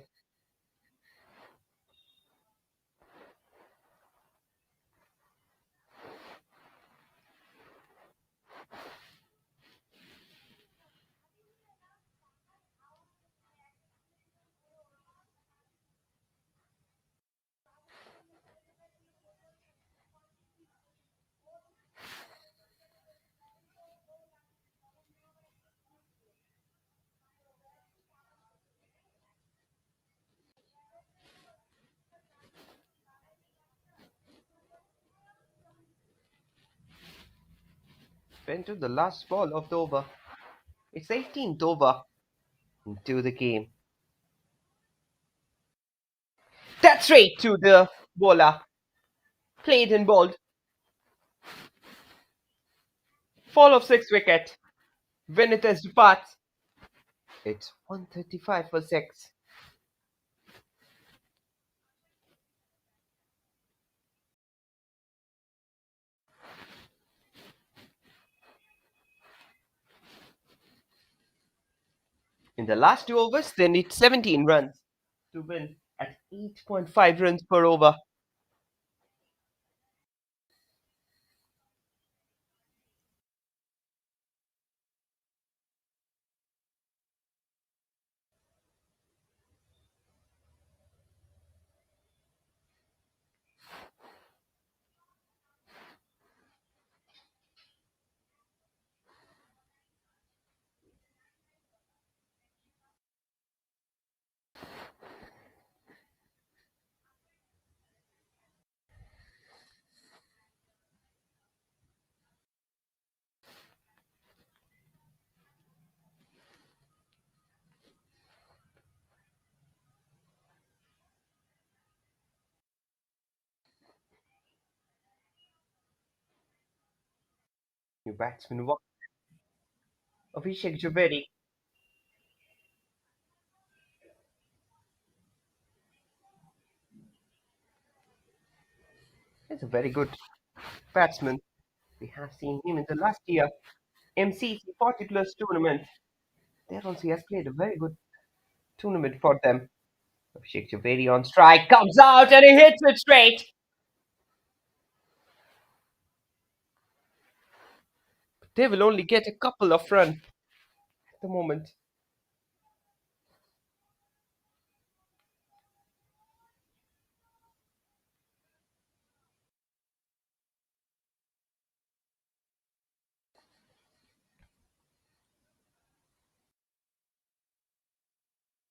Into the last ball of the over. It's 18th over into the game. That's straight to the bowler. Played and bowled. Fall of 6 wicket. Benitez departs. It's 135 for 6. In the last 2 overs, they need 17 runs to win at 8.5 runs per over. New batsman Abhishek Javeri. He's a very good batsman. We have seen him in the last year MCC 40 plus tournament. There also he has played a very good tournament for them. Abhishek Javeri on strike comes out and he hits it straight. They will only get a couple of runs at the moment.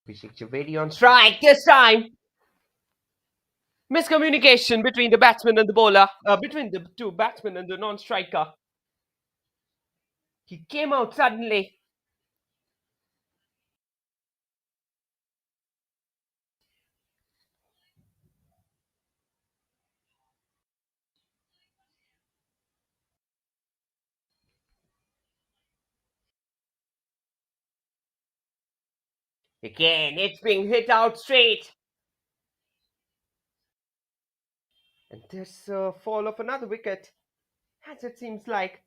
Abhishek Javeri on strike this time. Miscommunication between the batsman and the bowler, between the two batsmen and the non-striker. He came out suddenly. Again, it's being hit out straight. And there's a fall of another wicket, as it seems like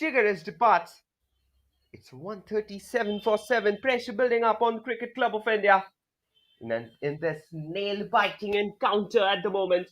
Jigaris departs. It's 137 for 7. Pressure building up on Cricket Club of India. In this nail-biting encounter at the moment.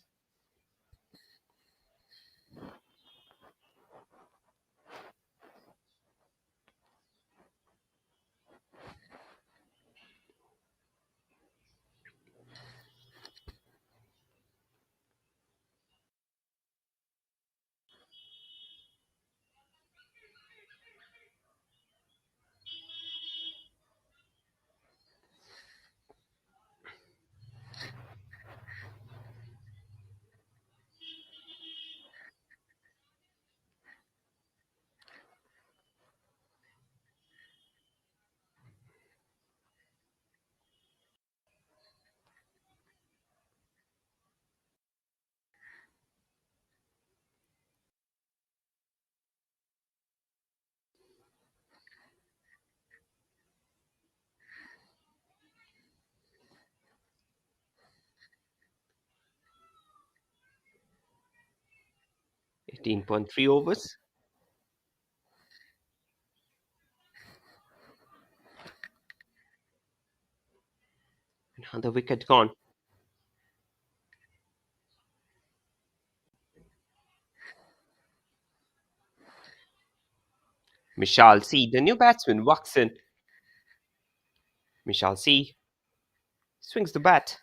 18.3 overs. Another wicket gone. Mishal C, the new batsman, walks in. Mishal C swings the bat.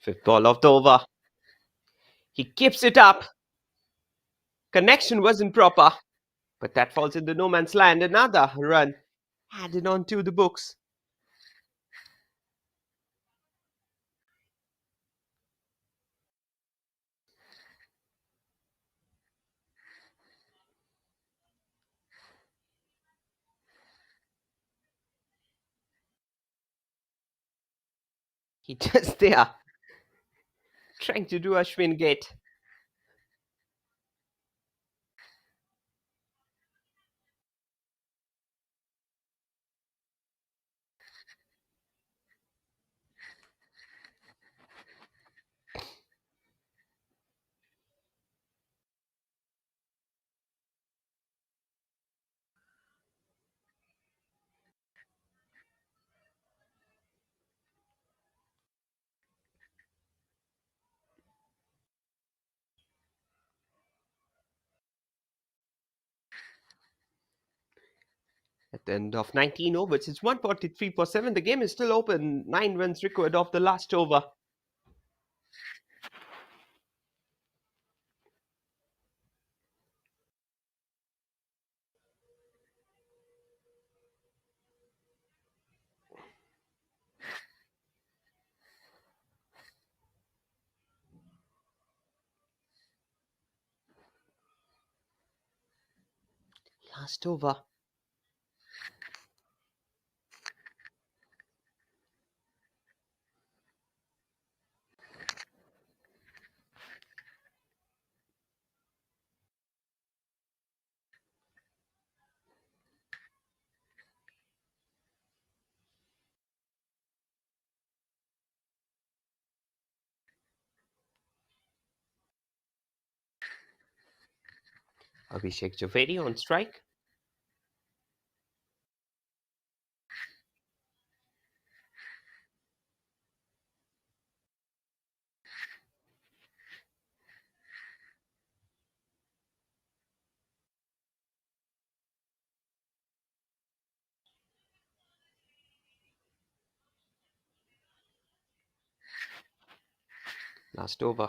Fifth ball of the over. He keeps it up. Connection wasn't proper, but that falls into no man's land. Another run added on to the books. He just there, trying to do Ashwin Gate. At the end of 19 overs, it's 143 for 7. The game is still open. 9 runs required of the last over. Last over. Abhishek Javeri on strike. Last over.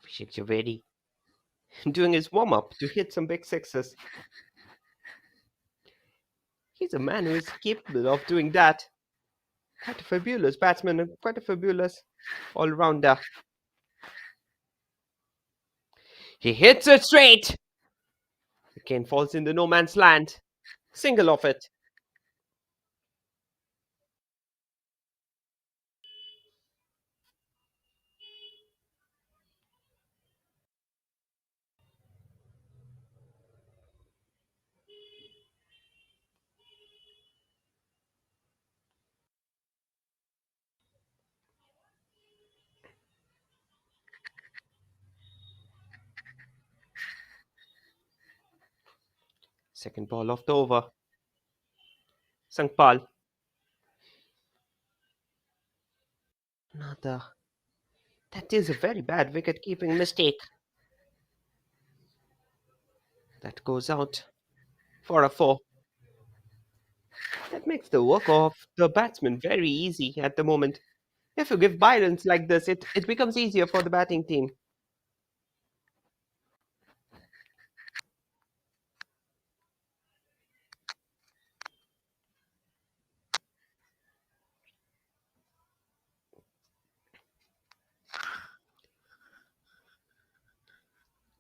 Abhishek Javeri doing his warm up to hit some big sixes. He's a man who is capable of doing that. Quite a fabulous batsman and quite a fabulous all rounder. He hits it straight. Again falls into no man's land. Single off it. Second ball of the over. Sangpal. Another. That is a very bad wicket keeping mistake. That goes out for a 4. That makes the work of the batsman very easy at the moment. If you give Byrons like this, it becomes easier for the batting team.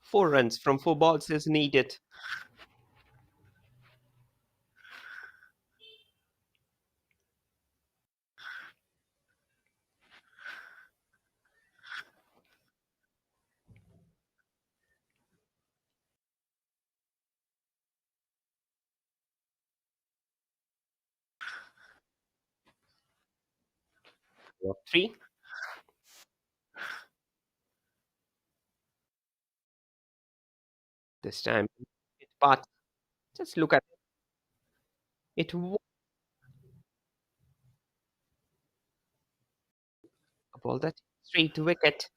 Four runs from four balls is needed. Three. This time, but just look at it. A ball that straight to wicket.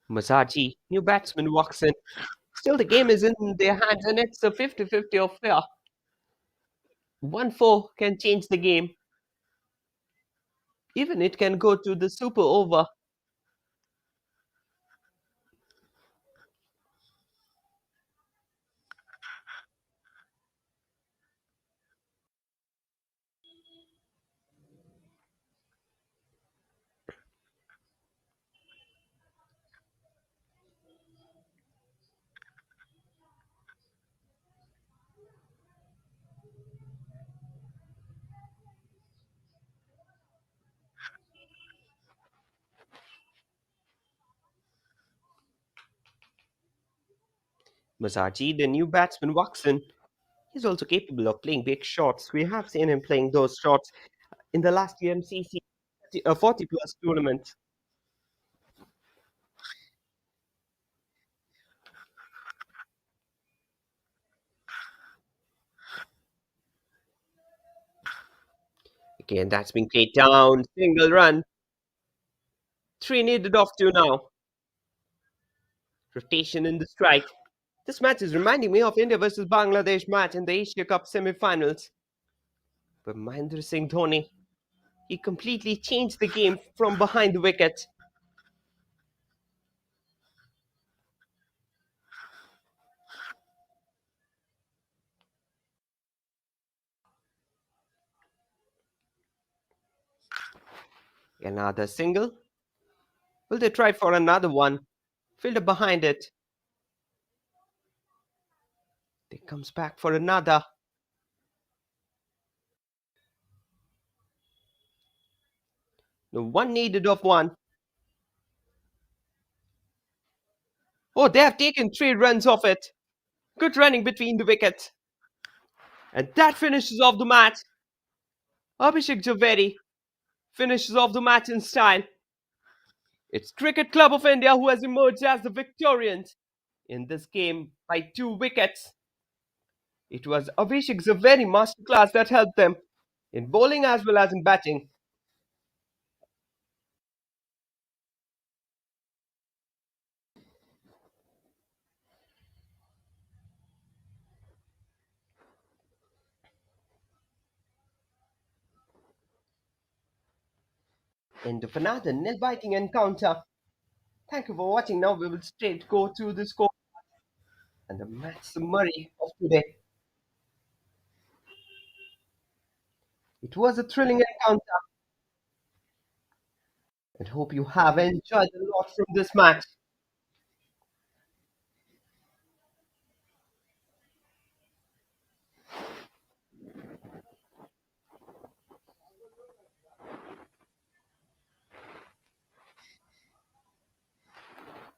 Masaji, new batsman, walks in. Still, the game is in their hands, and it's a 50-50 affair. 1-4 can change the game. Even it can go to the super over. Masaji, the new batsman, walks in. He's also capable of playing big shots. We have seen him playing those shots in the last UMCC 40 plus tournament. Again, that's been played down. Single run. Three needed off two now. Rotation in the strike. This match is reminding me of India versus Bangladesh match in the Asia Cup semi-finals. But Mahendra Singh Dhoni, he completely changed the game from behind the wicket. Another single. Will they try for another one? Fielder behind it. They comes back for another. No one needed of one. Oh, they have taken three runs off it. Good running between the wickets. And that finishes off the match. Abhishek Javeri finishes off the match in style. It's Cricket Club of India who has emerged as the victorians in this game by 2 wickets. It was Abhishek Javeri masterclass that helped them in bowling as well as in batting. End of another nail-biting encounter. Thank you for watching. Now we will straight go to the score and the match summary of today. It was a thrilling encounter and hope you have enjoyed a lot from this match.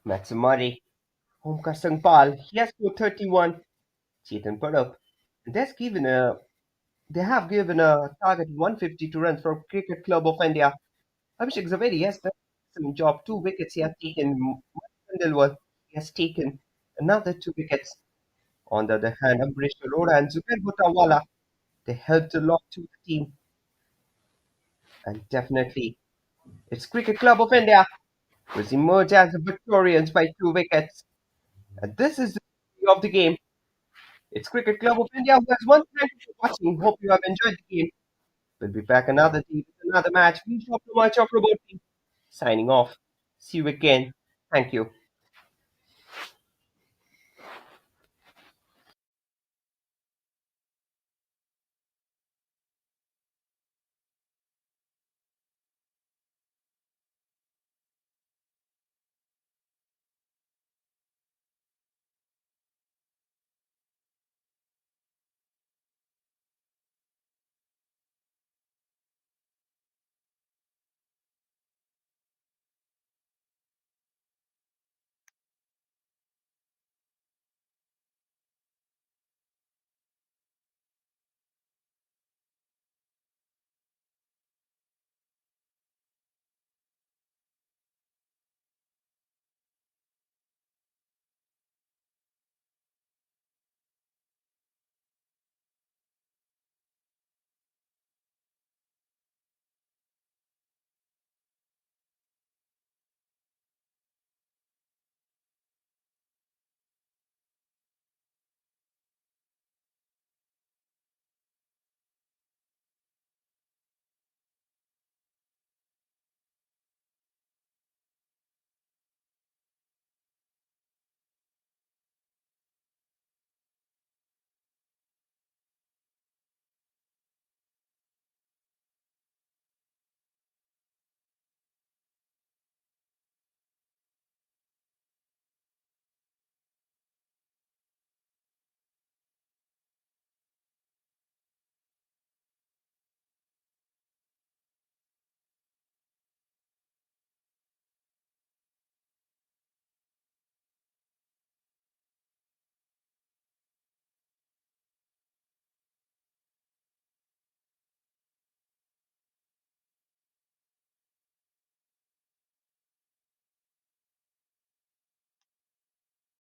Match summary. Omkar Sangpal, he has scored 31. Chetan Parab. And they have given a target 152 runs from Cricket Club of India. Abhishek Zaveri has done an excellent job. 2 wickets he has taken. Khandelwal, he has taken another 2 wickets. On the other hand, Ambrish Arora and Zubair Butawala, they helped a lot to the team. And definitely, it's Cricket Club of India who has emerged as the victorians by 2 wickets. And this is the story of the game. It's Cricket Club of India who has won. Thank you for watching. Hope you have enjoyed the game. We'll be back another day with another match. We Shop Chakraborty signing off. See you again. Thank you.